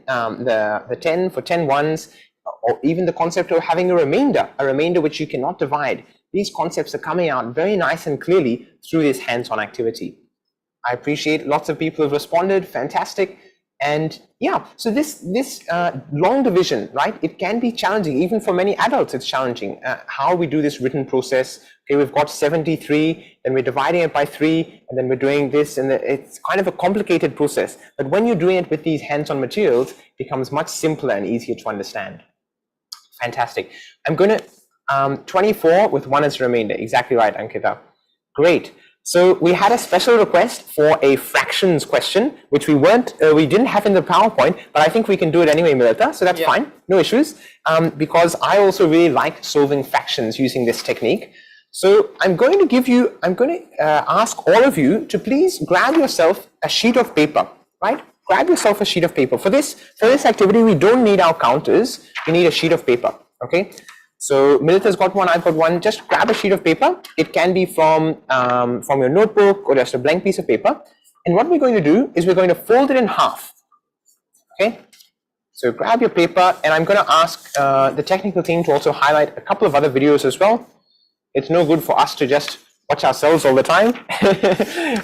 for 10 ones or even the concept of having a remainder which you cannot divide. These concepts are coming out very nice and clearly through this hands-on activity. I appreciate lots of people have responded, fantastic. And yeah, so this long division, right, it can be challenging, even for many adults it's challenging. How we do this written process, okay, we've got 73, and we're dividing it by 3, and then we're doing this, and it's kind of a complicated process. But when you're doing it with these hands-on materials, it becomes much simpler and easier to understand. Fantastic. I'm going to 24 with 1 as remainder. Exactly right, Ankita. Great. So we had a special request for a fractions question, which we didn't have in the PowerPoint, but I think we can do it anyway, Milita. So that's fine, no issues, because I also really like solving fractions using this technique. So I'm going to ask all of you to please grab yourself a sheet of paper, right? Grab yourself a sheet of paper. For this activity, we don't need our counters. We need a sheet of paper, okay? So Milita's got one, I've got one. Just grab a sheet of paper. It can be from your notebook or just a blank piece of paper. And what we're going to do is we're going to fold it in half. Okay. So grab your paper, and I'm going to ask the technical team to also highlight a couple of other videos as well. It's no good for us to just watch ourselves all the time.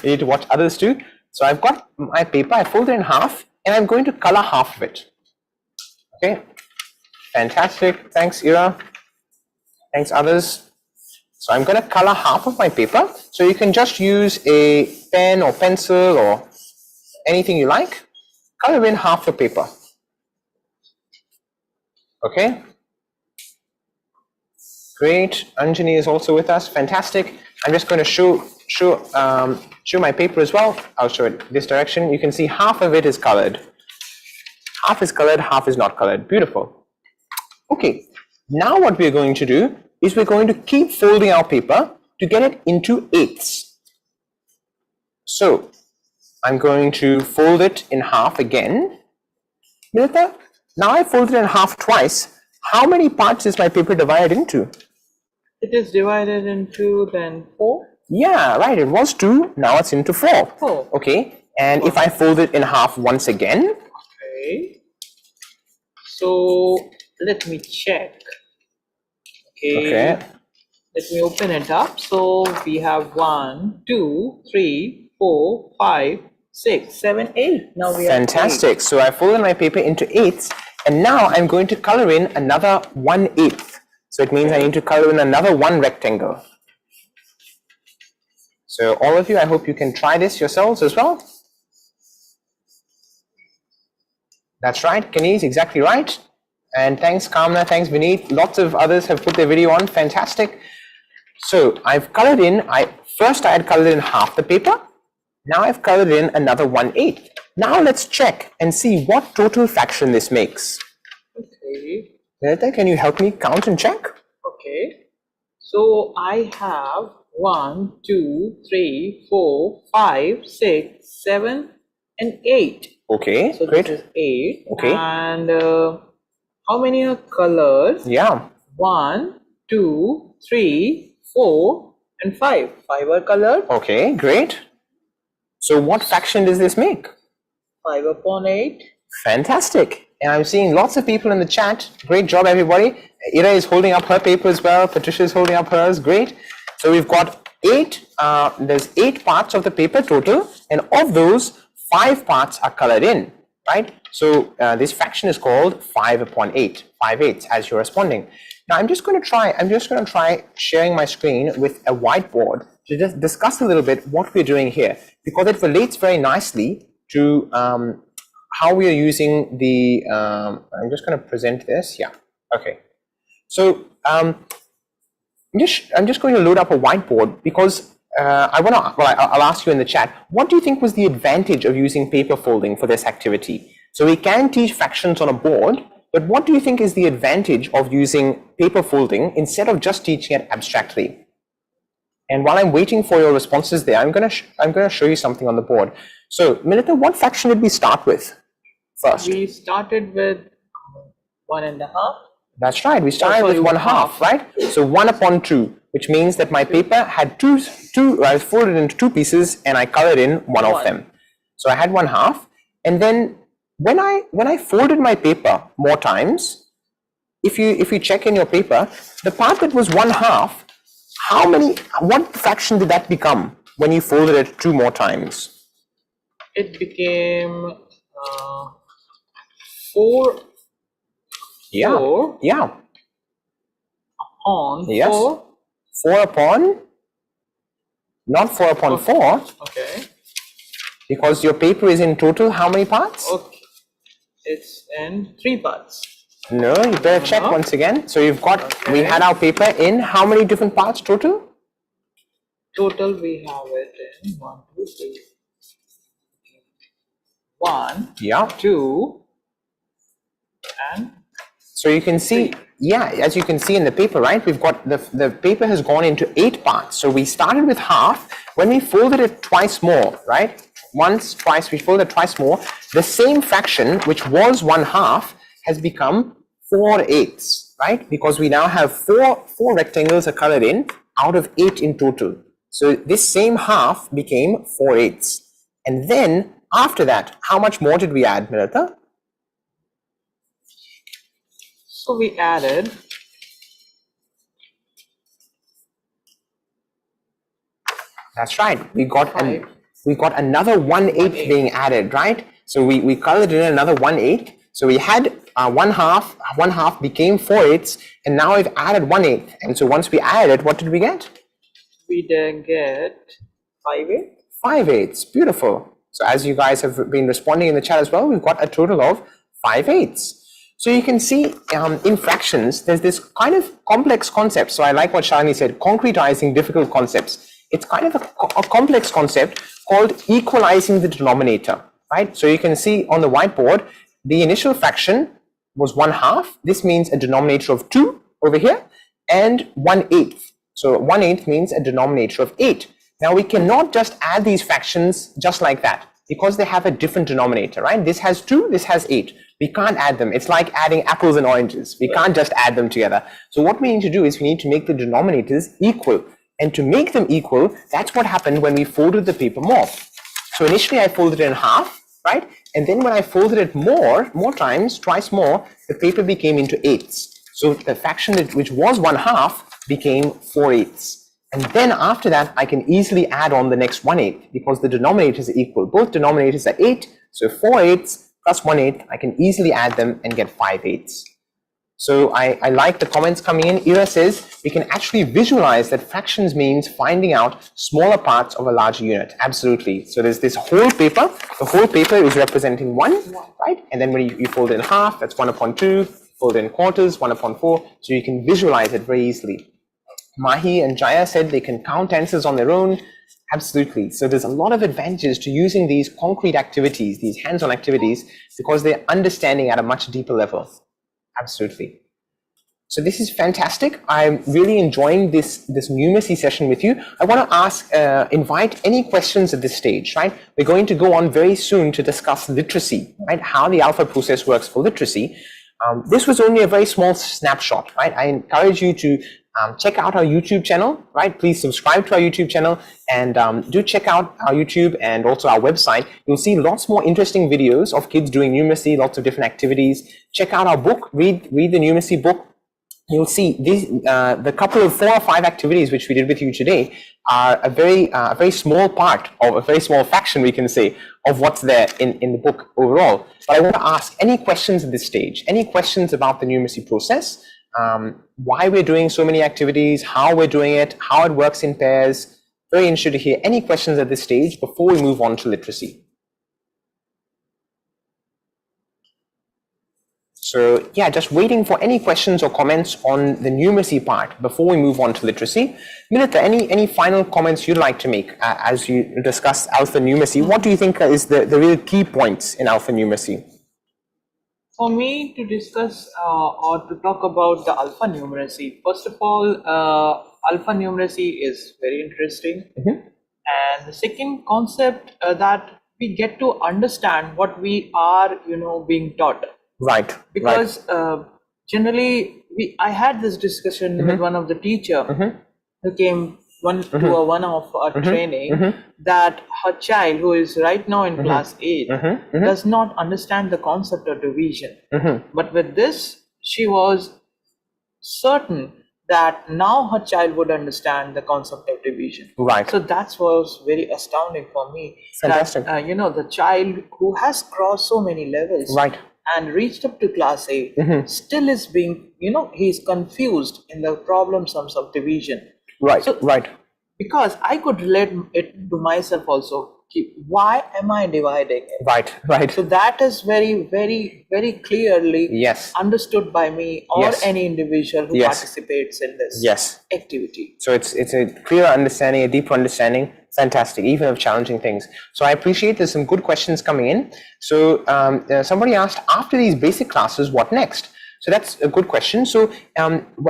We need to watch others too. So I've got my paper. I fold it in half, and I'm going to color half of it. Okay. Fantastic. Thanks, Ira. Thanks, others. So I'm going to color half of my paper. So you can just use a pen or pencil or anything you like. Color in half the paper. Okay. Great. Anjani is also with us. Fantastic. I'm just going to show my paper as well. I'll show it this direction. You can see half of it is colored. Half is colored, half is not colored. Beautiful. Okay. Now what we're going to do is we're going to keep folding our paper to get it into eighths. So I'm going to fold it in half again. Milita, now I folded it in half twice. How many parts is my paper divided into? It is divided into then 4. Yeah, right. It was 2. Now it's into 4. 4. Okay. And if I fold it in half once again. Okay. So let me check. Okay. Let me open it up. So we have 1, 2, 3, 4, 5, 6, 7, 8. Now we have fantastic. 8. So I folded my paper into eighths, and now I'm going to color in another 1/8. So it means I need to color in another 1 rectangle. So all of you, I hope you can try this yourselves as well. That's right. Kenny's exactly right. And thanks, Kamna. Thanks, Vineet. Lots of others have put their video on. Fantastic. So I've colored in. First I had colored in half the paper. Now I've colored in another 1/8. Now let's check and see what total fraction this makes. Okay. Nirita, can you help me count and check? Okay. So I have 1, 2, 3, 4, 5, 6, 7, and 8. Okay. So great. this is 8. Okay. And how many are colored? Yeah. 1, 2, 3, 4, and 5. 5 are colored. Okay, great. So what fraction does this make? 5 upon 8. Fantastic. And I'm seeing lots of people in the chat. Great job, everybody. Ira is holding up her paper as well. Patricia is holding up hers. Great. So we've got 8. There's 8 parts of the paper total, and of those, 5 parts are colored in, right? So this fraction is called 5 upon 8, 5/8 as you're responding. Now I'm just going to try sharing my screen with a whiteboard to just discuss a little bit what we're doing here, because it relates very nicely to how we are using the, I'm just going to present this. Yeah. Okay. So I'm just going to load up a whiteboard because I'll ask you in the chat, what do you think was the advantage of using paper folding for this activity? So we can teach fractions on a board, but what do you think is the advantage of using paper folding instead of just teaching it abstractly? And while I'm waiting for your responses there, I'm going to show you something on the board. So Milita, what fraction did we start with first? We started with 1.5. That's right. We started with 1/2, right? So 1 upon 2, which means that my paper had I was folded into 2 pieces, and I colored in one of them. So I had 1/2, and then when I folded my paper more times, if you check in your paper, the part that was 1/2, what fraction did that become when you folded it 2 more times? It became 4. Yeah. 4 Yeah. upon Yes. 4. 4 upon, not 4 upon 4, Okay. because your paper is in total how many parts? Okay. It's in 3 parts. No, you better check once again. So you've got, we had our paper in how many different parts total? Total we have it in 1, 2, 3. 1, Yeah. 2, and so you can see, yeah, as you can see in the paper, right? We've got the paper has gone into 8 parts. So we started with half. When we folded it twice more, right? Once, twice, we folded twice more. The same fraction, which was 1/2, has become 4/8, right? Because we now have four rectangles are colored in out of 8 in total. So this same half became 4/8. And then after that, how much more did we add, Milita? so we added That's right. We got another 1/8 being added, right? So we colored in another 1/8. So we had 1/2 became 4/8, and now we've added 1/8. And so once we added it, what did we get? We did get 5/8. 5/8. Beautiful. So as you guys have been responding in the chat as well, we've got a total of 5/8. So you can see in fractions, there's this kind of complex concept. So I like what Shalini said, concretizing difficult concepts. It's kind of a complex concept called equalizing the denominator, right? So you can see on the whiteboard, the initial fraction was 1/2. This means a denominator of 2 over here, and 1/8. So 1/8 means a denominator of 8. Now we cannot just add these fractions just like that because they have a different denominator, right? This has 2, this has 8. We can't add them. It's like adding apples and oranges. We can't just add them together. So what we need to do is we need to make the denominators equal. And to make them equal, that's what happened when we folded the paper more. So initially I folded it in half, right? And then when I folded it more times, twice more, the paper became into 8s. So the fraction which was 1/2 became 4/8. And then after that, I can easily add on the next 1/8 because the denominators are equal. Both denominators are 8. So 4/8 plus 1/8, I can easily add them and get 5/8. So I like the comments coming in. Ira says, we can actually visualize that fractions means finding out smaller parts of a larger unit. Absolutely. So there's this whole paper. The whole paper is representing 1, right? And then when you fold it in half, that's 1/2. Fold it in quarters, 1/4. So you can visualize it very easily. Mahi and Jaya said they can count answers on their own. Absolutely. So there's a lot of advantages to using these concrete activities, these hands-on activities, because they're understanding at a much deeper level. Absolutely. So this is fantastic. I'm really enjoying this numeracy session with you. I want to invite any questions at this stage, right? We're going to go on very soon to discuss literacy, right? How the ALfA process works for literacy. This was only a very small snapshot, right? I encourage you to check out our YouTube channel, right? Please subscribe to our YouTube channel and do check out our YouTube and also our website. You'll see lots more interesting videos of kids doing numeracy, lots of different activities. Check out our book, read the numeracy book. You'll see the couple of 4 or 5 activities which we did with you today are a very small part of a very small fraction, we can say, of what's there in the book overall. But I want to ask any questions at this stage, any questions about the numeracy process, why we're doing so many activities, how we're doing it, how it works in pairs. Very interested to hear any questions at this stage before we move on to literacy. So yeah, just waiting for any questions or comments on the numeracy part before we move on to literacy. Milita, any final comments you'd like to make as you discuss ALfA numeracy? What do you think is the real key points in ALfA numeracy? For me to discuss or to talk about the ALfA numeracy, first of all, ALfA numeracy is very interesting. And the second concept that we get to understand what we are, being taught. Right. Because generally, I had this discussion with one of the teacher who came to one of our training that her child, who is right now in class 8, does not understand the concept of division. But with this, she was certain that now her child would understand the concept of division. Right. So that was very astounding for me. Fantastic. That, the child who has crossed so many levels, Right. and reached up to class 8, still is being, he's confused in the problem sums of division. Right. So, right. Because I could relate it to myself also. Why am I dividing it? Right. Right. So that is very, very, very clearly Yes. understood by me or Yes. any individual who Yes. participates in this Yes. activity. So it's a clear understanding, a deeper understanding. Fantastic, even of challenging things. So I appreciate there's some good questions coming in. So somebody asked, after these basic classes, what next? So that's a good question. So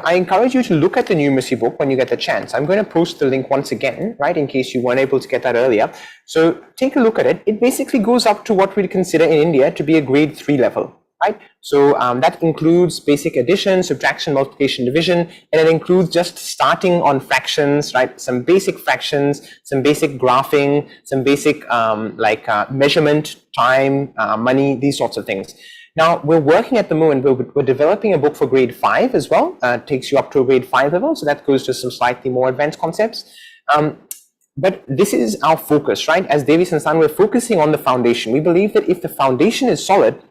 I encourage you to look at the numeracy book when you get the chance. I'm going to post the link once again, right, in case you weren't able to get that earlier. So take a look at it. It basically goes up to what we'd consider in India to be a grade 3 level. Right, so that includes basic addition, subtraction, multiplication, division, and it includes just starting on fractions, right? Some basic fractions, some basic graphing, some basic measurement, time, money, these sorts of things. Now we're working at the moment. We're developing a book for grade 5 as well. Takes you up to a grade 5 level, so that goes to some slightly more advanced concepts. But this is our focus, right? As Devi Sansthan, we're focusing on the foundation. We believe that if the foundation is solid,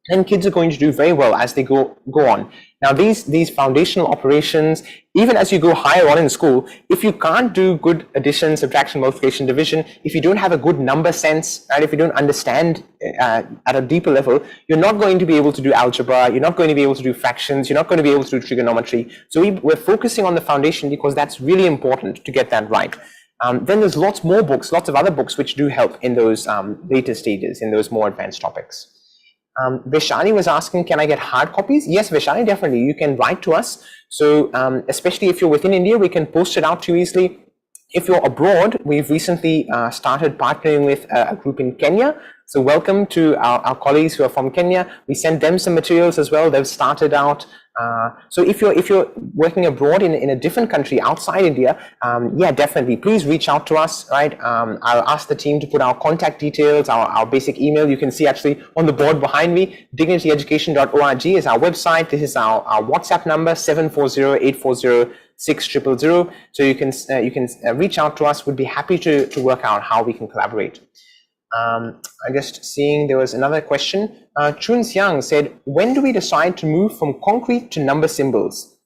then kids are going to do very well as they go on. Now these foundational operations, even as you go higher on in school, if you can't do good addition, subtraction, multiplication, division, if you don't have a good number sense, right, if you don't understand at a deeper level, you're not going to be able to do algebra, you're not going to be able to do fractions, you're not going to be able to do trigonometry. So we're focusing on the foundation because that's really important to get that right. Then there's lots more books, lots of other books which do help in those later stages, in those more advanced topics. Vaishali was asking, can I get hard copies? Yes, Vaishali, definitely. You can write to us. So especially if you're within India, we can post it out to you easily. If you're abroad, we've recently started partnering with a group in Kenya. So welcome to our colleagues who are from Kenya. We sent them some materials as well. They've started out. So if you're working abroad in a different country outside India, yeah, definitely, please reach out to us, right? I'll ask the team to put our contact details, our basic email. You can see actually on the board behind me, dignityeducation.org is our website. This is our WhatsApp number, 740-840-6000. So you can reach out to us. We'd be happy to work out how we can collaborate. I'm just seeing there was another question. Chun Xiang said, when do we decide to move from concrete to number symbols?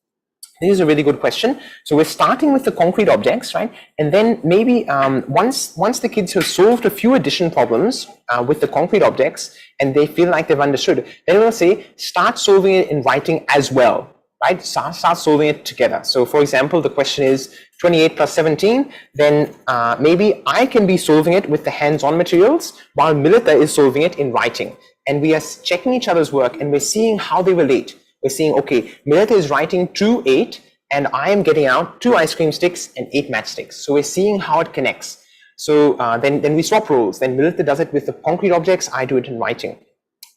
This is a really good question. So we're starting with the concrete objects, right? And then maybe once the kids have solved a few addition problems with the concrete objects and they feel like they've understood, then we'll say, start solving it in writing as well, right? Start solving it together. So for example, the question is 28 plus 17, then maybe I can be solving it with the hands-on materials while Milita is solving it in writing. And we are checking each other's work and we're seeing how they relate. We're seeing, okay, Milita is writing 2, 8, and I am getting out 2 ice cream sticks and 8 matchsticks. So we're seeing how it connects. So then we swap roles. Then Milita does it with the concrete objects, I do it in writing.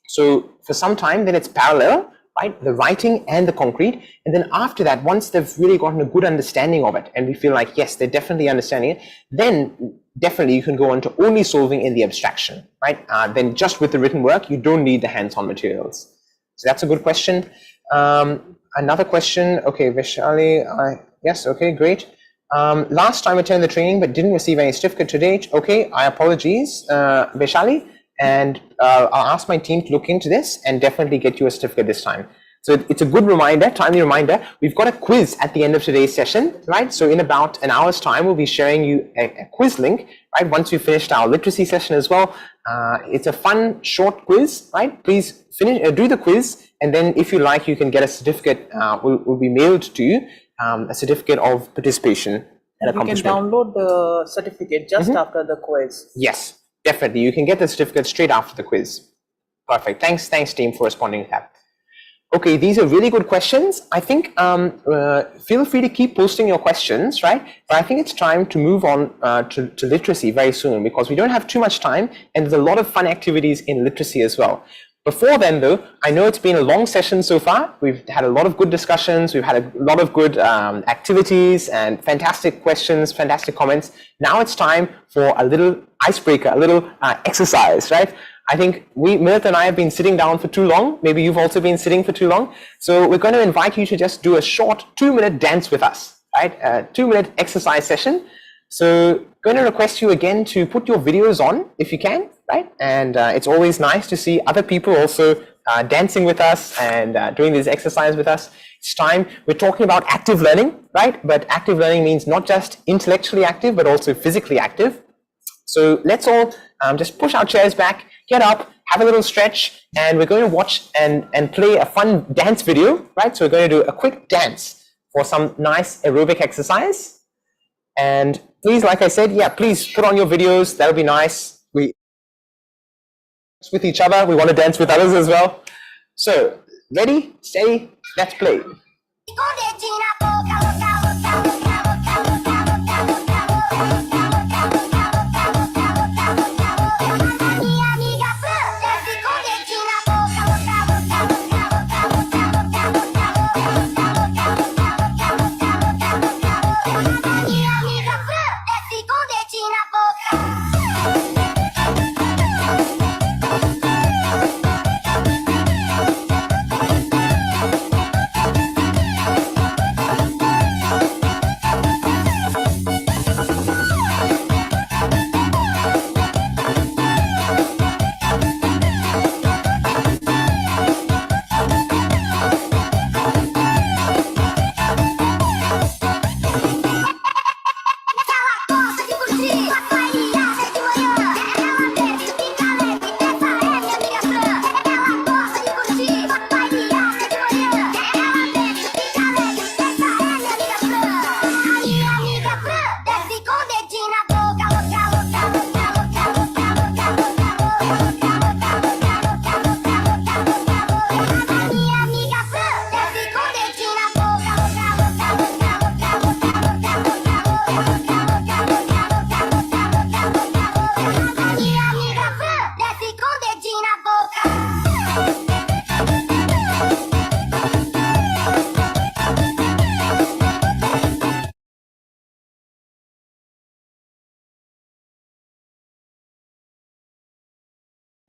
So for some time, then it's parallel, right? The writing and the concrete. And then after that, once they've really gotten a good understanding of it, and we feel like, yes, they're definitely understanding it, then definitely you can go on to only solving in the abstraction, right? Then just with the written work, you don't need the hands-on materials. So that's a good question. Another question, okay, Vishali, yes, okay, great. Last time I attended the training, but didn't receive any certificate to date. Okay, I apologize, Vishali, and I'll ask my team to look into this and definitely get you a certificate this time. So it's a good reminder, timely reminder. We've got a quiz at the end of today's session, right? So in about an hour's time, we'll be sharing you a quiz link, right? Once we've finished our literacy session as well. It's a fun, short quiz, right? Please do the quiz. And then if you like, you can get a certificate, will be mailed to you, a certificate of participation and accomplishment. You can download the certificate just after the quiz. Yes, definitely. You can get the certificate straight after the quiz. Perfect. Thanks team for responding to that. Okay, these are really good questions. I think feel free to keep posting your questions, right? But I think it's time to move on to literacy very soon because we don't have too much time and there's a lot of fun activities in literacy as well. Before then though, I know it's been a long session so far. We've had a lot of good discussions. We've had a lot of good activities and fantastic questions, fantastic comments. Now it's time for a little icebreaker, a little exercise, right? I think Milt and I have been sitting down for too long. Maybe you've also been sitting for too long. So we're going to invite you to just do a short 2-minute dance with us, right? A 2-minute exercise session. So going to request you again to put your videos on if you can, right? And it's always nice to see other people also dancing with us and doing this exercise with us. It's time. We're talking about active learning, right? But active learning means not just intellectually active, but also physically active. So let's all just push our chairs back, get up, have a little stretch, and we're going to watch and play a fun dance video, right? So we're going to do a quick dance for some nice aerobic exercise. And please, like I said, yeah, please put on your videos. That'll be nice. We with each other. We want to dance with others as well. So ready, steady, let's play.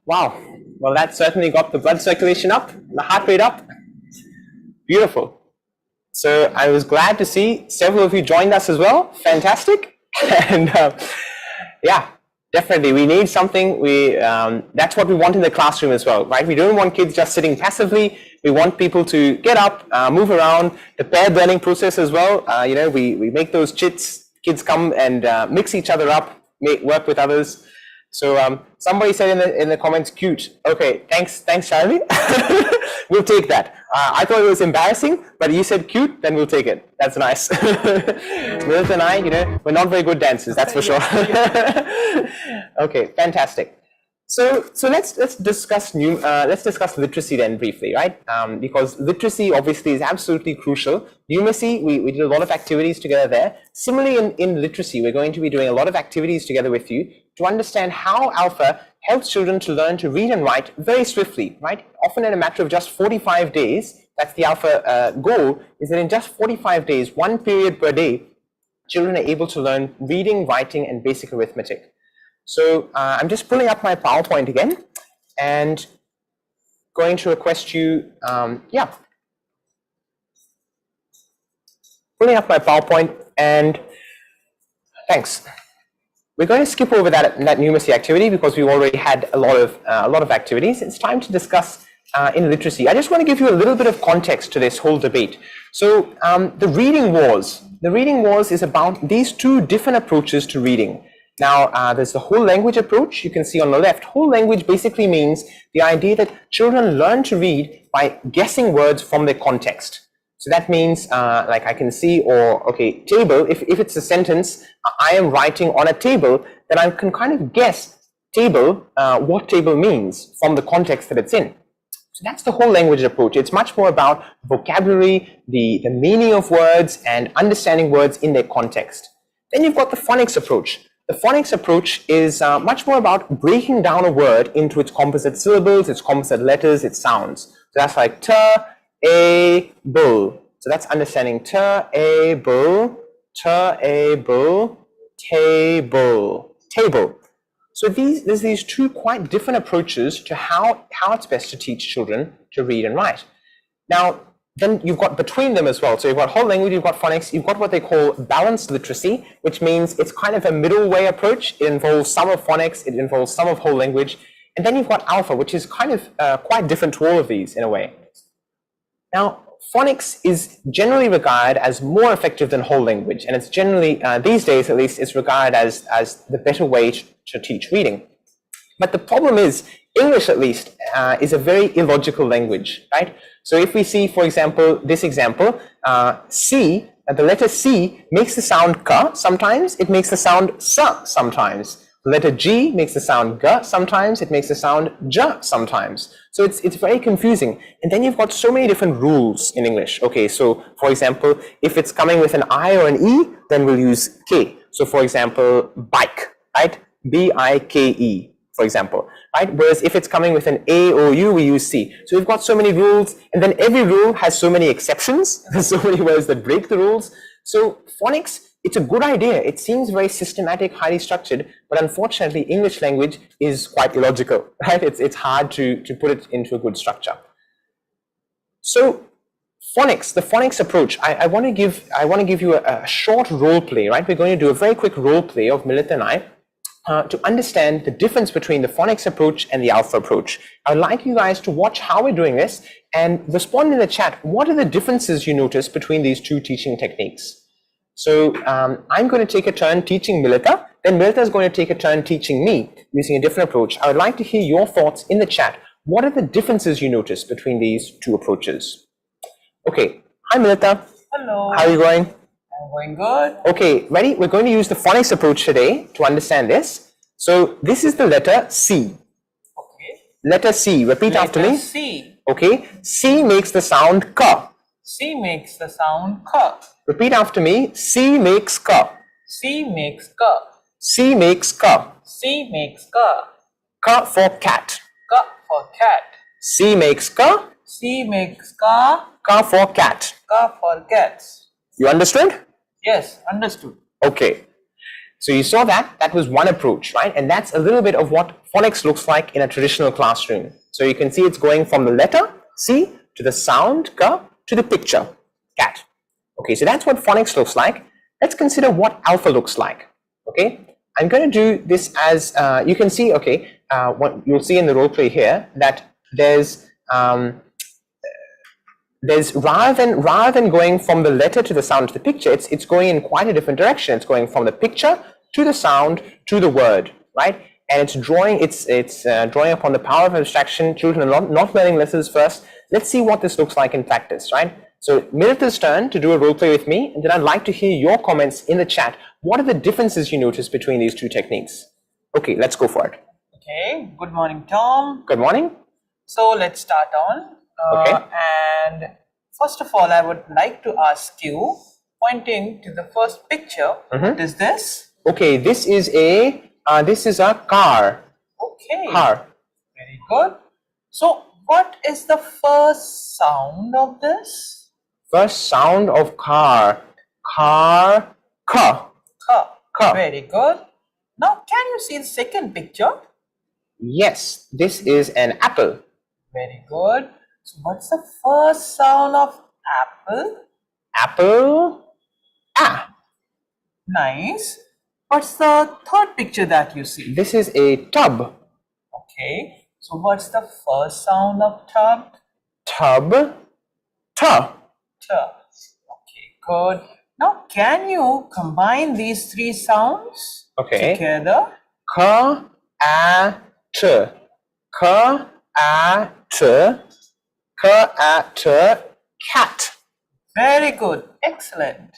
Wow, well that certainly got the blood circulation up, the heart rate up. Beautiful. So I was glad to see several of you joined us as well. Fantastic. And yeah, definitely we need something. That's what we want in the classroom as well, right? We don't want kids just sitting passively. We want people to get up, move around. The paired learning process as well. You know, we make those chits. Kids come and mix each other up, work with others. So somebody said in the comments, cute. Okay, thanks Charlie. We'll take that. I thought it was embarrassing, but you said cute, then we'll take it. That's nice. Milt and I, you know, we're not very good dancers, that's for sure. Okay, fantastic. So let's discuss literacy then briefly, right? Because literacy obviously is absolutely crucial. Numeracy, we did a lot of activities together there. Similarly, in literacy, we're going to be doing a lot of activities together with you to understand how ALfA helps children to learn to read and write very swiftly, right? Often in a matter of just 45 days. That's the ALfA goal, is that in just 45 days, 1 period per day, children are able to learn reading, writing, and basic arithmetic. So I'm just pulling up my PowerPoint again and going to request you, yeah, pulling up my PowerPoint, and thanks. We're going to skip over that numeracy activity because we've already had a lot of activities. It's time to discuss in literacy. I just want to give you a little bit of context to this whole debate. So the reading wars is about these two different approaches to reading. Now, there's the whole language approach. You can see on the left. Whole language basically means the idea that children learn to read by guessing words from their context. So that means, like I can see, or okay, table, if it's a sentence, I am writing on a table, then I can kind of guess table, what table means from the context that it's in. So that's the whole language approach. It's much more about vocabulary, the meaning of words, and understanding words in their context. Then you've got the phonics approach. The phonics approach is much more about breaking down a word into its composite syllables, its composite letters, its sounds. So that's like able. So that's understanding able, table, table. So there's these two quite different approaches to how it's best to teach children to read and write. Now, then you've got between them as well. So you've got whole language, you've got phonics, you've got what they call balanced literacy, which means it's kind of a middle way approach. It involves some of phonics, it involves some of whole language. And then you've got ALfA, which is kind of quite different to all of these in a way. Now, phonics is generally regarded as more effective than whole language. And it's generally, these days at least, it's regarded as the better way to teach reading. But the problem is, English at least, is a very illogical language, right? So if we see, for example, this example, C, the letter C makes the sound K sometimes, it makes the sound S sometimes. The letter G makes the sound G sometimes, it makes the sound J sometimes. So it's very confusing. And then you've got so many different rules in English. Okay, so for example, if it's coming with an I or an E, then we'll use K. So for example, bike, right? B-I-K-E, for example, right? Whereas if it's coming with an A or U, we use C. So we've got so many rules, and then every rule has so many exceptions. There's so many words that break the rules. So phonics, it's a good idea. It seems very systematic, highly structured, but unfortunately, English language is quite illogical, right? It's hard to put it into a good structure. So phonics, the phonics approach, I want to give you a short role play, right? We're going to do a very quick role play of Milita and I to understand the difference between the phonics approach and the ALfA approach. I would like you guys to watch how we're doing this and respond in the chat. What are the differences you notice between these two teaching techniques? So I'm going to take a turn teaching Milita, then Milita is going to take a turn teaching me using a different approach. I would like to hear your thoughts in the chat. What are the differences you notice between these two approaches? Okay, hi Milita. Hello. How are you going? I'm going good. Okay, ready? We're going to use the phonics approach today to understand this. So this is the letter C. Okay. Letter C, repeat after me. C. Okay, C makes the sound K. C makes the sound K. Repeat after me. C makes K. C makes K. C makes K. C makes K. K for cat. K for cat. C makes K. C makes K. K for cat. K for cats. You understood? Yes, understood. Okay. So you saw that. That was one approach, right? And that's a little bit of what phonics looks like in a traditional classroom. So you can see it's going from the letter C to the sound K to the picture cat. Okay, so that's what phonics looks like. Let's consider what ALfA looks like. Okay, I'm going to do this as you can see. Okay, what you'll see in the role play here that there's rather than going from the letter to the sound to the picture, it's going in quite a different direction. It's going from the picture to the sound to the word, right? And it's drawing upon the power of abstraction. Children are not learning letters first. Let's see what this looks like in practice, right? So Milita's turn to do a role play with me, and then I'd like to hear your comments in the chat. What are the differences you notice between these two techniques? Okay, let's go for it. Okay, good morning, Tom. Good morning. So let's start on. Okay. And first of all, I would like to ask you, pointing to the first picture, what is this? Okay, this is a car. Okay. Car. Very good. So what is the first sound of this? First sound of car. Car. Ka. Ka. Very good. Now, can you see the second picture? Yes, this is an apple. Very good. So what's the first sound of apple? Apple. Ah. Nice. What's the third picture that you see? This is a tub. Okay. So what's the first sound of tub? Tub. Ta. Tub. Okay, good. Now, can you combine these three sounds together? Ka, a, t. Ka, a, t. Ka, a, t. Cat. Very good. Excellent.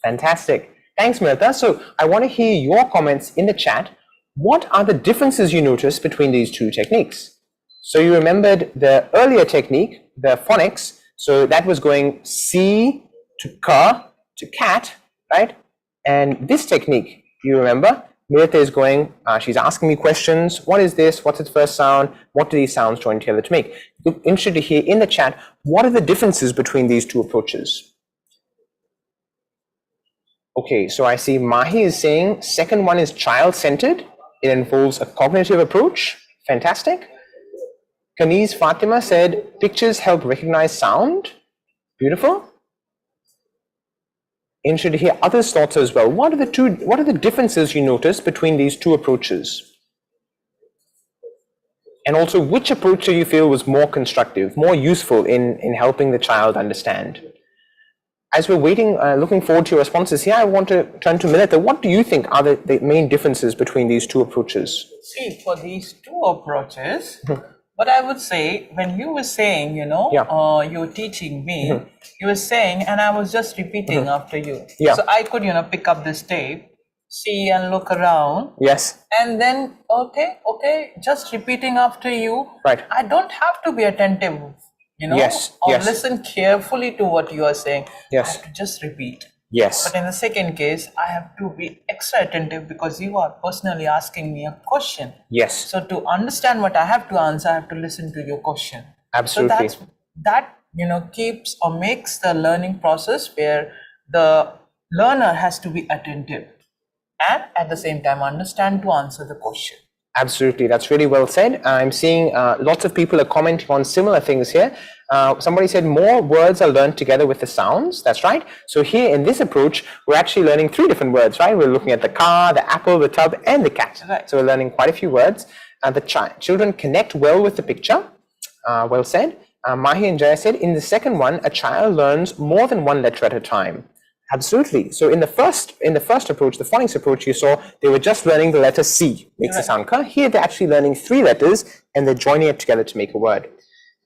Fantastic. Thanks, Milita. So I want to hear your comments in the chat. What are the differences you notice between these two techniques? So you remembered the earlier technique, the phonics. So that was going C to K to cat, right? And this technique, you remember, Milita is going, she's asking me questions. What is this? What's its first sound? What do these sounds join together to make? I'm interested to hear in the chat, what are the differences between these two approaches? Okay, so I see Mahi is saying second one is child-centered. It involves a cognitive approach. Fantastic. Kaniz Fatima said, pictures help recognize sound. Beautiful. Interested to hear others' thoughts as well. What are the differences you notice between these two approaches? And also, which approach do you feel was more constructive, more useful in helping the child understand? As we're waiting, looking forward to your responses here, I want to turn to Milita. What do you think are the main differences between these two approaches? See, for these two approaches, what I would say, when you were saying, you were teaching me, you were saying, and I was just repeating after you. Yeah. So I could, pick up this tape, see and look around. Yes. And then, okay, just repeating after you. Right. I don't have to be attentive, Yes. or Yes. listen carefully to what you are saying. Yes. I have to just repeat. Yes. But in the second case, I have to be extra attentive because you are personally asking me a question. Yes. So to understand what I have to answer, I have to listen to your question. Absolutely. So that keeps or makes the learning process where the learner has to be attentive and at the same time understand to answer the question. Absolutely, that's really well said. I'm seeing lots of people are commenting on similar things here. Somebody said more words are learned together with the sounds. That's right. So here in this approach, we're actually learning 3 different words, right? We're looking at the car, the apple, the tub, and the cat. Right. So we're learning quite a few words. The children connect well with the picture. Well said. Mahi and Jaya said, in the second one, a child learns more than 1 letter at a time. Absolutely. So in the first approach, the phonics approach, you saw they were just learning the letter C, makes a sound ka. Here they're actually learning 3 letters and they're joining it together to make a word.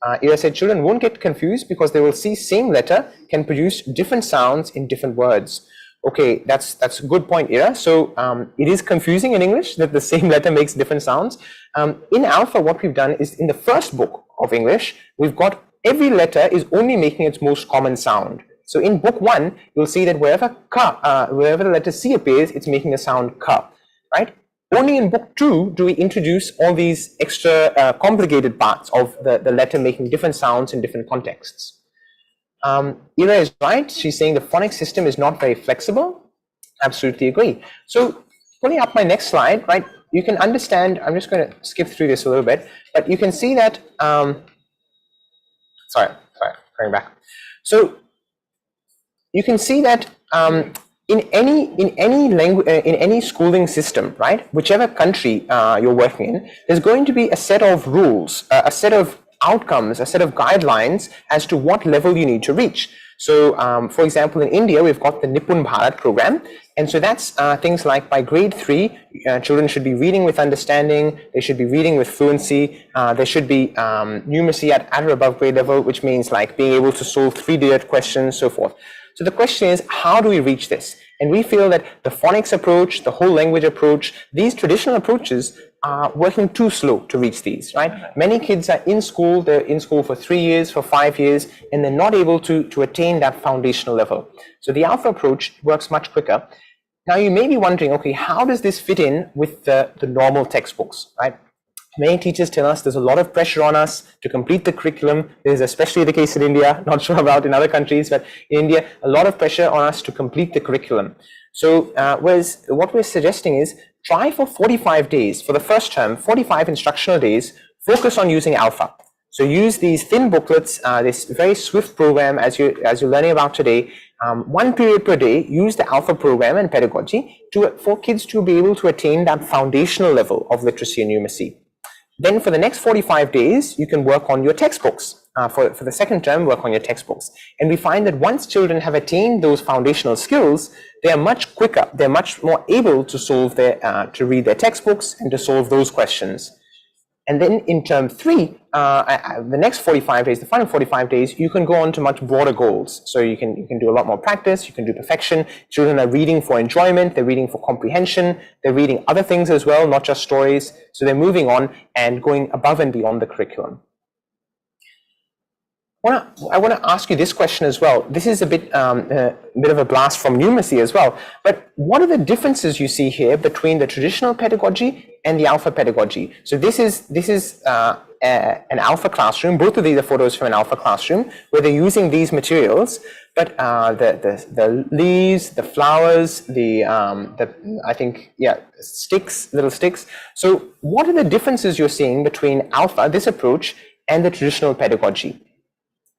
Ira said children won't get confused because they will see same letter can produce different sounds in different words. Okay, that's a good point, Ira. So it is confusing in English that the same letter makes different sounds. In ALfA, what we've done is in the first book of English, we've got every letter is only making its most common sound. So in book 1, you'll see that wherever the letter C appears, it's making the sound ka, right? Only in book 2 do we introduce all these extra complicated parts of the letter making different sounds in different contexts. Ira is right. She's saying the phonics system is not very flexible. Absolutely agree. So pulling up my next slide, right? You can understand, I'm just going to skip through this a little bit, but you can see that, sorry, going back. So you can see that in any schooling system, right, whichever country you're working in, there's going to be a set of rules, a set of outcomes, a set of guidelines as to what level you need to reach. So, for example, in India, we've got the Nipun Bharat program. And so that's things like by grade 3, children should be reading with understanding, they should be reading with fluency, there should be numeracy at or above grade level, which means like being able to solve 3-digit questions, so forth. So the question is, how do we reach this? And we feel that the phonics approach, the whole language approach, these traditional approaches are working too slow to reach these, right? Many kids are in school, they're in school for 3 years, for 5 years, and they're not able to attain that foundational level. So the ALfA approach works much quicker. Now you may be wondering, okay, how does this fit in with the normal textbooks, right? Many teachers tell us there's a lot of pressure on us to complete the curriculum. This is especially the case in India, not sure about in other countries, but in India, a lot of pressure on us to complete the curriculum. So whereas what we're suggesting is try for 45 days, for the first term, 45 instructional days, focus on using ALfA. So use these thin booklets, this very swift program as you're learning about today, 1 period per day, use the ALfA program and pedagogy for kids to be able to attain that foundational level of literacy and numeracy. Then for the next 45 days, you can work on your textbooks. For the second term, work on your textbooks. And we find that once children have attained those foundational skills, they are much quicker, they're much more able to solve to read their textbooks and to solve those questions. And then in term 3, the next 45 days, the final 45 days, you can go on to much broader goals. So you can do a lot more practice, you can do perfection. Children are reading for enjoyment, they're reading for comprehension, they're reading other things as well, not just stories. So they're moving on and going above and beyond the curriculum. I want to ask you this question as well. This is a bit of a blast from numeracy as well. But what are the differences you see here between the traditional pedagogy and the ALfA pedagogy? So this is an ALfA classroom. Both of these are photos from an ALfA classroom where they're using these materials, but the leaves, the flowers, the I think, yeah, sticks, little sticks. So what are the differences you're seeing between ALfA, this approach, and the traditional pedagogy?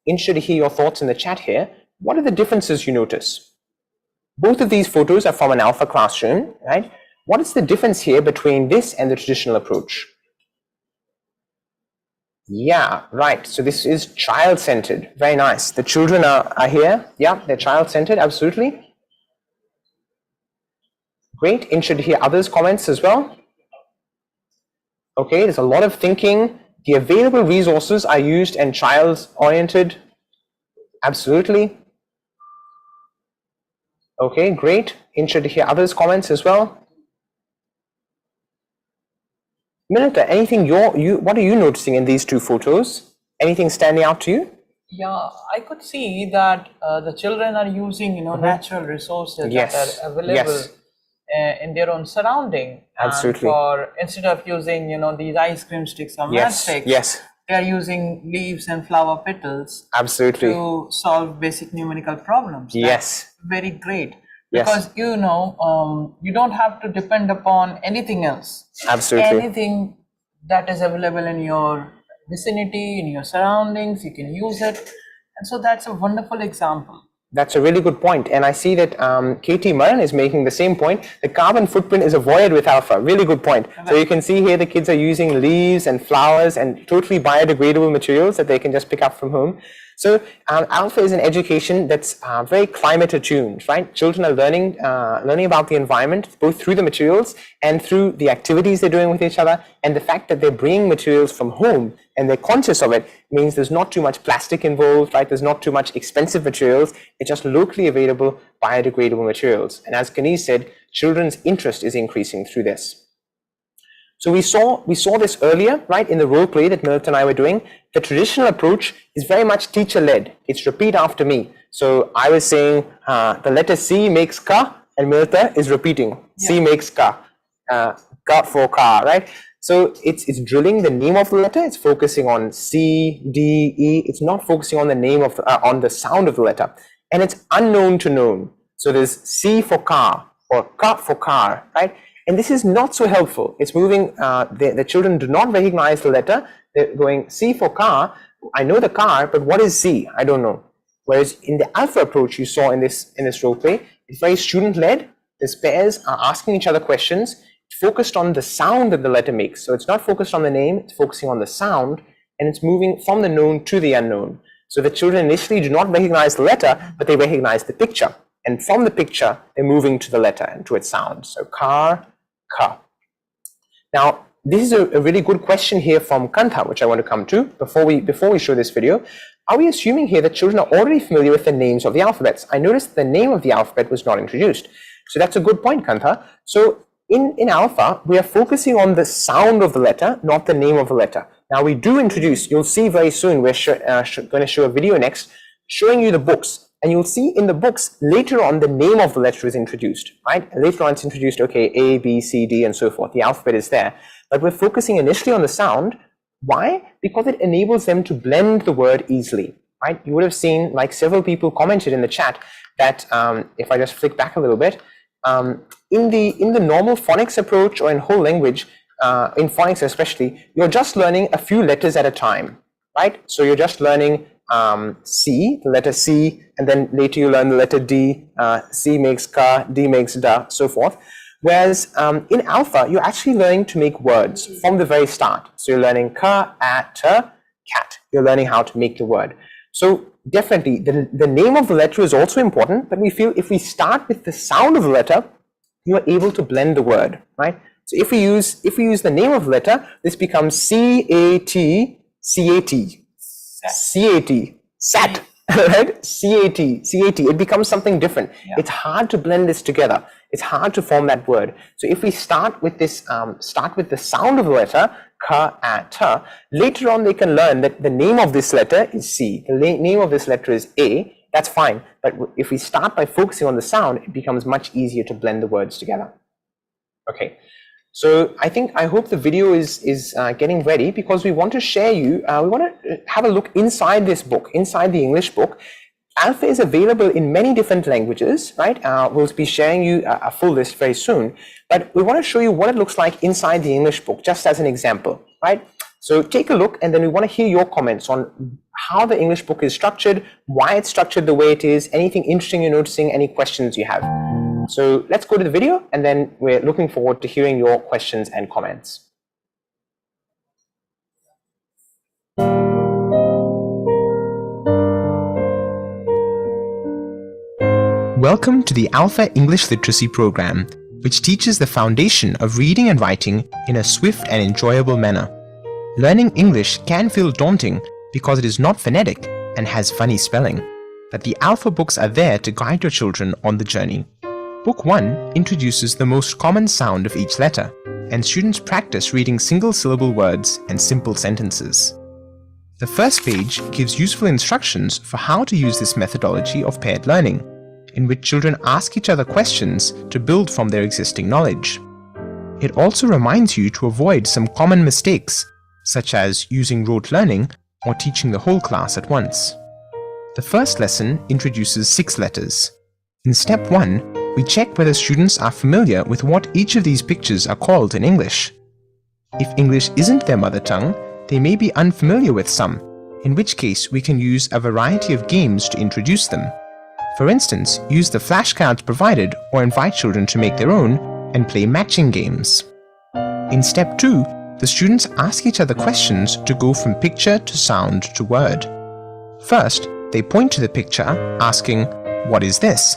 Interested to hear your thoughts in the chat here. What are the differences you notice? Both of these photos are from an ALfA classroom, right? What is the difference here between this and the traditional approach? Yeah, right. So this is child-centered. Very nice. The children are here. Yeah, they're child-centered. Absolutely. Great. Interested to hear others' comments as well. Okay, there's a lot of thinking. The available resources are used and child-oriented. Absolutely. Okay, great. Interested to hear others' comments as well. Minita, anything what are you noticing in these two photos? Anything standing out to you? Yeah, I could see that the children are using, natural resources that are available in their own surrounding. Absolutely. And instead of using, these ice cream sticks or matchsticks, they are using leaves and flower petals. Absolutely. To solve basic numerical problems. Yes. That's very great. Because you don't have to depend upon anything else. Absolutely. Anything that is available in your vicinity, in your surroundings, you can use it. And so that's a wonderful example. That's a really good point. And I see that Katie Maran is making the same point. The carbon footprint is avoided with ALfA. Really good point. So you can see here the kids are using leaves and flowers and totally biodegradable materials that they can just pick up from home. So ALfA is an education that's very climate attuned, right? Children are learning about the environment, both through the materials and through the activities they're doing with each other. And the fact that they're bringing materials from home and they're conscious of it means there's not too much plastic involved, right? There's not too much expensive materials. It's just locally available biodegradable materials. And as Kaniz said, children's interest is increasing through this. So we saw this earlier, right, in the role play that Milton and I were doing. The traditional approach is very much teacher-led. It's repeat after me. So I was saying the letter C makes ka, and Milton is repeating. C makes ka, ka for car, right? So it's drilling the name of the letter. It's focusing on C, D, E. It's not focusing on the name of on the sound of the letter, and it's unknown to known. So there's C for car or ka for car, right? And this is not so helpful. It's moving, the children do not recognize the letter. They're going C for car. I know the car, but what is C? I don't know. Whereas in the ALfA approach you saw in this role play, it's very student-led. The pairs are asking each other questions, focused on the sound that the letter makes. So it's not focused on the name, it's focusing on the sound, and it's moving from the known to the unknown. So the children initially do not recognize the letter, but they recognize the picture. And from the picture, they're moving to the letter and to its sound. So car, ka. Now, this is a really good question here from Kantha, which I want to come to before we show this video. Are we assuming here that children are already familiar with the names of the alphabets? I noticed the name of the alphabet was not introduced. So that's a good point, Kantha. So in ALfA, we are focusing on the sound of the letter, not the name of the letter. Now we do introduce, you'll see very soon, we're going to show a video next, showing you the books. And you'll see in the books, later on, the name of the letter is introduced, right? Later on, it's introduced, okay, A, B, C, D, and so forth. The alphabet is there. But we're focusing initially on the sound. Why? Because it enables them to blend the word easily, right? You would have seen, like several people commented in the chat, that if I just flick back a little bit, in the normal phonics approach or in whole language, in phonics especially, you're just learning a few letters at a time, right? So you're just learning C, the letter C, and then later you learn the letter D, C makes ka, D makes da, so forth. Whereas in ALfA, you're actually learning to make words from the very start. So you're learning ka, at, cat. You're learning how to make the word. So definitely, the name of the letter is also important, but we feel if we start with the sound of the letter, you are able to blend the word, right? So if we use the name of the letter, this becomes C-A-T, C-A-T. C-A-T, sat, right? C-A-T, C-A-T, it becomes something different. Yeah. It's hard to blend this together. It's hard to form that word. So if we start with this, start with the sound of the letter, ka, a, ta, later on they can learn that the name of this letter is C, the name of this letter is A, that's fine. But if we start by focusing on the sound, it becomes much easier to blend the words together. Okay. So I hope the video is getting ready, because we want to share we want to have a look inside this book, inside the English book. ALfA is available in many different languages, right? We'll be sharing you a full list very soon, but we want to show you what it looks like inside the English book, just as an example, right? So take a look, and then we want to hear your comments on how the English book is structured, why it's structured the way it is, anything interesting you're noticing, any questions you have. So let's go to the video, and then we're looking forward to hearing your questions and comments. Welcome to the ALfA English Literacy Program, which teaches the foundation of reading and writing in a swift and enjoyable manner. Learning English can feel daunting because it is not phonetic and has funny spelling, but the ALfA books are there to guide your children on the journey. Book 1 introduces the most common sound of each letter, and students practice reading single-syllable words and simple sentences. The first page gives useful instructions for how to use this methodology of paired learning, in which children ask each other questions to build from their existing knowledge. It also reminds you to avoid some common mistakes, such as using rote learning or teaching the whole class at once. The first lesson introduces 6 letters. In step 1, we check whether students are familiar with what each of these pictures are called in English. If English isn't their mother tongue, they may be unfamiliar with some, in which case we can use a variety of games to introduce them. For instance, use the flashcards provided or invite children to make their own and play matching games. In step 2, the students ask each other questions to go from picture to sound to word. First, they point to the picture, asking, "What is this?"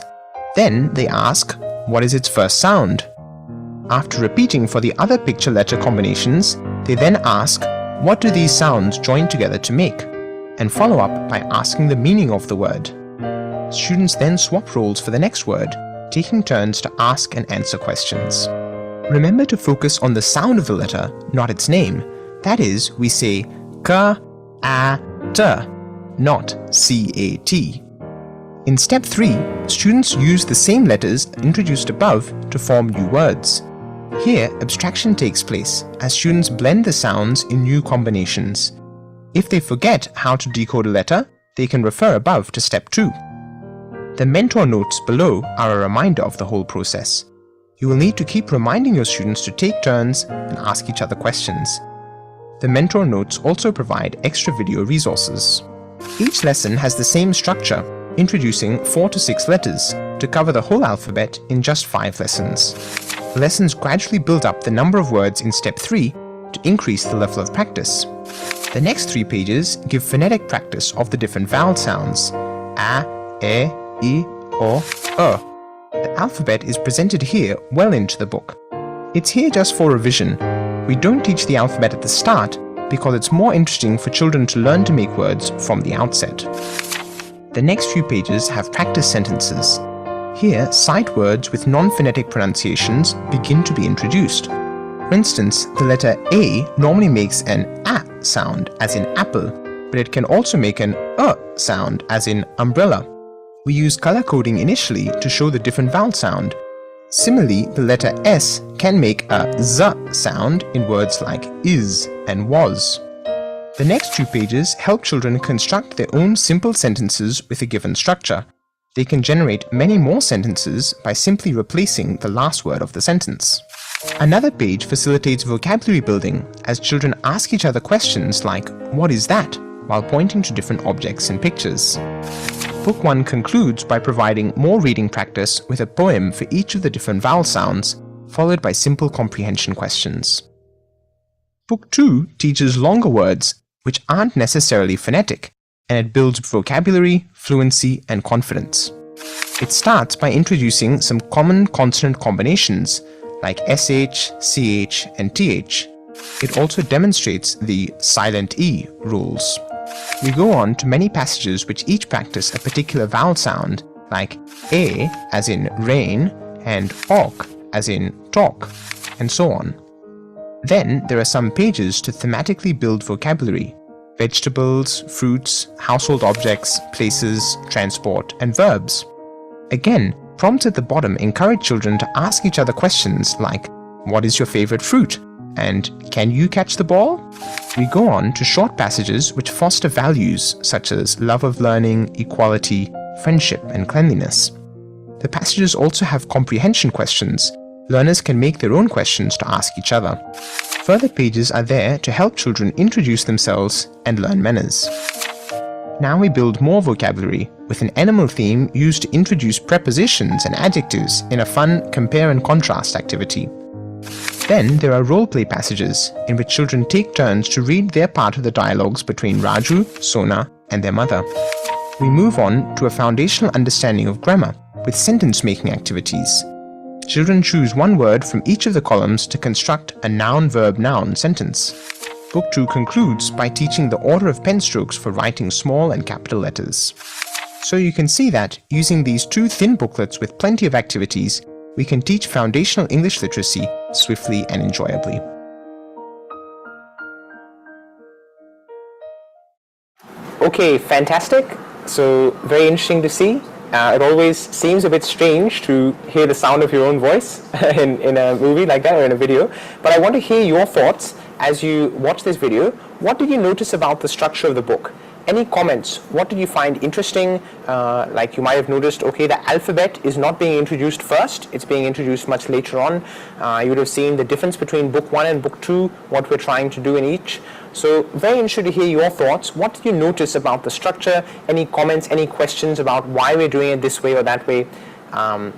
Then they ask, "What is its first sound?" After repeating for the other picture letter combinations, they then ask, "What do these sounds join together to make?" and follow up by asking the meaning of the word. Students then swap roles for the next word, taking turns to ask and answer questions. Remember to focus on the sound of the letter, not its name. That is, we say ka, a, t, not c-a-t. In step 3, students use the same letters introduced above to form new words. Here, abstraction takes place as students blend the sounds in new combinations. If they forget how to decode a letter, they can refer above to step 2. The mentor notes below are a reminder of the whole process. You will need to keep reminding your students to take turns and ask each other questions. The mentor notes also provide extra video resources. Each lesson has the same structure, introducing 4 to 6 letters to cover the whole alphabet in just 5 lessons. The lessons gradually build up the number of words in step 3 to increase the level of practice. The next 3 pages give phonetic practice of the different vowel sounds: a, e, I, O, U. The alphabet is presented here well into the book. It's here just for revision. We don't teach the alphabet at the start because it's more interesting for children to learn to make words from the outset. The next few pages have practice sentences. Here, sight words with non-phonetic pronunciations begin to be introduced. For instance, the letter A normally makes an A sound, as in apple, but it can also make an sound, as in umbrella. We use color coding initially to show the different vowel sound. Similarly, the letter S can make a Z sound in words like is and was. The next 2 pages help children construct their own simple sentences with a given structure. They can generate many more sentences by simply replacing the last word of the sentence. Another page facilitates vocabulary building as children ask each other questions like, "What is that?" while pointing to different objects and pictures. Book 1 concludes by providing more reading practice with a poem for each of the different vowel sounds, followed by simple comprehension questions. Book 2 teaches longer words which aren't necessarily phonetic, and it builds vocabulary, fluency, and confidence. It starts by introducing some common consonant combinations like SH, CH, and TH. It also demonstrates the silent E rules. We go on to many passages which each practice a particular vowel sound, like A as in rain and ok as in talk, and so on. Then there are some pages to thematically build vocabulary: vegetables, fruits, household objects, places, transport, and verbs. Again, prompts at the bottom encourage children to ask each other questions like, What is your favorite fruit? And can you catch the ball? We go on to short passages which foster values such as love of learning, equality, friendship, and cleanliness. The passages also have comprehension questions. Learners can make their own questions to ask each other. Further pages are there to help children introduce themselves and learn manners. Now we build more vocabulary with an animal theme used to introduce prepositions and adjectives in a fun compare and contrast activity. Then there are role-play passages in which children take turns to read their part of the dialogues between Raju, Sona, and their mother. We move on to a foundational understanding of grammar with sentence-making activities. Children choose one word from each of the columns to construct a noun-verb-noun sentence. Book 2 concludes by teaching the order of pen strokes for writing small and capital letters. So you can see that, using these 2 thin booklets with plenty of activities, we can teach foundational English literacy swiftly and enjoyably. Okay, fantastic. So very interesting to see. It always seems a bit strange to hear the sound of your own voice in a movie like that or in a video. But I want to hear your thoughts as you watch this video. What did you notice about the structure of the book? Any comments? What did you find interesting? Like you might have noticed, okay, the alphabet is not being introduced first. It's being introduced much later on. You would have seen the difference between book 1 and book 2, what we're trying to do in each. So very interested to hear your thoughts. What did you notice about the structure? Any comments, any questions about why we're doing it this way or that way? I'm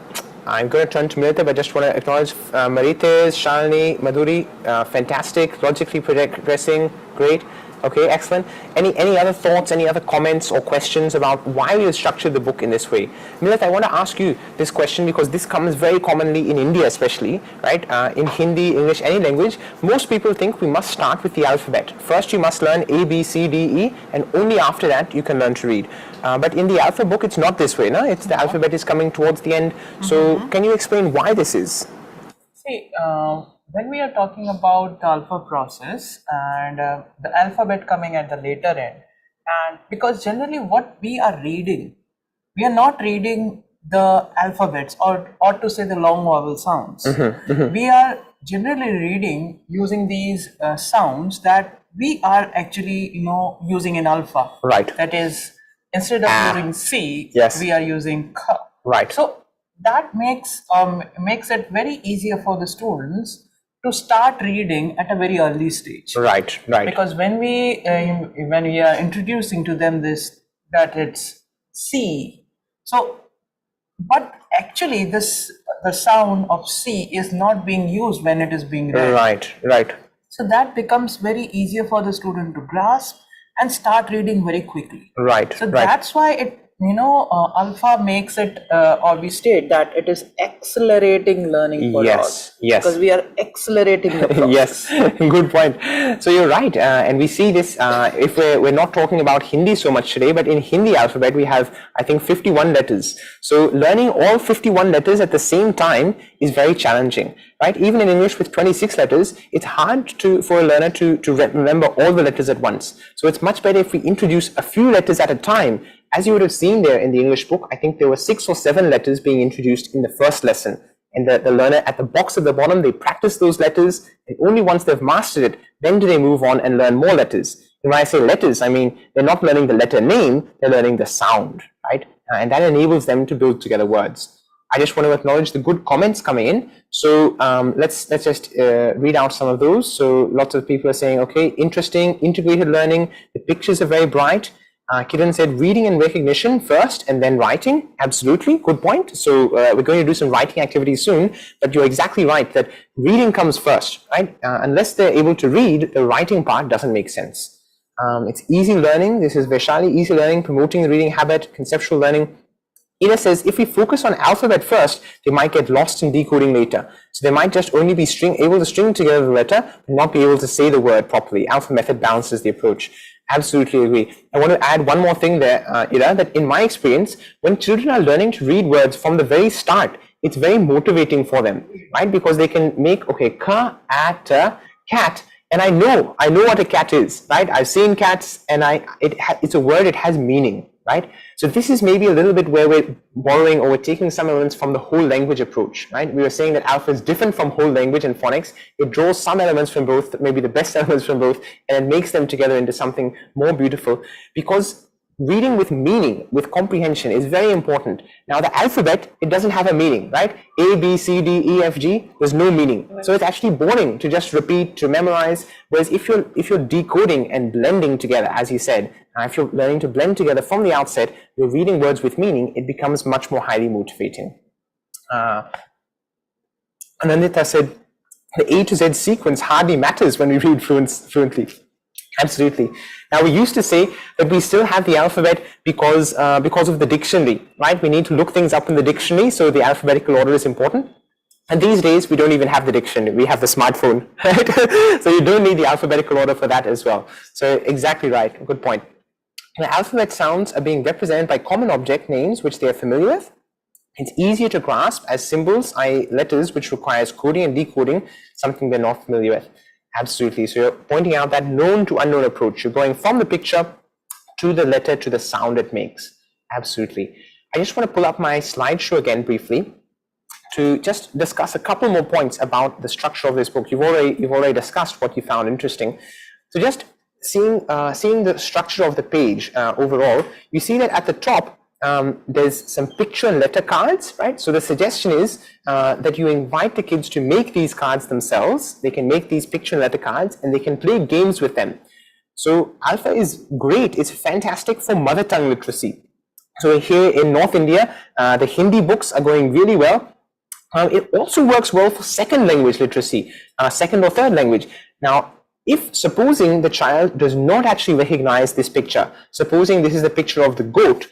going to turn to Marita, but just want to acknowledge Marites, Shalini, Madhuri, fantastic, logically progressing, great. Okay, excellent. Any other thoughts, any other comments or questions about why we have structured the book in this way? Milat, I want to ask you this question because this comes very commonly in India especially, right? In Hindi, English, any language, most people think we must start with the alphabet. First you must learn A, B, C, D, E, and only after that you can learn to read. But in the ALfA book, it's not this way, no? It's the alphabet is coming towards the end. So can you explain why this is? See, when we are talking about the ALfA process and the alphabet coming at the later end, and because generally what we are reading, we are not reading the alphabets or to say the long vowel sounds. We are generally reading using these sounds that we are actually, using in ALfA. Right. That is, instead of using C, yes, we are using K. Right. So that makes it very easier for the students to start reading at a very early stage. Right, right. Because when we are introducing to them that it's C, so but actually the sound of C is not being used when it is being read. Right, right. So that becomes very easier for the student to grasp and start reading very quickly. Right. So that's why it ALfA makes it, or we state that it is accelerating learning for yes, all. Yes. Because we are accelerating the process. Yes, good point. So you're right, and we see this. If we're not talking about Hindi so much today, but in Hindi alphabet we have, I think, 51 letters. So learning all 51 letters at the same time is very challenging, right? Even in English with 26 letters, it's hard for a learner to remember all the letters at once. So it's much better if we introduce a few letters at a time. As you would have seen there in the English book, I think there were 6 or 7 letters being introduced in the first lesson. And the learner at the box at the bottom, they practice those letters, and only once they've mastered it, then do they move on and learn more letters. And when I say letters, I mean, they're not learning the letter name, they're learning the sound, right? And that enables them to build together words. I just want to acknowledge the good comments coming in. So let's just read out some of those. So lots of people are saying, okay, interesting, integrated learning, the pictures are very bright. Kiran said reading and recognition first and then writing. Absolutely, good point. So we're going to do some writing activities soon, but you're exactly right that reading comes first, right? Unless they're able to read, the writing part doesn't make sense. It's easy learning. This is Vaishali, easy learning, promoting the reading habit, conceptual learning. Ina says if we focus on alphabet first, they might get lost in decoding later. So they might just only be able to string together the letter, but not be able to say the word properly. ALfA method balances the approach. Absolutely agree. I want to add one more thing there, Ira, that in my experience, when children are learning to read words from the very start, it's very motivating for them, right? Because they can make, okay, ka, at, cat, and I know what a cat is, right? I've seen cats, and it's a word, it has meaning, right? So this is maybe a little bit where we're borrowing or we're taking some elements from the whole language approach, right? We were saying that ALfA is different from whole language and phonics. It draws some elements from both, maybe the best elements from both, and it makes them together into something more beautiful, because reading with meaning, with comprehension is very important. Now the alphabet, it doesn't have a meaning, right? A, B, C, D, E, F, G, there's no meaning. So it's actually boring to just repeat, to memorize. Whereas if you're decoding and blending together, as you said, if you're learning to blend together from the outset, you're reading words with meaning, it becomes much more highly motivating. Anandita said, the A to Z sequence hardly matters when we read fluently. Absolutely. Now we used to say that we still have the alphabet because of the dictionary, right? We need to look things up in the dictionary, so the alphabetical order is important. And these days we don't even have the dictionary, we have the smartphone, right? So you don't need the alphabetical order for that as well. So exactly right, good point. The alphabet sounds are being represented by common object names which they are familiar with. It's easier to grasp as symbols, i.e. letters, which requires coding and decoding, something they're not familiar with. Absolutely. So you're pointing out that known to unknown approach. You're going from the picture to the letter to the sound it makes. Absolutely. I just want to pull up my slideshow again briefly to just discuss a couple more points about the structure of this book. You've already discussed what you found interesting. So just seeing the structure of the page overall, you see that at the top there's some picture and letter cards, right? So the suggestion is that you invite the kids to make these cards themselves. They can make these picture and letter cards and they can play games with them. So ALfA is great. It's fantastic for mother tongue literacy. So here in North India, the Hindi books are going really well. It also works well for second language literacy, second or third language. Now, if supposing the child does not actually recognize this picture, supposing this is the picture of the goat,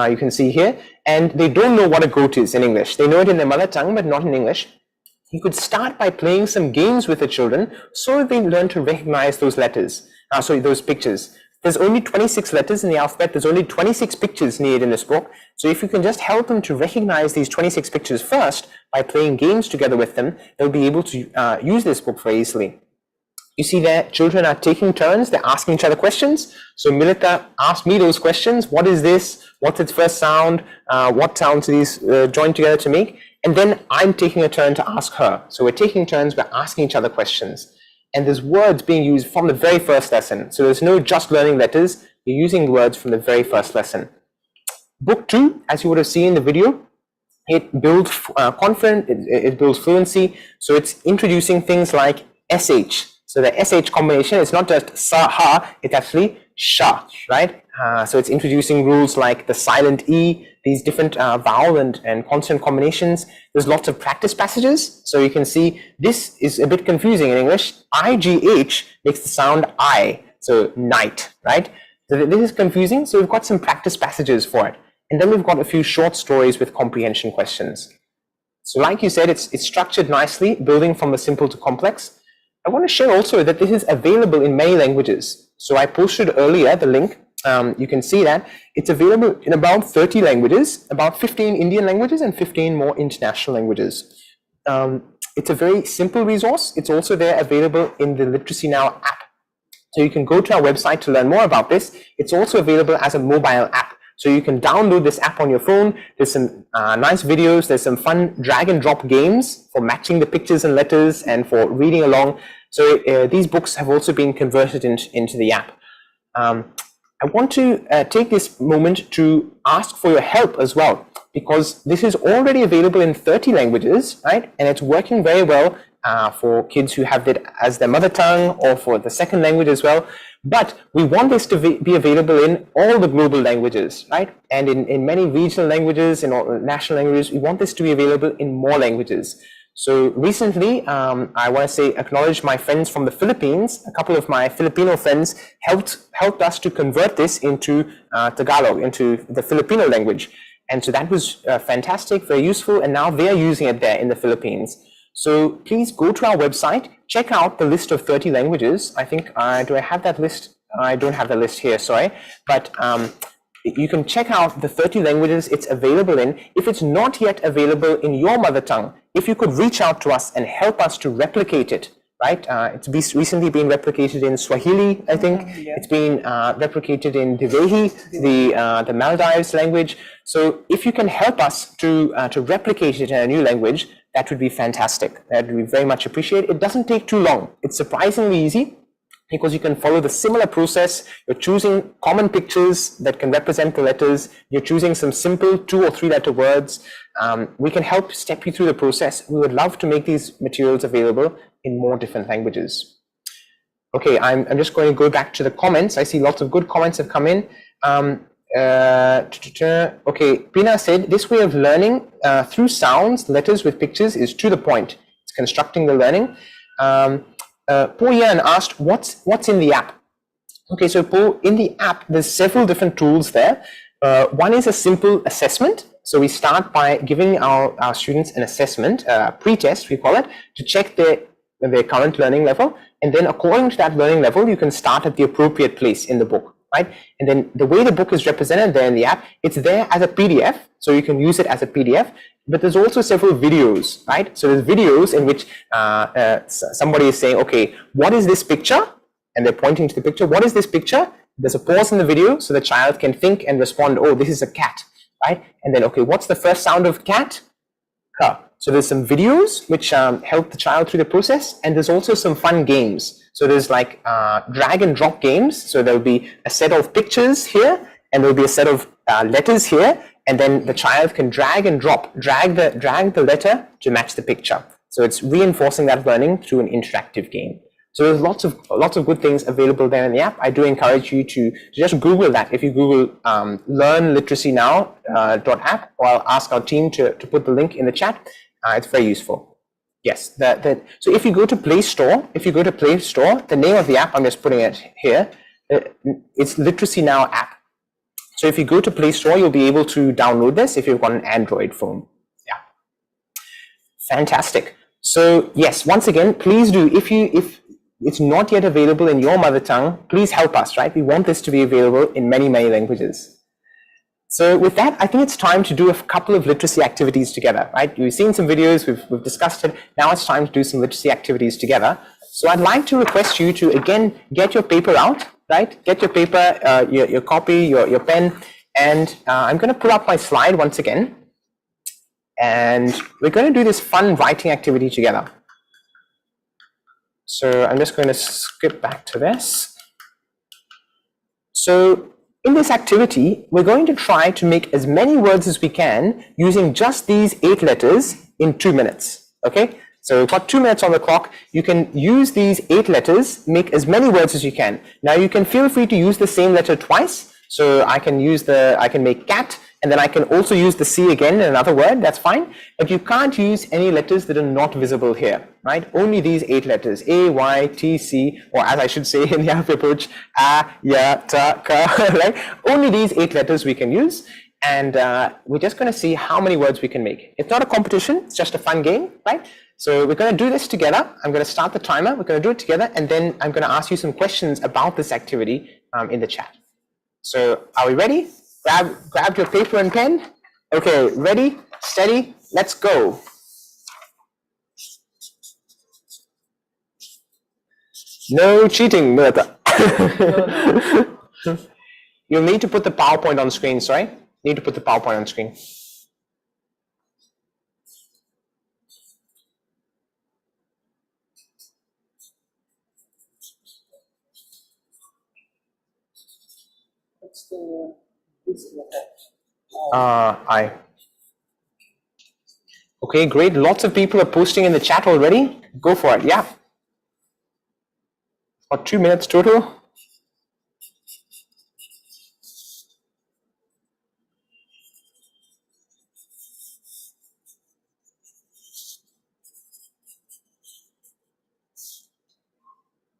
you can see here, and they don't know what a goat is in English. They know it in their mother tongue, but not in English. You could start by playing some games with the children so that they learn to recognize those letters, those pictures. There's only 26 letters in the alphabet. There's only 26 pictures needed in this book. So if you can just help them to recognize these 26 pictures first by playing games together with them, they'll be able to use this book very easily. You see that children are taking turns. They're asking each other questions. So Milita asked me those questions. What is this? What's its first sound? What sounds are these joined together to make? And then I'm taking a turn to ask her. So we're taking turns. We're asking each other questions. And there's words being used from the very first lesson. So there's no just learning letters. You're using words from the very first lesson. Book 2, as you would have seen in the video, it builds confidence, it builds fluency. So it's introducing things like SH. So the SH combination is not just sa, ha, it's actually sha, right? So it's introducing rules like the silent E, these different vowel and consonant combinations. There's lots of practice passages. So you can see this is a bit confusing in English. IGH makes the sound I, so night, right? So this is confusing. So we've got some practice passages for it. And then we've got a few short stories with comprehension questions. So like you said, it's structured nicely, building from the simple to complex. I want to share also that this is available in many languages. So I posted earlier the link. You can see that it's available in about 30 languages, about 15 Indian languages and 15 more international languages. It's a very simple resource. It's also there available in the Literacy Now app. So you can go to our website to learn more about this. It's also available as a mobile app. So you can download this app on your phone. There's some nice videos. There's some fun drag and drop games for matching the pictures and letters and for reading along. So these books have also been converted into the app. I want to take this moment to ask for your help as well, because this is already available in 30 languages, right? And it's working very well for kids who have it as their mother tongue or for the second language as well. But we want this to be available in all the global languages, right? And in many regional languages, in all national languages, we want this to be available in more languages. So recently, I want to say acknowledge my friends from the Philippines. A couple of my Filipino friends helped us to convert this into Tagalog, into the Filipino language. And so that was fantastic, very useful, and now they're using it there in the Philippines. So please go to our website, check out the list of 30 languages. I think, do I have that list? I don't have the list here, sorry. But you can check out the 30 languages it's available in. If it's not yet available in your mother tongue, if you could reach out to us and help us to replicate it, right? It's recently been replicated in Swahili, I think. It's been replicated in Dhivehi, the Maldives language. So if you can help us to replicate it in a new language, that would be fantastic. That would be very much appreciated. It doesn't take too long. It's surprisingly easy, because you can follow the similar process. You're choosing common pictures that can represent the letters. You're choosing some simple 2 or 3 letter words. We can help step you through the process. We would love to make these materials available in more different languages. Okay, I'm just going to go back to the comments. I see lots of good comments have come in. Okay, Pina said, this way of learning through sounds, letters with pictures is to the point. It's constructing the learning. Po Yan asked, what's in the app? Okay, so Po, in the app, there's several different tools there. One is a simple assessment. So we start by giving our students an assessment, pre-test we call it, to check their current learning level. And then according to that learning level, you can start at the appropriate place in the book, right? And then the way the book is represented there in the app, it's there as a PDF. So you can use it as a PDF. But there's also several videos, right? So there's videos in which somebody is saying, okay, what is this picture? And they're pointing to the picture. What is this picture? There's a pause in the video so the child can think and respond, oh, this is a cat, right? And then, okay, what's the first sound of cat? Ka. So there's some videos which help the child through the process. And there's also some fun games. So there's like drag and drop games. So there'll be a set of pictures here, and there'll be a set of letters here. And then the child can drag and drop, drag the letter to match the picture. So it's reinforcing that learning through an interactive game. So there's lots of good things available there in the app. I do encourage you to just Google that. If you Google Learn Literacy Now .app, or I'll ask our team to put the link in the chat. It's very useful. Yes. So if you go to Play Store, the name of the app, I'm just putting it here. It's Literacy Now app. So if you go to Play Store, you'll be able to download this if you've got an Android phone. Yeah. Fantastic. So yes, once again, please do, if it's not yet available in your mother tongue, please help us, right? We want this to be available in many, many languages. So with that, I think it's time to do a couple of literacy activities together, right? You've seen some videos, we've discussed it. Now it's time to do some literacy activities together. So I'd like to request you to, again, get your paper out, right? Get your paper, your copy, your pen, and I'm going to pull up my slide once again. And we're going to do this fun writing activity together. So I'm just going to skip back to this. So in this activity, we're going to try to make as many words as we can using just these 8 letters in 2 minutes, okay? So we've got 2 minutes on the clock. You can use these 8 letters, make as many words as you can. Now you can feel free to use the same letter twice. So I can make cat, and then I can also use the C again in another word, that's fine. But you can't use any letters that are not visible here, right? Only these 8 letters, A, Y, T, C, or as I should say in the alphabet approach, A, Ya, Ta, Ka, right? Only these 8 letters we can use. And we're just going to see how many words we can make. It's not a competition, it's just a fun game, right? So we're going to do this together. I'm going to start the timer. We're going to do it together. And then I'm going to ask you some questions about this activity in the chat. So are we ready? Grab your paper and pen. Okay, ready, steady, let's go. No cheating, Murtha. You'll need to put the PowerPoint on screen, sorry. Need to put the PowerPoint on screen. I. Okay, great. Lots of people are posting in the chat already. Go for it. Yeah. For 2 minutes total.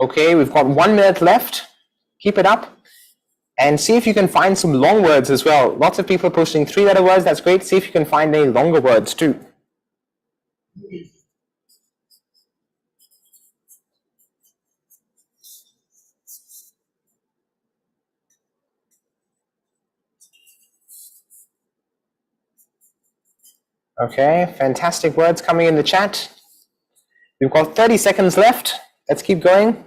Okay, we've got 1 minute left. Keep it up. And see if you can find some long words as well. Lots of people are posting 3-letter words. That's great. See if you can find any longer words too. Okay, fantastic words coming in the chat. We've got 30 seconds left. Let's keep going.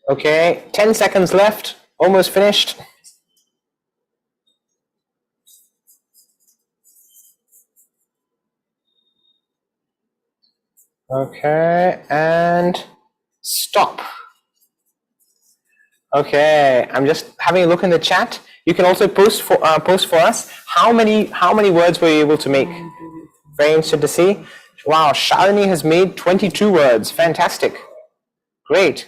Okay, 10 seconds left, almost finished. Okay, and stop. Okay, I'm just having a look in the chat. You can also post for us how many words were you able to make. Very interested to see. Wow, Shalini has made 22 words. Fantastic. Great.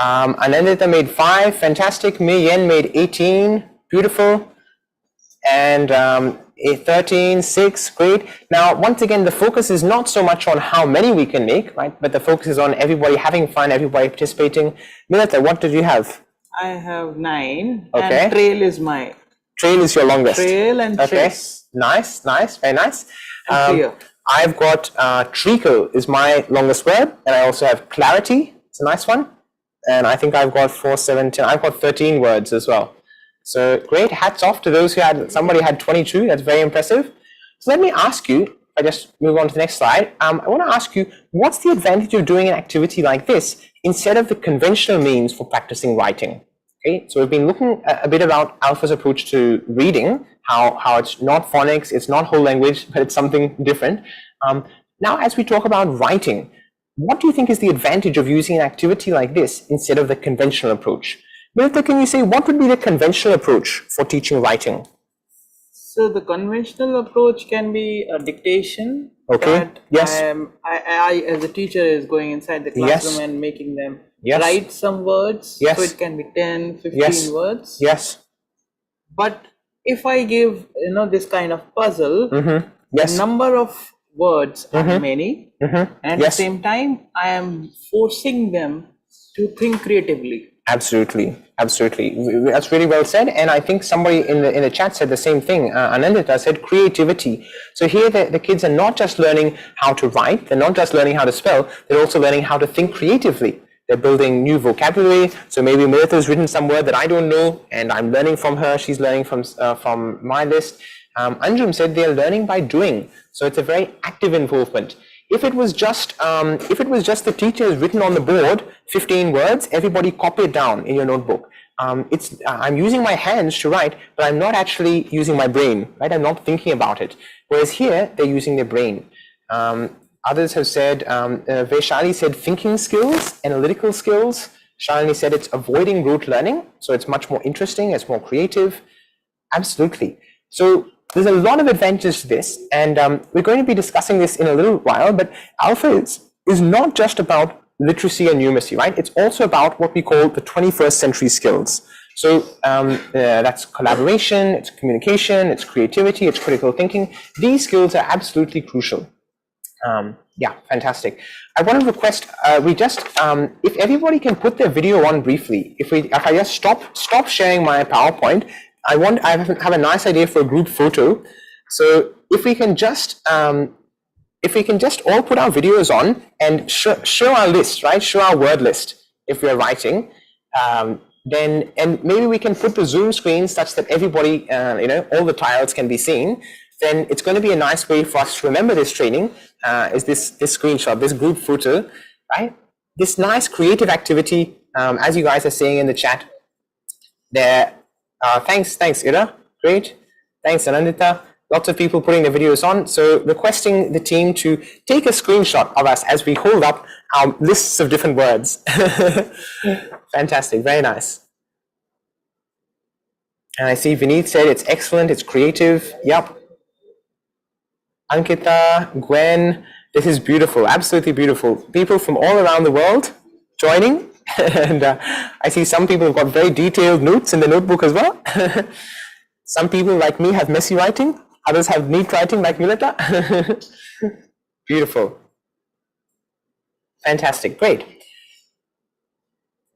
Anandita made 5. Fantastic. Mei Yen made 18. Beautiful. And 13, 6. Great. Now, once again, the focus is not so much on how many we can make, right? But the focus is on everybody having fun, everybody participating. Milita, what did you have? I have 9. Okay. And trail is my. Trail is your longest. Trail and chess. Nice, nice, very nice. Clear. I've got treacle is my longest word, and I also have clarity. It's a nice one. And I think I've got 4, 7, 10. I've got 13 words as well. So great. Hats off to those who had, somebody had 22. That's very impressive. So let me ask you, I just move on to the next slide. I want to ask you, what's the advantage of doing an activity like this instead of the conventional means for practicing writing? Okay, so we've been looking a bit about ALfA's approach to reading, how it's not phonics, it's not whole language, but it's something different. Now, as we talk about writing, what do you think is the advantage of using an activity like this instead of the conventional approach? Milita, can you say what would be the conventional approach for teaching writing? So the conventional approach can be a dictation. Okay. Yes. I as a teacher is going inside the classroom and making them write some words. Yes. So it can be 10, 15 words. Yes. But if I give this kind of puzzle, yes, the number of words are many, and at the same time I am forcing them to think creatively. Absolutely, absolutely. That's really well said. And I think somebody in the chat said the same thing. Anandita said creativity. So here the kids are not just learning how to write, they're not just learning how to spell, they're also learning how to think creatively. They're building new vocabulary. So maybe Milita has written some word that I don't know, and I'm learning from her. She's learning from my list. Anjum said they're learning by doing. So it's a very active involvement. If it was just the teacher has written on the board 15 words, everybody copy it down in your notebook. I'm using my hands to write, but I'm not actually using my brain, right? I'm not thinking about it. Whereas here, they're using their brain. Others have said, Vaishali said thinking skills, analytical skills. Shalini said it's avoiding rote learning, so it's much more interesting, it's more creative. Absolutely. So there's a lot of advantages to this, and we're going to be discussing this in a little while, but ALfA is not just about literacy and numeracy, right? It's also about what we call the 21st century skills. So that's collaboration, it's communication, it's creativity, it's critical thinking. These skills are absolutely crucial. Yeah, fantastic. I want to request if everybody can put their video on briefly. If I just stop sharing my PowerPoint, I have a nice idea for a group photo. So if we can just all put our videos on and show our list, right? Show our word list if we are writing. Then maybe we can put the Zoom screen such that everybody, all the tiles can be seen. Then it's going to be a nice way for us to remember this training. Is this screenshot, this group photo, right? This nice creative activity, as you guys are saying in the chat. There. Thanks, Ira. Great. Thanks, Anandita. Lots of people putting their videos on. So requesting the team to take a screenshot of us as we hold up our lists of different words. Fantastic. Very nice. And I see Vineet said it's excellent. It's creative. Yep. Ankita, Gwen, this is beautiful. Absolutely beautiful. People from all around the world joining. And I see some people have got very detailed notes in the notebook as well. Some people like me have messy writing. Others have neat writing like Milita. Beautiful. Fantastic. Great.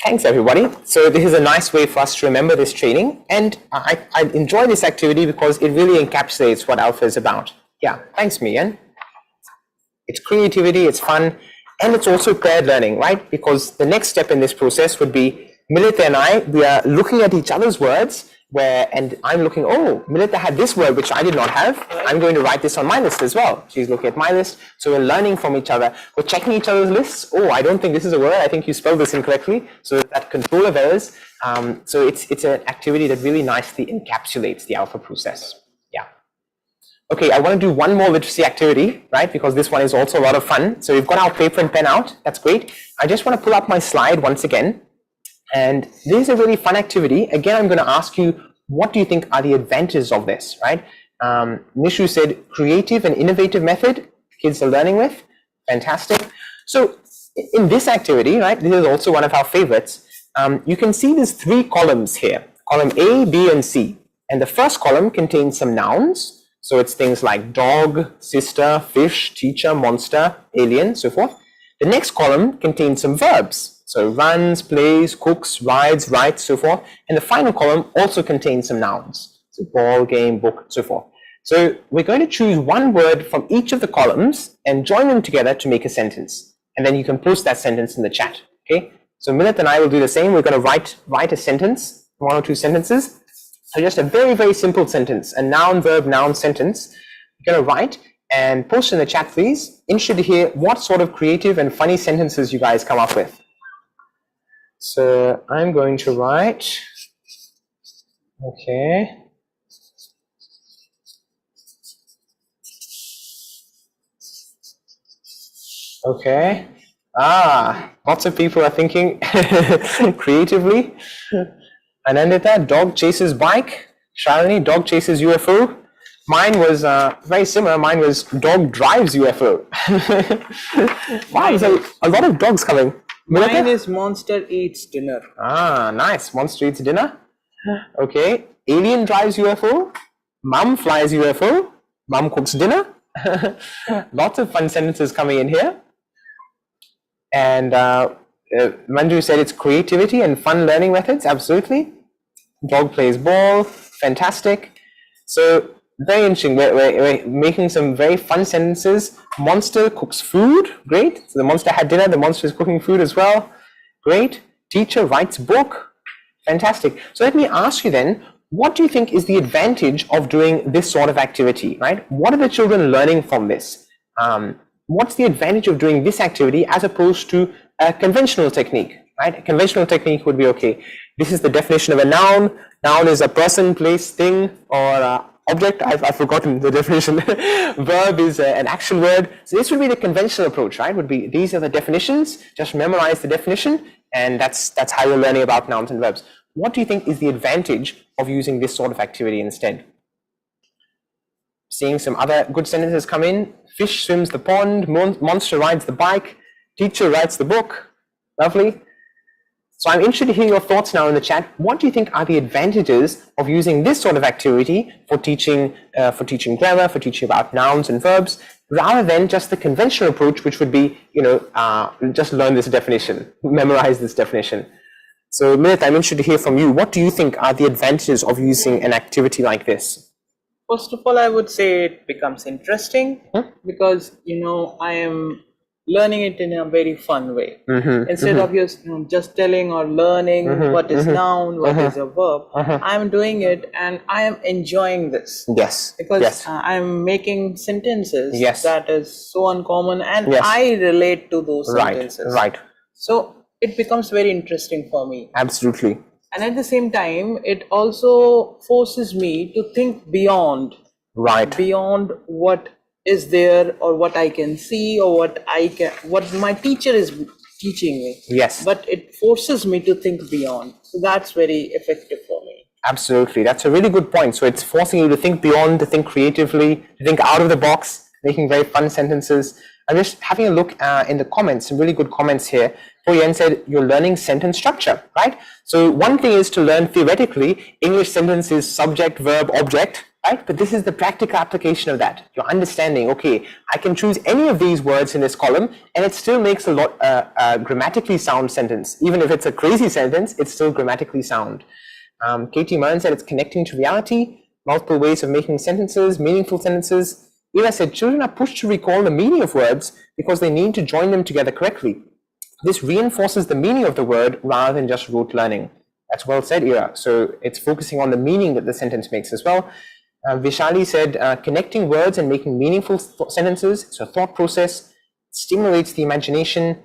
Thanks, everybody. So this is a nice way for us to remember this training. And I enjoy this activity because it really encapsulates what ALfA is about. Yeah. Thanks, Mian. It's creativity, it's fun. And it's also paired learning, right? Because the next step in this process would be Milita and I, we are looking at each other's words, and I'm looking, oh, Milita had this word which I did not have. I'm going to write this on my list as well. She's looking at my list. So we're learning from each other. We're checking each other's lists. Oh, I don't think this is a word. I think you spelled this incorrectly. So that control of errors. So it's an activity that really nicely encapsulates the ALfA process. Yeah. Okay, I want to do one more literacy activity, right? Because this one is also a lot of fun. So we've got our paper and pen out. That's great. I just want to pull up my slide once again. And this is a really fun activity. Again, I'm going to ask you, what do you think are the advantages of this, right? Nishu said creative and innovative method kids are learning with. Fantastic. So in this activity, right, this is also one of our favorites. You can see there's 3 columns here, column A, B, and C. And the first column contains some nouns. So it's things like dog, sister, fish, teacher, monster, alien, so forth. The next column contains some verbs. So runs, plays, cooks, rides, writes, so forth. And the final column also contains some nouns. So ball, game, book, so forth. So we're going to choose one word from each of the columns and join them together to make a sentence. And then you can post that sentence in the chat. Okay. So Milit and I will do the same. We're going to write a sentence, 1 or 2 sentences. So just a very, very simple sentence, a noun, verb, noun sentence. You're going to write and post in the chat, please. Interested to hear what sort of creative and funny sentences you guys come up with. So I'm going to write, okay. Okay. Lots of people are thinking creatively. Anandita, dog chases bike. Shalini, dog chases UFO. Mine was very similar. Mine was dog drives UFO. Wow, there's a lot of dogs coming. Mine is monster eats dinner. Nice. Monster eats dinner. Okay. Alien drives UFO. Mum flies UFO. Mum cooks dinner. Lots of fun sentences coming in here. And Manju said it's creativity and fun learning methods. Absolutely. Dog plays ball. Fantastic. So very interesting. We're making some very fun sentences. Monster cooks food. Great. So the monster had dinner. The monster is cooking food as well. Great. Teacher writes book. Fantastic. So let me ask you then, what do you think is the advantage of doing this sort of activity, right? What are the children learning from this? What's the advantage of doing this activity as opposed to a conventional technique, right? A conventional technique would be, okay, this is the definition of a noun. Noun is a person, place, thing, or object. I've forgotten the definition. Verb is an action word. So this would be the conventional approach, right? Would be, these are the definitions, just memorize the definition, and that's how you're learning about nouns and verbs. What do you think is the advantage of using this sort of activity instead? Seeing some other good sentences come in. Fish swims the pond, monster rides the bike, teacher writes the book. Lovely. So I'm interested to hear your thoughts now in the chat. What do you think are the advantages of using this sort of activity for teaching grammar, for teaching about nouns and verbs, rather than just the conventional approach, which would be, just learn this definition, memorize this definition. So Milit, I'm interested to hear from you. What do you think are the advantages of using an activity like this? First of all, I would say it becomes interesting because, I am learning it in a very fun way. Instead of just telling or learning what is noun, what is a verb, I'm doing it and I am enjoying this. Yes. Because I'm making sentences that is so uncommon and I relate to those sentences. Right. So it becomes very interesting for me. Absolutely. And at the same time, it also forces me to think beyond. Right. Beyond what is there or what I can see or what my teacher is teaching me. Yes. But it forces me to think beyond. So that's very effective for me. Absolutely. That's a really good point. So it's forcing you to think beyond, to think creatively, to think out of the box, making very fun sentences. I'm just having a look in the comments, some really good comments here. Poyen said, you're learning sentence structure, right? So one thing is to learn theoretically, English sentence is subject, verb, object, right? But this is the practical application of that. You're understanding, okay, I can choose any of these words in this column and it still makes a grammatically sound sentence. Even if it's a crazy sentence, it's still grammatically sound. Katie Murn said it's connecting to reality, multiple ways of making sentences, meaningful sentences. Eva said, children are pushed to recall the meaning of words because they need to join them together correctly. this reinforces the meaning of the word rather than just rote learning. That's well said, Ira. So it's focusing on the meaning that the sentence makes as well. Vishali said, connecting words and making meaningful sentences, it's a thought process, stimulates the imagination.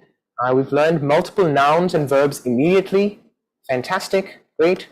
We've learned multiple nouns and verbs immediately. Fantastic, great,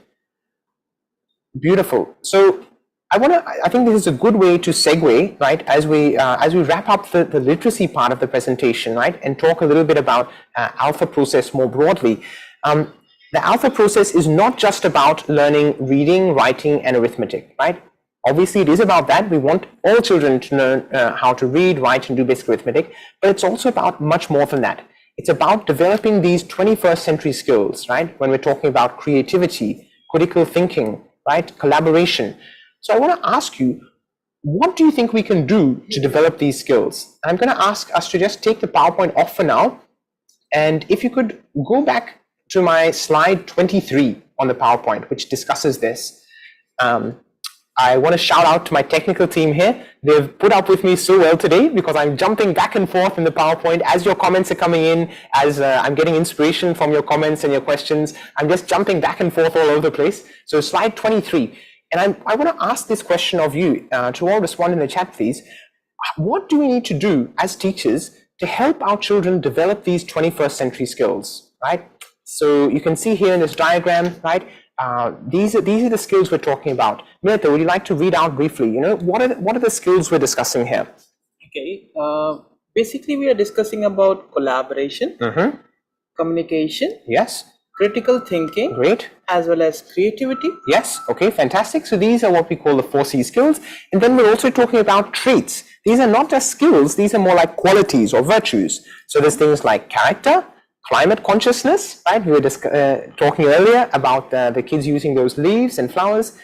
beautiful. So I think this is a good way to segue, right, as we wrap up the literacy part of the presentation, right, and talk a little bit about ALfA process more broadly. The ALfA process is not just about learning reading, writing, and arithmetic, right? Obviously, it is about that. We want all children to learn how to read, write, and do basic arithmetic, but it's also about much more than that. It's about developing these 21st century skills, right? When we're talking about creativity, critical thinking, right? Collaboration. So I want to ask you, what do you think we can do to develop these skills? And I'm going to ask us to just take the PowerPoint off for now. And if you could go back to my slide 23 on the PowerPoint, which discusses this. I want to shout out to my technical team here. They've put up with me so well today because I'm jumping back and forth in the PowerPoint as your comments are coming in, as I'm getting inspiration from your comments and your questions. I'm just jumping back and forth all over the place. So slide 23. And I want to ask this question of you, to all respond in the chat, please. What do we need to do as teachers to help our children develop these 21st century skills, right? So you can see here in this diagram, right? These are the skills we're talking about. Milita, would you like to read out briefly? You know, what are the skills we're discussing here? Okay. Basically, we are discussing about collaboration, communication. Yes. Critical thinking. Great. As well as creativity. Yes. Okay. Fantastic. So these are what we call the 4C skills, and then we're also talking about traits. These are not just skills; these are more like qualities or virtues. So there's things like character. Climate consciousness, right? We were talking earlier about the kids using those leaves and flowers,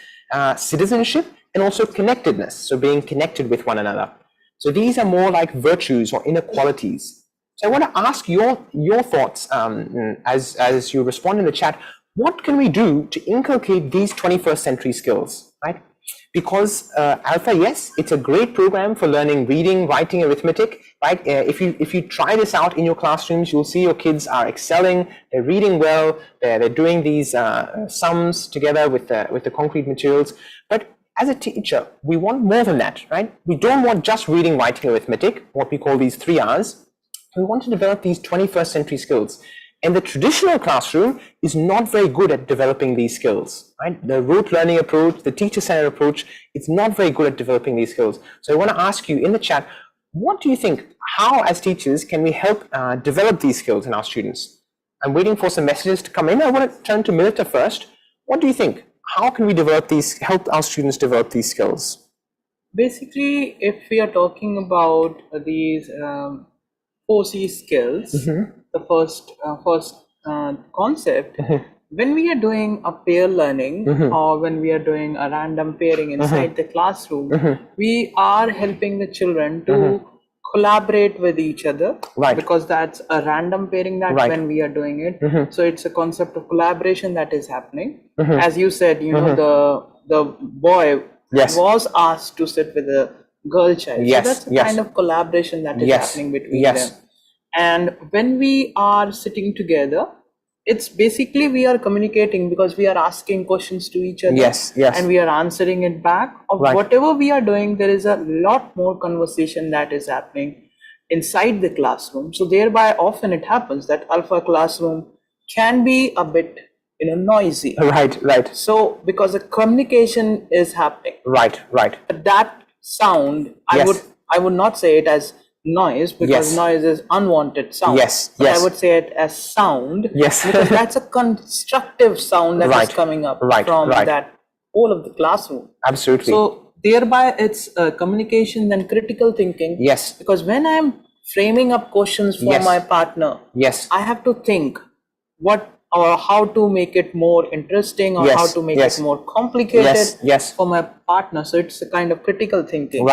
citizenship, and also connectedness, so being connected with one another. So these are more like virtues or inner qualities. So I want to ask your thoughts as you respond in the chat. What can we do to inculcate these 21st century skills, right? Because ALfA, yes, it's a great program for learning reading, writing, arithmetic, right? If you try this out in your classrooms, you'll see your kids are excelling, they're reading well, they're doing these sums together with the concrete materials. But as a teacher, we want more than that, right? We don't want just reading, writing, arithmetic, what we call these 3 R's. We want to develop these 21st century skills. And the traditional classroom is not very good at developing these skills, right? The rote learning approach, the teacher-centered approach, it's not very good at developing these skills. So I want to ask you in the chat, what do you think, how as teachers can we help develop these skills in our students? I'm waiting for some messages to come in. I want to turn to Milita first. What do you think? How can we help our students develop these skills? Basically, if we are talking about these 4C skills, the first concept, when we are doing a pair learning or when we are doing a random pairing inside the classroom, we are helping the children to collaborate with each other, because that's a random pairing that when we are doing it. So it's a concept of collaboration that is happening. As you said, you know, the boy was asked to sit with a girl child. So that's the kind of collaboration that is happening between them. And when we are sitting together, it's basically we are communicating because we are asking questions to each other. And we are answering it back. Of whatever we are doing, there is a lot more conversation that is happening inside the classroom. So thereby often it happens that ALfA classroom can be a bit, you know, noisy. So because the communication is happening. But that sound, I would not say it as noise, because noise is unwanted sound. But I would say it as sound, because that's a constructive sound that is coming up from that whole of the classroom. Absolutely. So thereby it's communication and critical thinking. Because when I'm framing up questions for my partner, I have to think what or how to make it more interesting or how to make it more complicated for my partner. So it's a kind of critical thinking.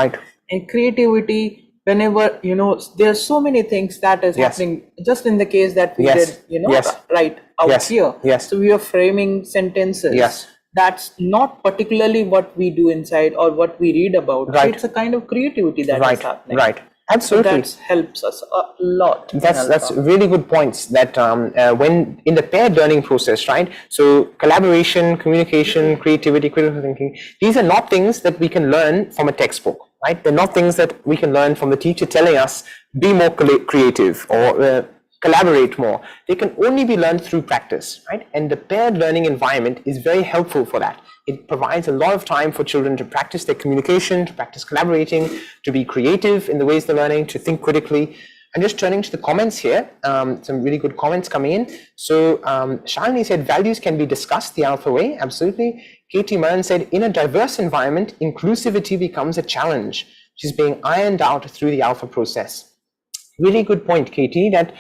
And creativity, whenever, you know, there are so many things that is happening just in the case that we did, you know, right out here. So we are framing sentences. That's not particularly what we do inside or what we read about. It's a kind of creativity that is happening. Absolutely. So that helps us a lot. That's really good points. That when in the paired learning process, right? So collaboration, communication, creativity, critical thinking. These are not things that we can learn from a textbook, right? They're not things that we can learn from the teacher telling us be more creative or collaborate more. They can only be learned through practice, right? And the paired learning environment is very helpful for that. It provides a lot of time for children to practice their communication, to practice collaborating, to be creative in the ways they're learning, to think critically. And just turning to the comments here, some really good comments coming in. So Shalini said, values can be discussed the ALfA way. Absolutely. Katie Maran said, in a diverse environment, inclusivity becomes a challenge, which is being ironed out through the ALfA process. Really good point, Katie, that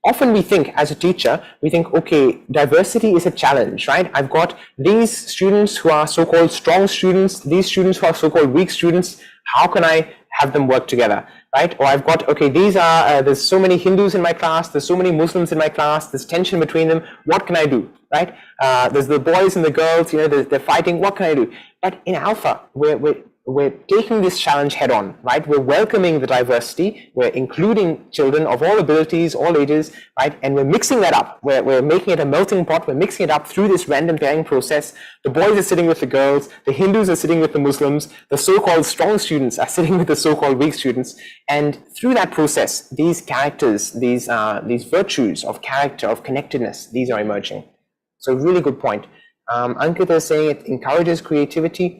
often we think as a teacher, we think, okay, diversity is a challenge, right? I've got these students who are so-called strong students, these students who are so-called weak students. How can I have them work together, right? Or I've got, okay, these are, there's so many Hindus in my class, there's so many Muslims in my class, there's tension between them. What can I do, right? There's the boys and the girls, you know, they're fighting. What can I do? But in ALfA, we're taking this challenge head on, right? We're welcoming the diversity. We're including children of all abilities, all ages, right? And we're mixing that up. We're making it a melting pot. We're mixing it up through this random pairing process. The boys are sitting with the girls. The Hindus are sitting with the Muslims. The so-called strong students are sitting with the so-called weak students. And through that process, these characters, these virtues of character, of connectedness, these are emerging. So really good point. Ankita is saying it encourages creativity.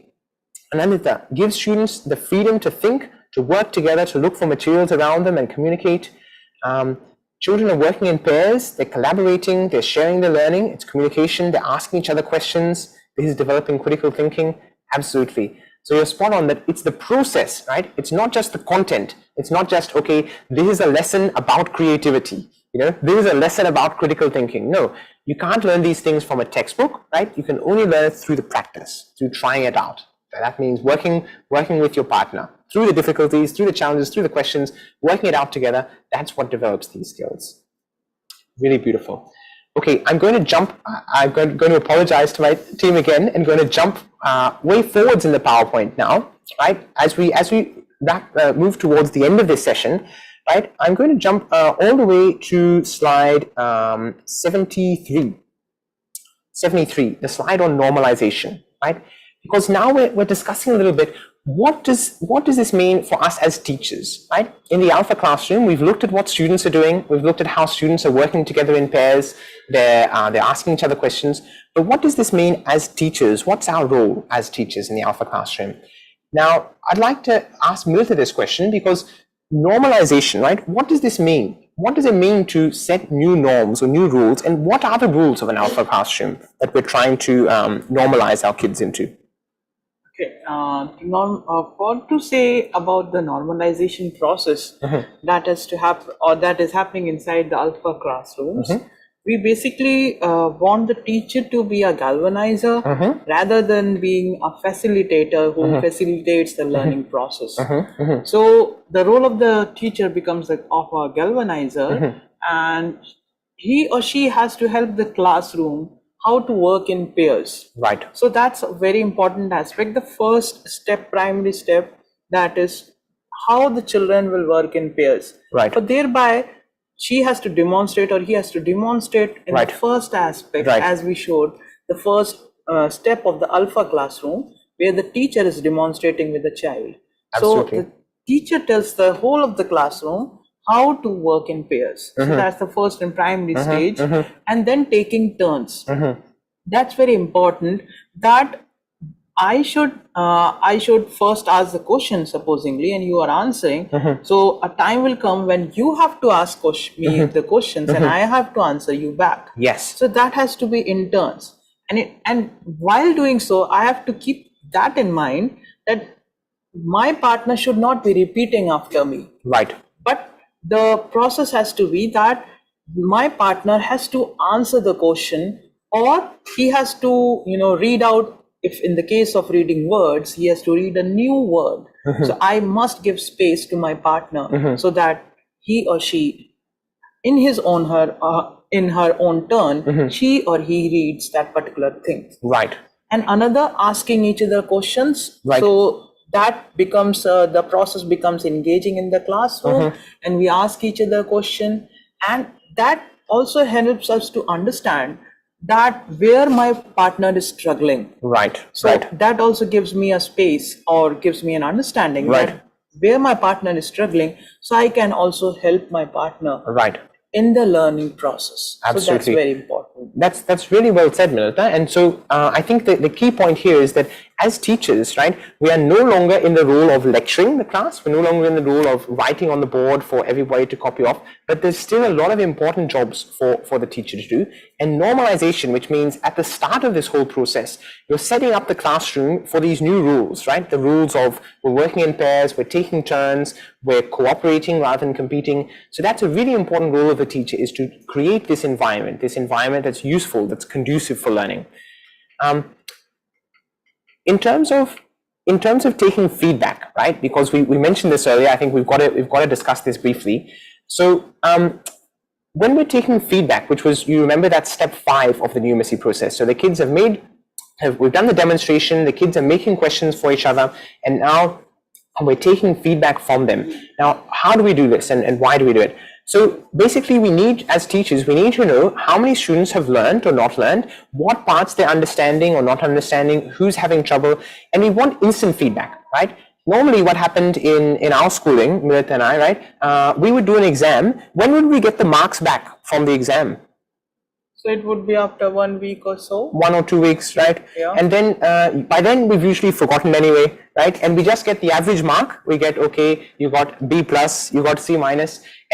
Anandita gives students the freedom to think, to work together, to look for materials around them and communicate. Children are working in pairs, they're collaborating, they're sharing their learning, it's communication, they're asking each other questions. This is developing critical thinking. Absolutely. So you're spot on that it's the process, right? It's not just the content. It's not just, okay, this is a lesson about creativity. You know, this is a lesson about critical thinking. No, you can't learn these things from a textbook, right? You can only learn it through the practice, through trying it out. That means working with your partner through the difficulties, through the challenges, through the questions, working it out together. That's what develops these skills. Really beautiful. Okay, I'm going to jump. I'm going to apologize to my team again and going to jump way forwards in the PowerPoint now, right? As we move towards the end of this session, right? I'm going to jump all the way to slide 73. 73, the slide on normalization, right? Because now we're discussing a little bit, what does this mean for us as teachers, right? In the ALfA classroom, we've looked at what students are doing. We've looked at how students are working together in pairs. They're asking each other questions. But what does this mean as teachers? What's our role as teachers in the ALfA classroom? Now, I'd like to ask Milta this question because normalization, right? What does this mean? What does it mean to set new norms or new rules? And what are the rules of an ALfA classroom that we're trying to normalize our kids into? Okay, what to say about the normalization process that has to happen or that is happening inside the ALfA classrooms? We basically want the teacher to be a galvanizer rather than being a facilitator who facilitates the learning process. So the role of the teacher becomes of a galvanizer, and he or she has to help the classroom how to work in pairs. Right. So that's a very important aspect. The first step, primary step, that is how the children will work in pairs. Right. But thereby, she has to demonstrate or he has to demonstrate in the first aspect, as we showed, the first step of the ALfA classroom, where the teacher is demonstrating with the child. Absolutely. So the teacher tells the whole of the classroom how to work in pairs. So that's the first and primary stage, and then taking turns. That's very important. That I should first ask the question, supposingly, and you are answering. So a time will come when you have to ask me the questions, and I have to answer you back. Yes. So that has to be in turns, and while doing so, I have to keep that in mind that my partner should not be repeating after me. Right. But the process has to be that my partner has to answer the question, or he has to, read out. If in the case of reading words, he has to read a new word. So I must give space to my partner so that he or she, in her own turn, she or he reads that particular thing. Right. And another, asking each other questions. Right. So that becomes the process becomes engaging in the classroom, and we ask each other a question, and that also helps us to understand that where my partner is struggling. Right. So that also gives me a space, or gives me an understanding that where my partner is struggling, so I can also help my partner in the learning process. Absolutely. So that's very important. That's really well said, Milita. And so I think that the key point here is that as teachers, right, we are no longer in the role of lecturing the class. We're no longer in the role of writing on the board for everybody to copy off, but there's still a lot of important jobs for the teacher to do. And normalization, which means at the start of this whole process, you're setting up the classroom for these new rules, right? The rules of we're working in pairs, we're taking turns, we're cooperating rather than competing. So that's a really important role of a teacher, is to create this environment that's useful, that's conducive for learning. In terms of taking feedback, right? Because we mentioned this earlier, I think we've got to discuss this briefly. So when we're taking feedback, which was, you remember, that step 5 of the numeracy process. So the kids we've done the demonstration, the kids are making questions for each other, and now we're taking feedback from them. Now, how do we do this, and why do we do it? So basically, as teachers, we need to know how many students have learned or not learned, what parts they're understanding or not understanding, who's having trouble, and we want instant feedback, right? Normally what happened in our schooling, Milita and I, right, we would do an exam. When would we get the marks back from the exam? So it would be after 1 week or so. 1 or 2 weeks, right? Yeah. And then by then we've usually forgotten anyway, right? And we just get the average mark. We get, okay, you got B+, you got C-.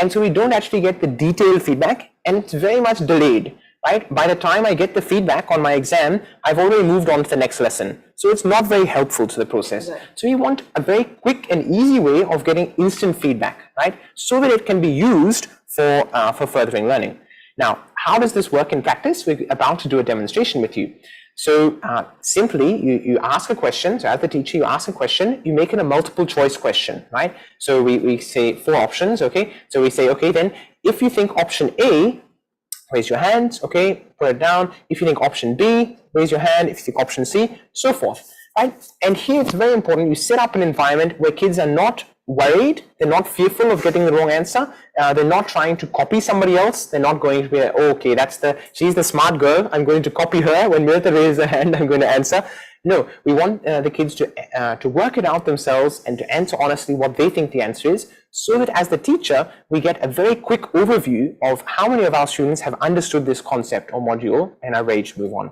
And so we don't actually get the detailed feedback, and it's very much delayed, right? By the time I get the feedback on my exam, I've already moved on to the next lesson. So it's not very helpful to the process. Right. So we want a very quick and easy way of getting instant feedback, right? So that it can be used for furthering learning. Now, how does this work in practice? We're about to do a demonstration with you. So simply, you ask a question. So as the teacher, you ask a question, you make it a multiple choice question, right? So we say 4 options, okay? So we say, okay, then if you think option A, raise your hand, okay, put it down. If you think option B, raise your hand. If you think option C, so forth, right? And here it's very important, you set up an environment where kids are not worried, they're not fearful of getting the wrong answer, they're not trying to copy somebody else, they're not going to be like, oh, okay, she's the smart girl, I'm going to copy her, when Milita raises her hand, I'm going to answer. No, we want the kids to work it out themselves and to answer honestly what they think the answer is, so that as the teacher, we get a very quick overview of how many of our students have understood this concept or module and are ready to move on.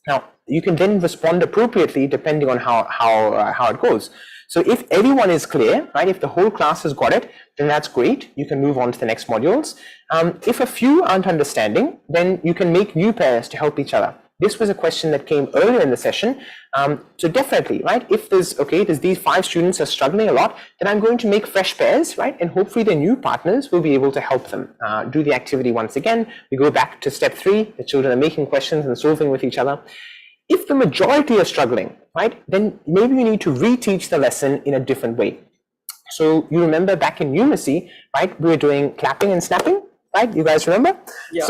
Now, you can then respond appropriately depending on how it goes. So if everyone is clear, right, if the whole class has got it, then that's great. You can move on to the next modules. If a few aren't understanding, then you can make new pairs to help each other. This was a question that came earlier in the session. So definitely, right, if there's these 5 students are struggling a lot, then I'm going to make fresh pairs, right, and hopefully the new partners will be able to help them do the activity once again. We go back to step 3, the children are making questions and solving with each other. If the majority are struggling, right, then maybe you need to reteach the lesson in a different way. So you remember back in numeracy, right, we were doing clapping and snapping, right? You guys remember? Yeah.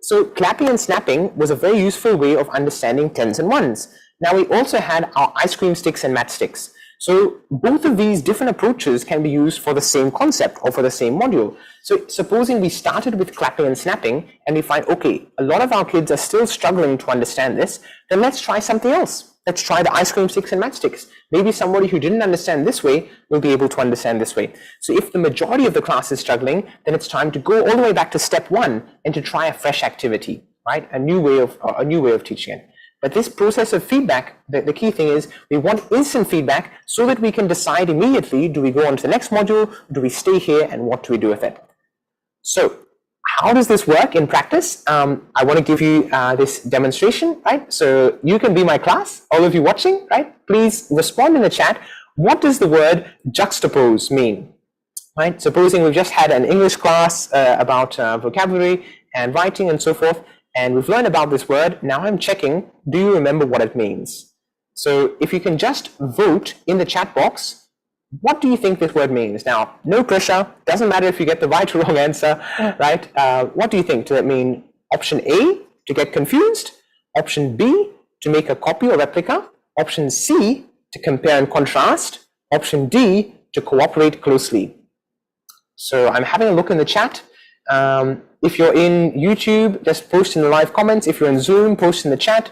So clapping and snapping was a very useful way of understanding 10s and 1s. Now we also had our ice cream sticks and matchsticks. So both of these different approaches can be used for the same concept or for the same module. So supposing we started with clapping and snapping and we find, okay, a lot of our kids are still struggling to understand this, then let's try something else. Let's try the ice cream sticks and matchsticks. Maybe somebody who didn't understand this way will be able to understand this way. So if the majority of the class is struggling, then it's time to go all the way back to step 1 and to try a fresh activity, right? A new way of teaching it. But this process of feedback, the key thing is we want instant feedback so that we can decide immediately, do we go on to the next module, do we stay here, and what do we do with it? So how does this work in practice? I want to give you this demonstration, right? So you can be my class, all of you watching, right? Please respond in the chat. What does the word juxtapose mean? Right? Supposing we've just had an English class about vocabulary and writing and so forth, and we've learned about this word. Now I'm checking, do you remember what it means? So if you can just vote in the chat box, what do you think this word means? Now, no pressure, doesn't matter if you get the right or wrong answer, right? What do you think? Does it mean option A, to get confused? Option B, to make a copy or replica? Option C, to compare and contrast? option D, to cooperate closely. So I'm having a look in the chat. If you're in YouTube, just post in the live comments. If you're in Zoom, post in the chat.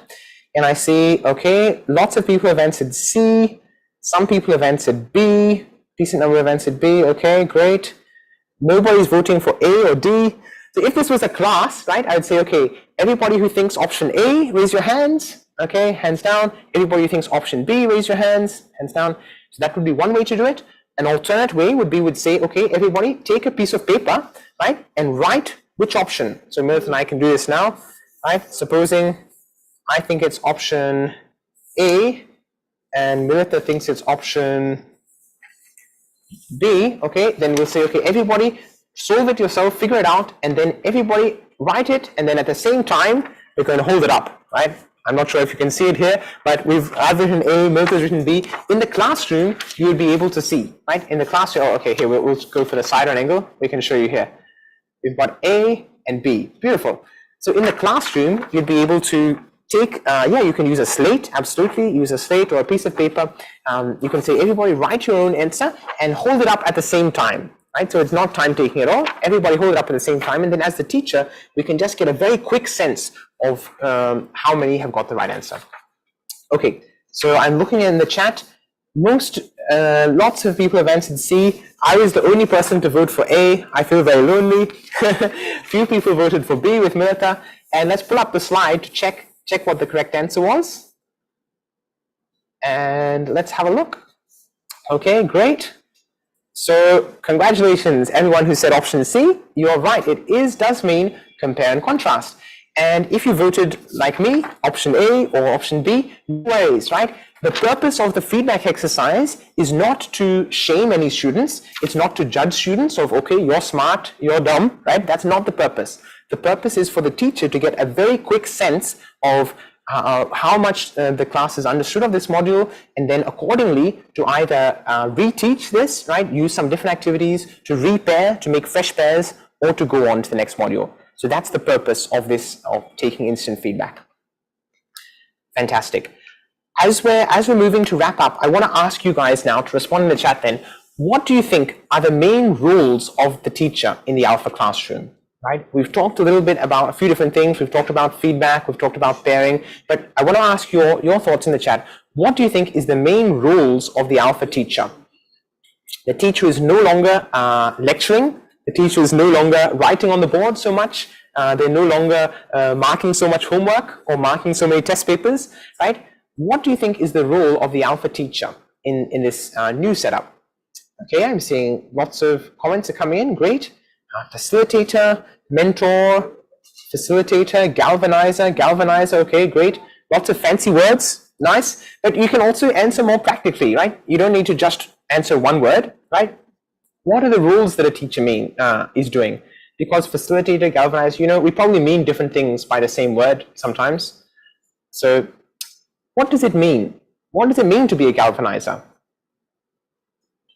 And I see, okay, lots of people have answered C. Some people have answered B. Decent number have answered B. Okay, great. Nobody's voting for A or D. So if this was a class, right, I would say, okay, everybody who thinks option A, raise your hands. Okay, hands down. Everybody who thinks option B, raise your hands. Hands down. So that would be one way to do it. An alternate way would say, okay, everybody take a piece of paper, right, and write which option. So Meredith and I can do this now, right? Supposing I think it's option A and Meredith thinks it's option B, okay, then we'll say, okay, everybody solve it yourself, figure it out, and then everybody write it, and then at the same time, we're going to hold it up, right? I'm not sure if you can see it here, but I've written A, Meredith has written B. In the classroom, you will be able to see, right? In the classroom, oh, okay, here, we'll go for the side on angle. We can show you here. We've got A and B, beautiful. So in the classroom, you'll be able to take, you can use a slate, absolutely, use a slate or a piece of paper. You can say, everybody write your own answer and hold it up at the same time, right? So it's not time taking at all. Everybody hold it up at the same time. And then as the teacher, we can just get a very quick sense of how many have got the right answer. Okay, so I'm looking in the chat. Lots of people have answered C. I was the only person to vote for A. I feel very lonely. Few people voted for B with Milita. And let's pull up the slide to check what the correct answer was. And let's have a look. Okay, great. So congratulations, everyone who said option C. You're right, it does mean compare and contrast. And if you voted like me, option A or option B, no worries, right? The purpose of the feedback exercise is not to shame any students. It's not to judge students of, okay, you're smart, you're dumb, right? That's not the purpose. The purpose is for the teacher to get a very quick sense of how much the class has understood of this module, and then accordingly to either reteach this, right? Use some different activities to repair, to make fresh pairs, or to go on to the next module. So that's the purpose of this, of taking instant feedback. Fantastic. As we're moving to wrap up, I want to ask you guys now to respond in the chat then, what do you think are the main roles of the teacher in the ALfA classroom? Right? We've talked a little bit about a few different things. We've talked about feedback, we've talked about pairing, but I want to ask your thoughts in the chat. What do you think is the main roles of the ALfA teacher? The teacher is no longer lecturing. The teacher is no longer writing on the board so much. They're no longer marking so much homework or marking so many test papers, right? What do you think is the role of the ALfA teacher in this new setup? Okay, I'm seeing lots of comments are coming in. Great. Facilitator, mentor, facilitator, galvanizer. Okay, great. Lots of fancy words. Nice. But you can also answer more practically, right? You don't need to just answer one word, right? What are the roles that a teacher is doing? Because facilitator, galvanizer, we probably mean different things by the same word sometimes. So what does it mean? What does it mean to be a galvanizer?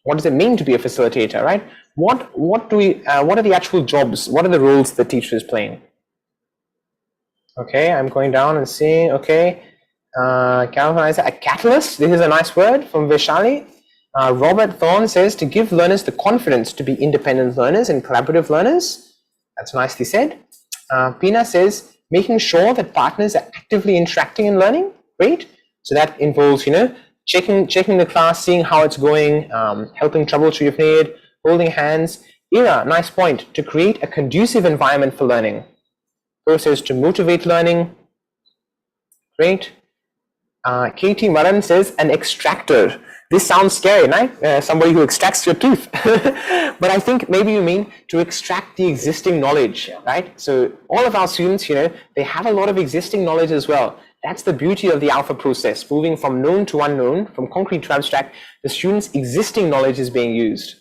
What does it mean to be a facilitator, right? What are the actual jobs? What are the roles the teacher is playing? Okay, I'm going down and seeing, okay, galvanizer, a catalyst. This is a nice word from Vishali. Robert Thorne says to give learners the confidence to be independent learners and collaborative learners. That's nicely said. Pina says making sure that partners are actively interacting and learning. Great. So that involves, checking the class, seeing how it's going, helping troubleshoot if needed, holding hands. Ira, nice point. To create a conducive environment for learning. Says to motivate learning. Great. Katie Maran says an extractor. This sounds scary, right? Somebody who extracts your tooth. But I think maybe you mean to extract the existing knowledge, right? So all of our students, they have a lot of existing knowledge as well. That's the beauty of the ALfA process, moving from known to unknown, from concrete to abstract. The students' existing knowledge is being used.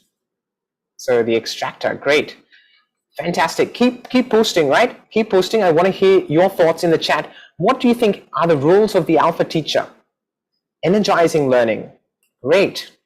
So the extractor, great. Fantastic. Keep posting, right? Keep posting. I want to hear your thoughts in the chat. What do you think are the roles of the ALfA teacher? Energizing learning. Great.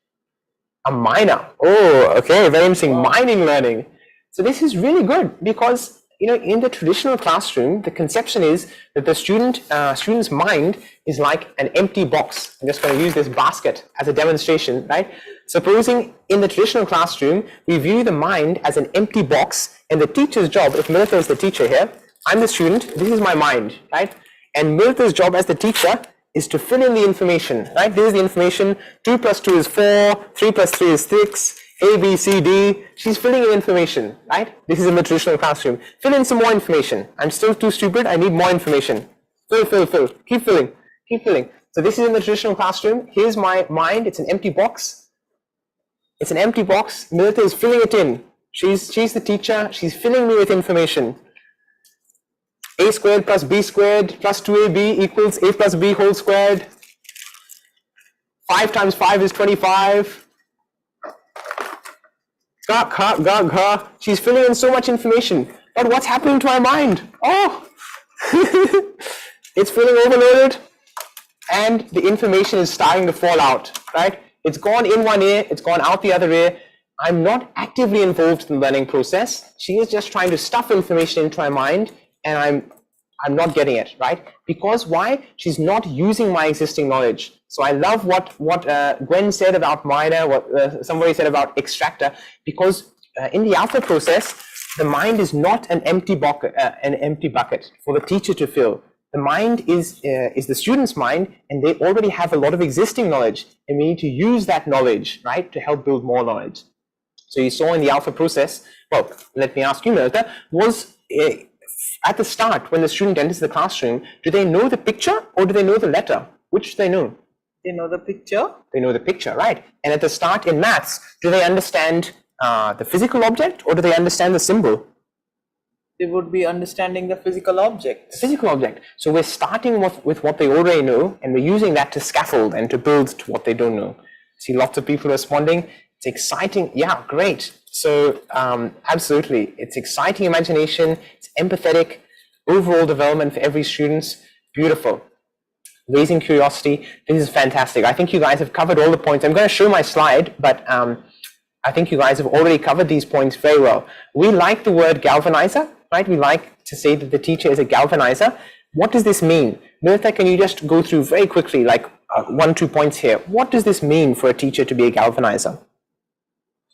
A miner. Oh, okay. Very interesting. Wow. Mining learning. So this is really good because in the traditional classroom, the conception is that the student's mind is like an empty box. I'm just going to use this basket as a demonstration, right? Supposing in the traditional classroom, we view the mind as an empty box, and the teacher's job, if Milita is the teacher here, I'm the student, this is my mind, right? And Milita's job as the teacher is to fill in the information, right? This is the information, 2 plus 2 is 4, 3 plus 3 is 6, A, B, C, D. She's filling in information, right? This is in the traditional classroom. Fill in some more information. I'm still too stupid, I need more information. Fill, keep filling, keep filling. So this is in the traditional classroom. Here's my mind, it's an empty box. It's an empty box. Milita is filling it in. She's the teacher, she's filling me with information. A squared plus B squared plus 2AB equals A plus B whole squared. 5 times 5 is 25. She's filling in so much information. But what's happening to my mind? Oh, it's feeling overloaded, and the information is starting to fall out, right? It's gone in one ear, it's gone out the other ear. I'm not actively involved in the learning process. She is just trying to stuff information into my mind, and I'm not getting it, right? Because why? She's not using my existing knowledge. So I love what Gwen said about minor, what somebody said about extractor, because in the ALfA process, the mind is not an empty bucket for the teacher to fill. The mind is the student's mind, and they already have a lot of existing knowledge, and we need to use that knowledge, right, to help build more knowledge. So you saw in the ALfA process, well, let me ask you, Milita, at the start, when the student enters the classroom, do they know the picture or do they know the letter? Which do they know? They know the picture. They know the picture, right? And at the start in maths, do they understand the physical object or do they understand the symbol? They would be understanding the physical object. The physical object. So we're starting with what they already know, and we're using that to scaffold and to build to what they don't know. See lots of people responding. It's exciting. Yeah, great. So absolutely, it's exciting imagination, it's empathetic, overall development for every student, beautiful. Raising curiosity, this is fantastic. I think you guys have covered all the points. I'm going to show my slide, but I think you guys have already covered these points very well. We like the word galvanizer, right? We like to say that the teacher is a galvanizer. What does this mean? Milita, can you just go through very quickly, like 1-2 points here. What does this mean for a teacher to be a galvanizer?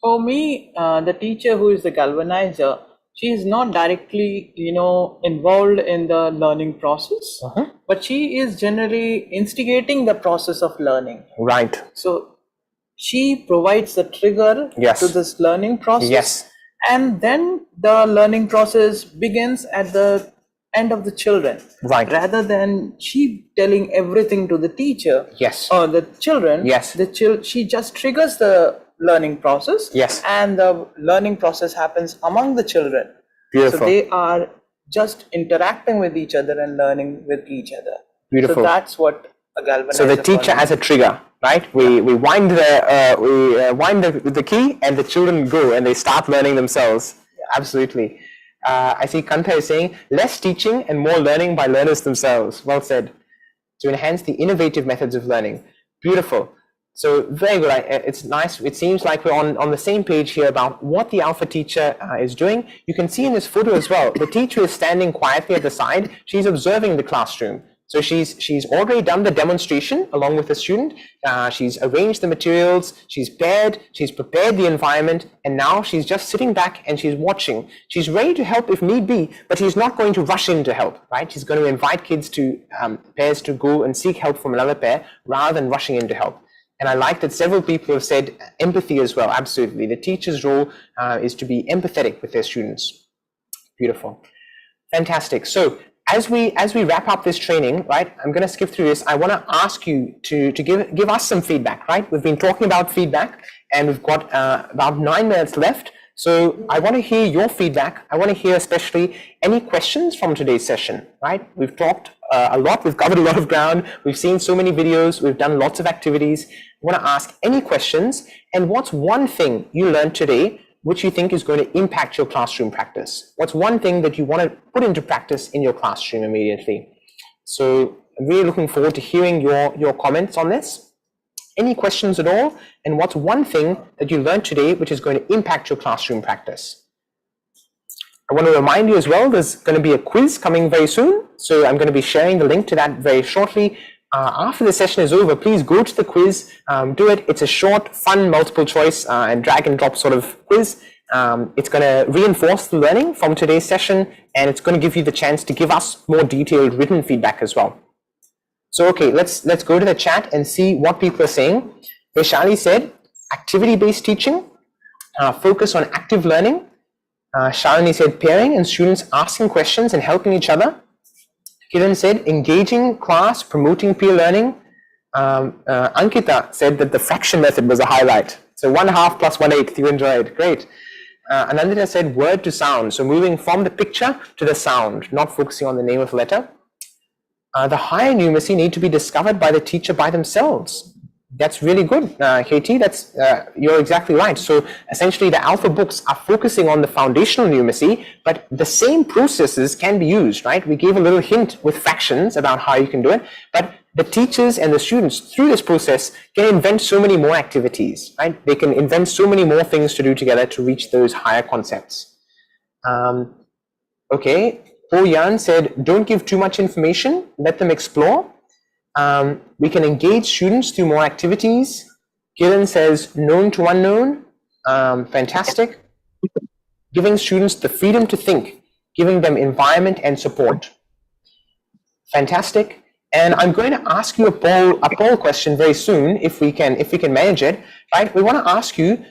For me, the teacher who is the galvanizer, she is not directly, involved in the learning process, but she is generally instigating the process of learning. Right. So she provides the trigger to this learning process, and then the learning process begins at the end of the children. Right. Rather than she telling everything to the teacher or the children, she just triggers the learning process, and the learning process happens among the children. Beautiful. So they are just interacting with each other and learning with each other. Beautiful. So that's what a galvanizer. So the teacher as a trigger, right? We wind the key, and the children go and they start learning themselves. Absolutely. I see Kanta is saying less teaching and more learning by learners themselves. Well said. To enhance the innovative methods of learning. Beautiful. So very good. It's nice. It seems like we're on the same page here about what the ALfA teacher is doing. You can see in this photo as well, the teacher is standing quietly at the side. She's observing the classroom. So she's already done the demonstration along with the student. She's arranged the materials. She's prepared the environment, and now she's just sitting back and she's watching. She's ready to help if need be, but she's not going to rush in to help, right? She's going to invite kids pairs to go and seek help from another pair rather than rushing in to help. And I like that several people have said empathy as well. Absolutely. The teacher's role is to be empathetic with their students. Beautiful. Fantastic. So as we wrap up this training, right, I'm going to skip through this. I want to ask you to give us some feedback, right? We've been talking about feedback, and we've got about 9 minutes left. So I want to hear your feedback. I want to hear especially any questions from today's session, right? We've talked a lot. We've covered a lot of ground. We've seen so many videos. We've done lots of activities. I want to ask any questions. And what's one thing you learned today which you think is going to impact your classroom practice? What's one thing that you want to put into practice in your classroom immediately? So I'm really looking forward to hearing your comments on this. Any questions at all? And what's one thing that you learned today which is going to impact your classroom practice? I want to remind you as well, there's going to be a quiz coming very soon. So I'm going to be sharing the link to that very shortly. After the session is over, please go to the quiz, do it. It's a short, fun, multiple choice and drag and drop sort of quiz. It's going to reinforce the learning from today's session, and it's going to give you the chance to give us more detailed written feedback as well. So, okay, let's go to the chat and see what people are saying. Vaishali said, activity-based teaching, focus on active learning. Shalini said, pairing and students asking questions and helping each other. Kiran said, engaging class, promoting peer learning. Ankita said that the fraction method was a highlight. So 1/2 plus 1/8, you enjoyed, great. Anandita said, word to sound. So moving from the picture to the sound, not focusing on the name of the letter. The higher numeracy need to be discovered by the teacher by themselves. That's really good, Katie. You're exactly right. So essentially the ALfA books are focusing on the foundational numeracy, but the same processes can be used, right? We gave a little hint with fractions about how you can do it, but the teachers and the students through this process can invent so many more activities, right? They can invent so many more things to do together to reach those higher concepts. Okay, Po Yan said, don't give too much information, let them explore. We can engage students through more activities. Kiran says, known to unknown, fantastic. Giving students the freedom to think, giving them environment and support. Fantastic. And I'm going to ask you a poll question very soon, if we can manage it, right? We want to ask you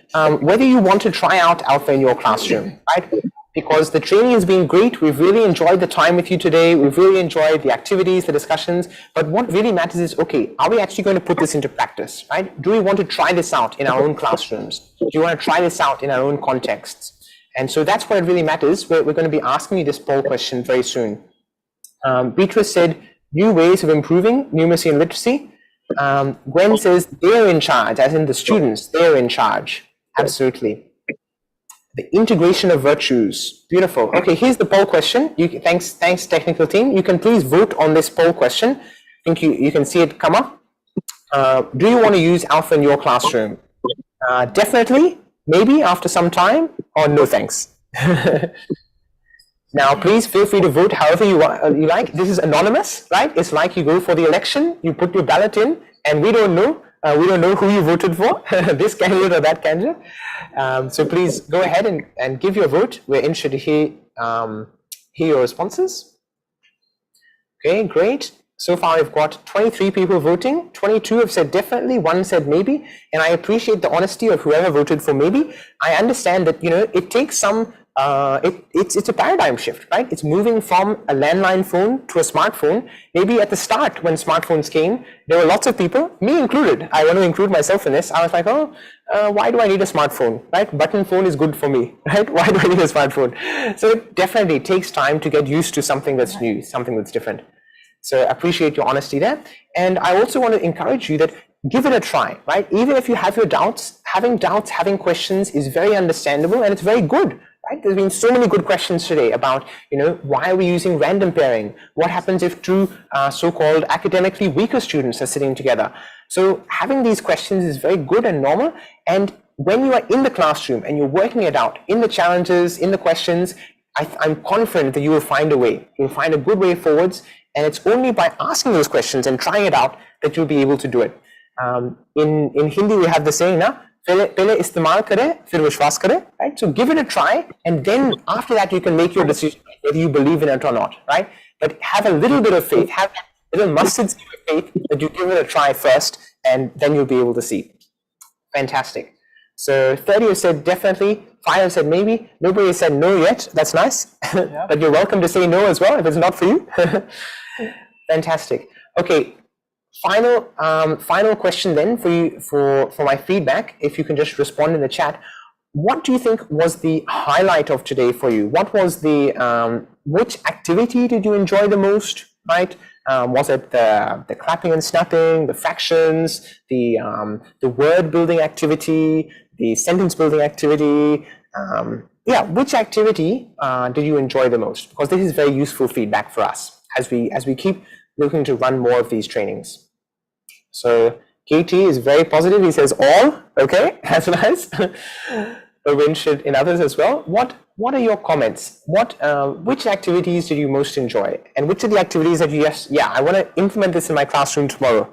whether you want to try out ALfA in your classroom, right? Because the training has been great. We've really enjoyed the time with you today. We've really enjoyed the activities, the discussions. But what really matters is, okay, are we actually going to put this into practice, right? Do we want to try this out in our own classrooms? Do you want to try this out in our own contexts? And so that's what it really matters. We're going to be asking you this poll question very soon. Beatrice said, new ways of improving numeracy and literacy. Gwen says, they're in charge, as in the students, they're in charge. Absolutely. The integration of virtues. Beautiful. Okay, here's the poll question. Thanks technical team. You can please vote on this poll question. I think you can see it come up. Do you want to use ALfA in your classroom? Definitely, maybe after some time, or no thanks. Now, please feel free to vote however you like. This is anonymous, right? It's like you go for the election, you put your ballot in, and we don't know who you voted for, this candidate or that candidate. So please go ahead and give your vote. We're interested to hear your responses. Okay, great. So far, we've got 23 people voting. 22 have said definitely, 1 said maybe. And I appreciate the honesty of whoever voted for maybe. I understand that, it takes some, it's a paradigm shift, right? It's moving from a landline phone to a smartphone. Maybe at the start when smartphones came, there were lots of people, me included. I want to include myself in this. I was like, why do I need a smartphone, right? Button phone is good for me, right? Why do I need a smartphone? So it definitely takes time to get used to something that's new, something that's different. So I appreciate your honesty there. And I also want to encourage you that give it a try, right? Even if you have your doubts, having questions is very understandable and it's very good. Right? There's been so many good questions today about, why are we using random pairing? What happens if two so-called academically weaker students are sitting together? So having these questions is very good and normal. And when you are in the classroom and you're working it out in the challenges, in the questions, I'm confident that you will find a way. You'll find a good way forwards. And it's only by asking those questions and trying it out that you'll be able to do it. In Hindi, we have the saying, पहले इस्तेमाल करें फिर विश्वास करें, right? So give it a try, and then after that you can make your decision whether you believe in it or not, right? But have a little bit of faith, have a little mustard seed of faith that you give it a try first, and then you'll be able to see. Fantastic. So 30 have said definitely, 5 have said maybe, nobody has said no yet. That's nice, yeah. But you're welcome to say no as well if it's not for you. Fantastic. Okay. Final question then for you, for my feedback, if you can just respond in the chat. What do you think was the highlight of today for you? What was the, which activity did you enjoy the most, right? Was it the clapping and snapping, the fractions, the word building activity, the sentence building activity? Which activity did you enjoy the most? Because this is very useful feedback for us as we keep looking to run more of these trainings. So KT is very positive. He says all. Okay, that's nice. We're interested in others as well. What what are your comments? Which activities did you most enjoy? And which are the activities that I want to implement this in my classroom tomorrow.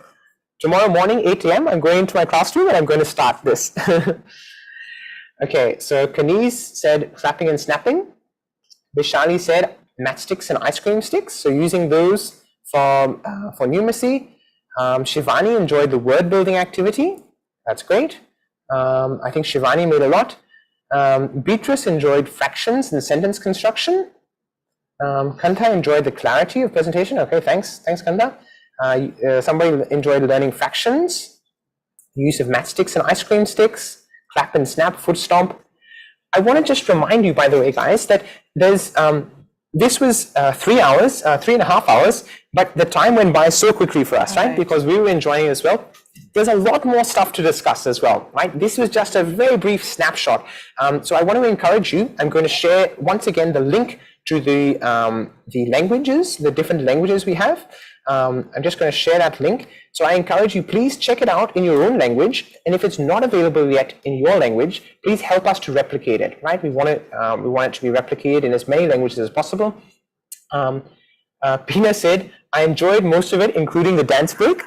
Tomorrow morning, 8 a.m., I'm going into my classroom and I'm going to start this. Okay, so Kaniz said clapping and snapping. Vishali said matchsticks and ice cream sticks. So using those for numeracy. Shivani enjoyed the word building activity. That's great. I think Shivani made a lot. Beatrice enjoyed fractions and sentence construction. Kanta enjoyed the clarity of presentation. Okay, thanks Kanta. Somebody enjoyed learning fractions, use of matchsticks and ice cream sticks, clap and snap, foot stomp. I want to just remind you, by the way, guys, that there's this was 3.5 hours, but the time went by so quickly for us, right? Because we were enjoying it as well. There's a lot more stuff to discuss as well, right? This was just a very brief snapshot. So I want to encourage you. I'm going to share once again the link to the languages, the different languages we have. I'm just going to share that link. So I encourage you, please check it out in your own language. And if it's not available yet in your language, please help us to replicate it, right? We want it to be replicated in as many languages as possible. Pina said, I enjoyed most of it, including the dance break.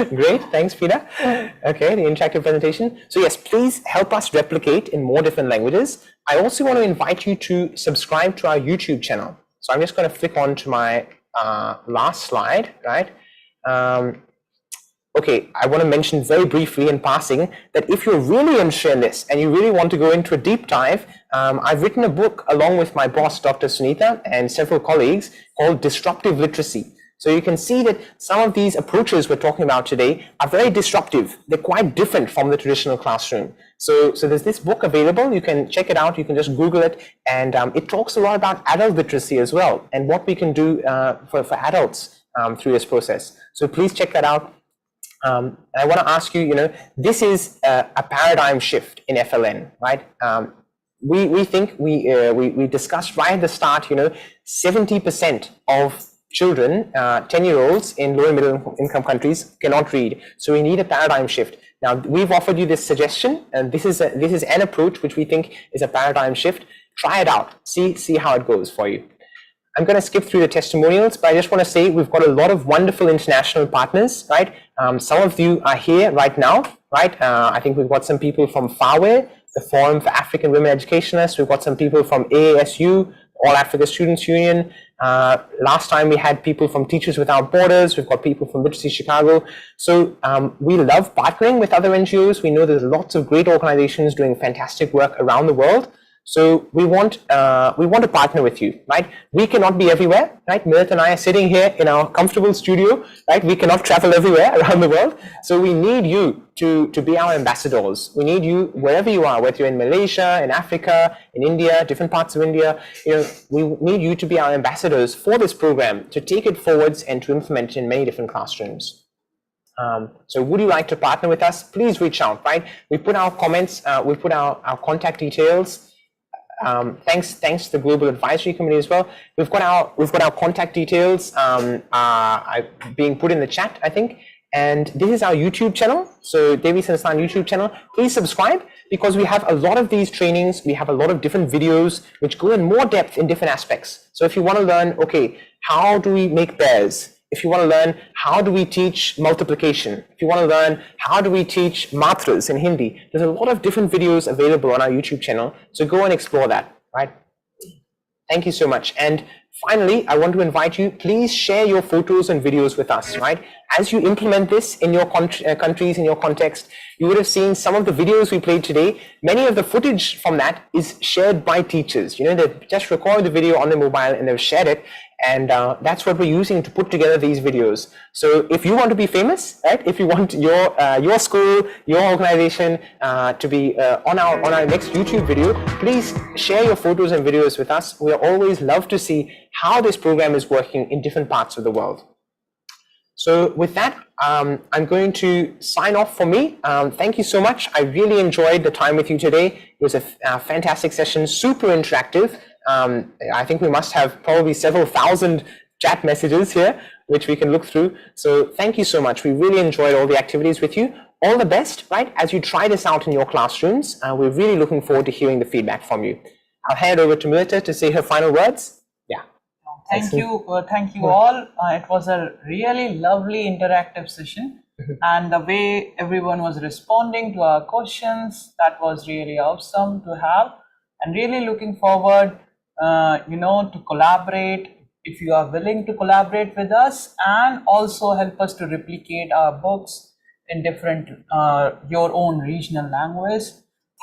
Great, thanks Pina. Okay, the interactive presentation. So yes, please help us replicate in more different languages. I also want to invite you to subscribe to our YouTube channel. So I'm just going to flick on to my last slide, right? Okay, I want to mention very briefly in passing that if you're really interested in this and you really want to go into a deep dive, I've written a book along with my boss, Dr. Sunita, and several colleagues called Disruptive Literacy. So you can see that some of these approaches we're talking about today are very disruptive. They're quite different from the traditional classroom. So there's this book available. You can check it out. You can just Google it. And it talks a lot about adult literacy as well and what we can do for adults through this process. So please check that out. I want to ask you, this is a paradigm shift in FLN, right? We think we discussed right at the start, 70% of children, 10-year-olds in low and middle income countries cannot read. So we need a paradigm shift. Now we've offered you this suggestion, and this is an approach which we think is a paradigm shift. Try it out. See how it goes for you. I'm going to skip through the testimonials, but I just want to say we've got a lot of wonderful international partners, right? Some of you are here right now, right? I think we've got some people from FAWE, the Forum for African Women Educationalists. We've got some people from AASU, All Africa Students Union. Last time we had people from Teachers Without Borders. We've got people from Literacy Chicago. So we love partnering with other NGOs. We know there's lots of great organizations doing fantastic work around the world. So we want to partner with you, right? We cannot be everywhere, right? Mirit and I are sitting here in our comfortable studio, right? We cannot travel everywhere around the world. So we need you to be our ambassadors. We need you wherever you are, whether you're in Malaysia, in Africa, in India, different parts of India. We need you to be our ambassadors for this program, to take it forwards and to implement it in many different classrooms. So would you like to partner with us? Please reach out, right? We put our comments, we put our contact details. Thanks to the Global Advisory Committee as well. We've got our contact details being put in the chat, I think. And this is our YouTube channel. So Devi Sansthan YouTube channel. Please subscribe because we have a lot of these trainings. We have a lot of different videos which go in more depth in different aspects. So if you want to learn, okay, how do we make pairs? If you want to learn how do we teach multiplication, if you want to learn how do we teach matras in Hindi, there's a lot of different videos available on our YouTube channel. So go and explore that, right? Thank you so much. And finally, I want to invite you, please share your photos and videos with us, right? As you implement this in your countries, in your context, you would have seen some of the videos we played today. Many of the footage from that is shared by teachers. They've just recorded the video on their mobile and they've shared it. And that's what we're using to put together these videos. So if you want to be famous, right? If you want your school, your organization to be on our next YouTube video, please share your photos and videos with us. We always love to see how this program is working in different parts of the world. So with that, I'm going to sign off for me. Thank you so much. I really enjoyed the time with you today. It was a fantastic session, super interactive. I think we must have probably several thousand chat messages here, which we can look through. So thank you so much. We really enjoyed all the activities with you. All the best, right? As you try this out in your classrooms, we're really looking forward to hearing the feedback from you. I'll hand over to Melita to say her final words. Yeah. Thank you all. It was a really lovely interactive session, and the way everyone was responding to our questions, that was really awesome to have, and really looking forward, to collaborate. If you are willing to collaborate with us and also help us to replicate our books in different your own regional language.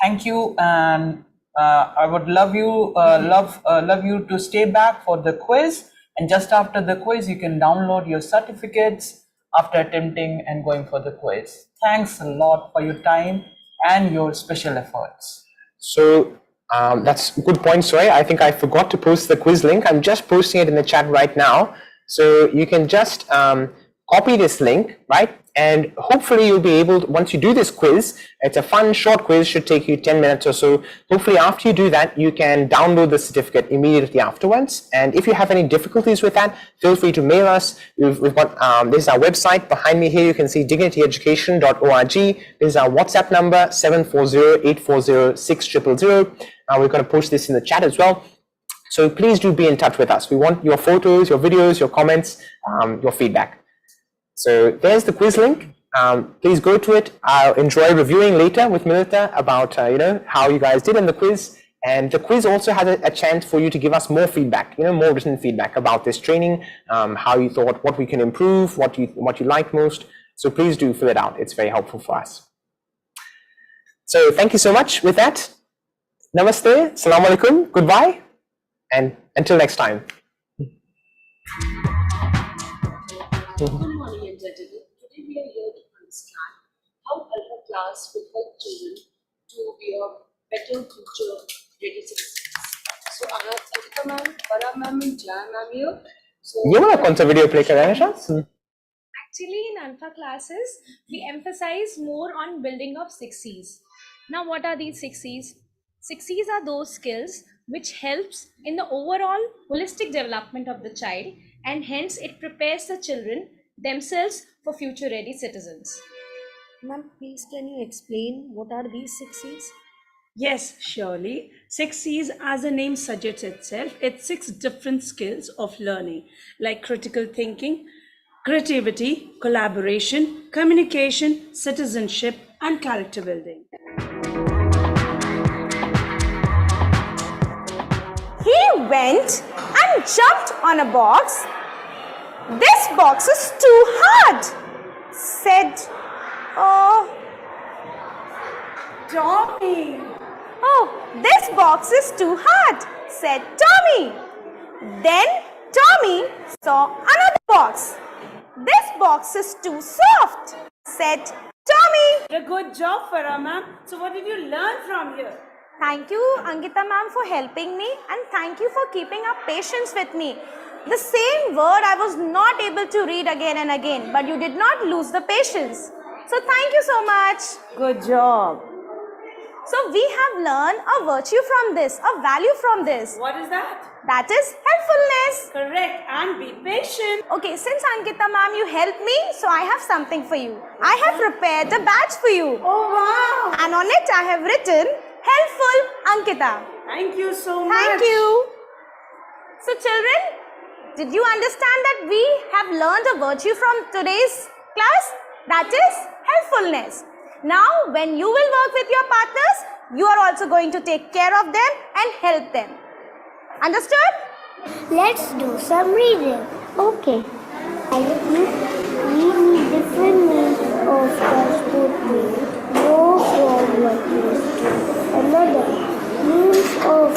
Thank you, and I would love you to stay back for the quiz, and just after the quiz you can download your certificates after attempting and going for the quiz. Thanks a lot for your time and your special efforts. So that's a good point, Soy. I think I forgot to post the quiz link. I'm just posting it in the chat right now. So you can just copy this link, right? And hopefully you'll be able to, once you do this quiz, it's a fun short quiz, should take you 10 minutes or so. Hopefully after you do that, you can download the certificate immediately afterwards. And if you have any difficulties with that, feel free to mail us. We've got, this is our website. Behind me here, you can see dignityeducation.org. This is our WhatsApp number, 740-840-6000. We're going to post this in the chat as well. So please do be in touch with us. We want your photos, your videos, your comments, your feedback. So there's the quiz link. Please go to it. I'll enjoy reviewing later with Melita about how you guys did in the quiz. And the quiz also has a chance for you to give us more feedback, more written feedback about this training, how you thought, what we can improve, what you like most. So please do fill it out. It's very helpful for us. So thank you so much. With that, namaste, salam alaikum, goodbye, and until next time. Good morning and gentlemen. Today we are here to understand how ALfA class will help children to be a better future ready citizens. So I have Ankita ma'am, Para ma'am and Jan ma'am here. So ये वाला कौन सा video play कर रहा है निशा? Actually, in ALfA classes, we emphasize more on building of 6 C's. Now, what are these 6 C's? 6 C's are those skills which helps in the overall holistic development of the child, and hence it prepares the children themselves for future ready citizens. Ma'am, please can you explain what are these 6 C's? Yes, surely. 6 C's, as the name suggests itself, it's 6 different skills of learning, like critical thinking, creativity, collaboration, communication, citizenship, and character building. He went and jumped on a box. This box is too hard, said, oh, Tommy. Oh, this box is too hard, said Tommy. Then Tommy saw another box. This box is too soft, said Tommy. A good job, Farah ma'am. So what did you learn from here? Thank you, Ankita ma'am, for helping me, and thank you for keeping up patience with me. The same word I was not able to read again and again, but you did not lose the patience. So thank you so much. Good job. So we have learned a virtue from this, a value from this. What is that? That is helpfulness. Correct. And be patient. Okay, since Ankita ma'am, you helped me, so I have something for you. I have prepared a badge for you. Oh, wow. And on it I have written, Helpful Ankita. Thank you so much. Thank you. So children, did you understand that we have learned a virtue from today's class? That is helpfulness. Now, when you will work with your partners, you are also going to take care of them and help them. Understood? Let's do some reading. Okay. We need different means of transporting. No from one place to another. Means of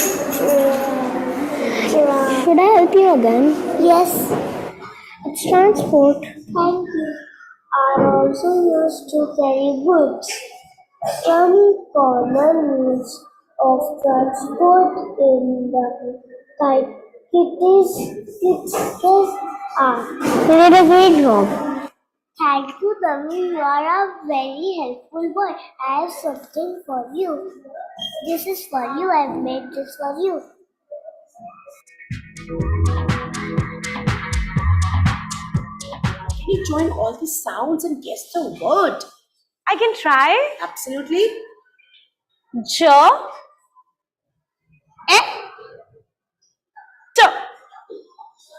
Should I help you again? Yes. It's transport. Thank you. Are also used to carry goods. Some common means of transport in the cities are. You did a great job. Thank you, Tammy. You are a very helpful boy. I have something for you. This is for you. I have made this for you. Can you join all the sounds and guess the word? I can try. Absolutely. J,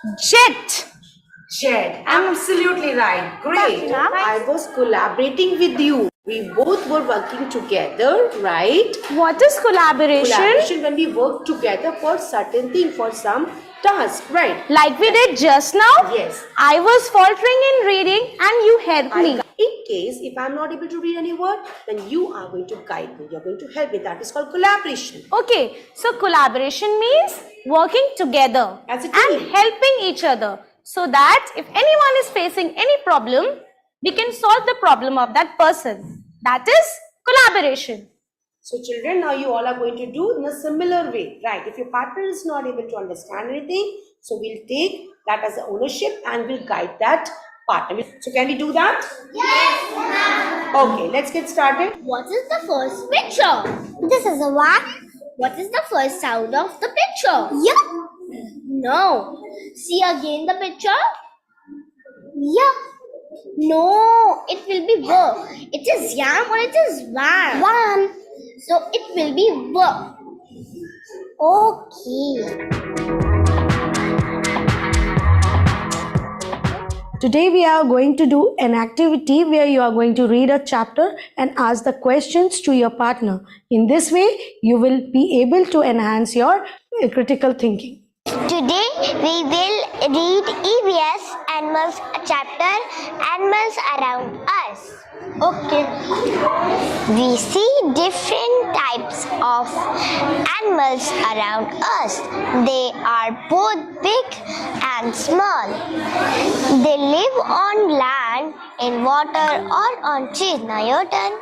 Jet. Jet. Absolutely right. Great. I was collaborating with you. We both were working together, right? What is collaboration? Collaboration when we work together for certain thing, for some task, right? Like we did just now? Yes. I was faltering in reading and you helped me. In case if I'm not able to read any word, then you are going to guide me. You're going to help me. That is called collaboration. Okay, so collaboration means working together As a and team. helping each other so that if anyone is facing any problem, we can solve the problem of that person. That is collaboration. So children, now you all are going to do in a similar way, right? If your partner is not able to understand anything, so we'll take that as an ownership and we'll guide that partner. So can we do that? Yes, ma'am. Okay, let's get started. What is the first picture? This is a what? What is the first sound of the picture? Yeah. No. See again the picture? Yeah. No, it will be verb. It is yam or it is van? Van. So it will be verb. Okay. Today we are going to do an activity where you are going to read a chapter and ask the questions to your partner. In this way, you will be able to enhance your critical thinking. Today we will read EVS Animals chapter, Animals Around Us. Okay. We see different types of animals around us. They are both big and small. They live on land, in water or on trees. Now your turn.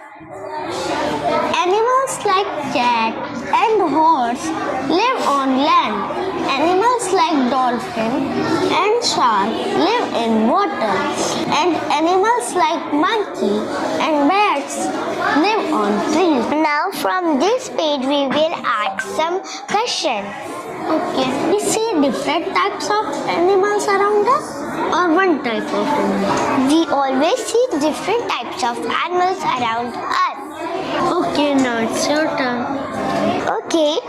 Animals like cat and horse live on land. Animals like dolphin and shark live in water. And animals like monkey and bats live on trees. Now from this page we will ask some questions. Okay. We see different types of animals around us or one type of animal? We always see different types of animals around us. Okay, now it's your turn. Okay.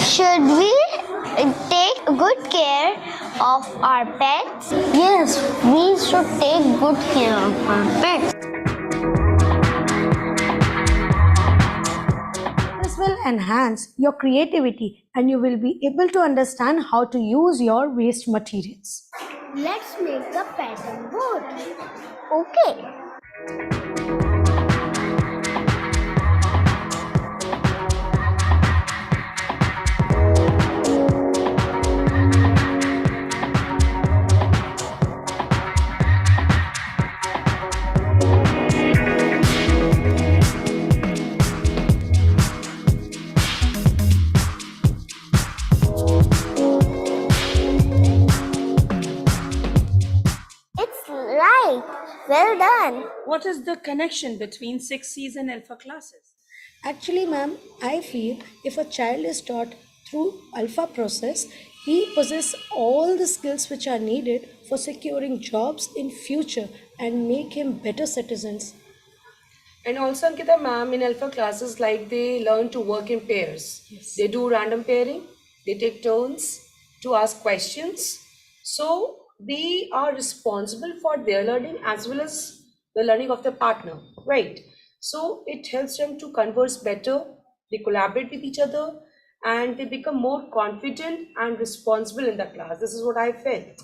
Should we take good care of our pets? Yes, we should take good care of our pets. This will enhance your creativity and you will be able to understand how to use your waste materials. Let's make the pattern board. Okay. Well done. What is the connection between 6Cs and ALfA classes? Actually, ma'am, I feel if a child is taught through ALfA process, he possesses all the skills which are needed for securing jobs in future and make him better citizens. And also, Ankita ma'am, in ALfA classes, like they learn to work in pairs. Yes. They do random pairing. They take turns to ask questions. So they are responsible for their learning as well as the learning of their partner, right? So it helps them to converse better. They collaborate with each other and they become more confident and responsible in the class. This is what I felt.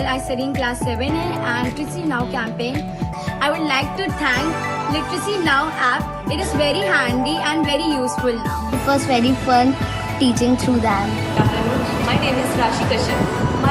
I study in class 7 and Literacy Now campaign. I would like to thank Literacy Now app. It is very handy and very useful now. It was very fun teaching through that. My name is Rashi Kashyap.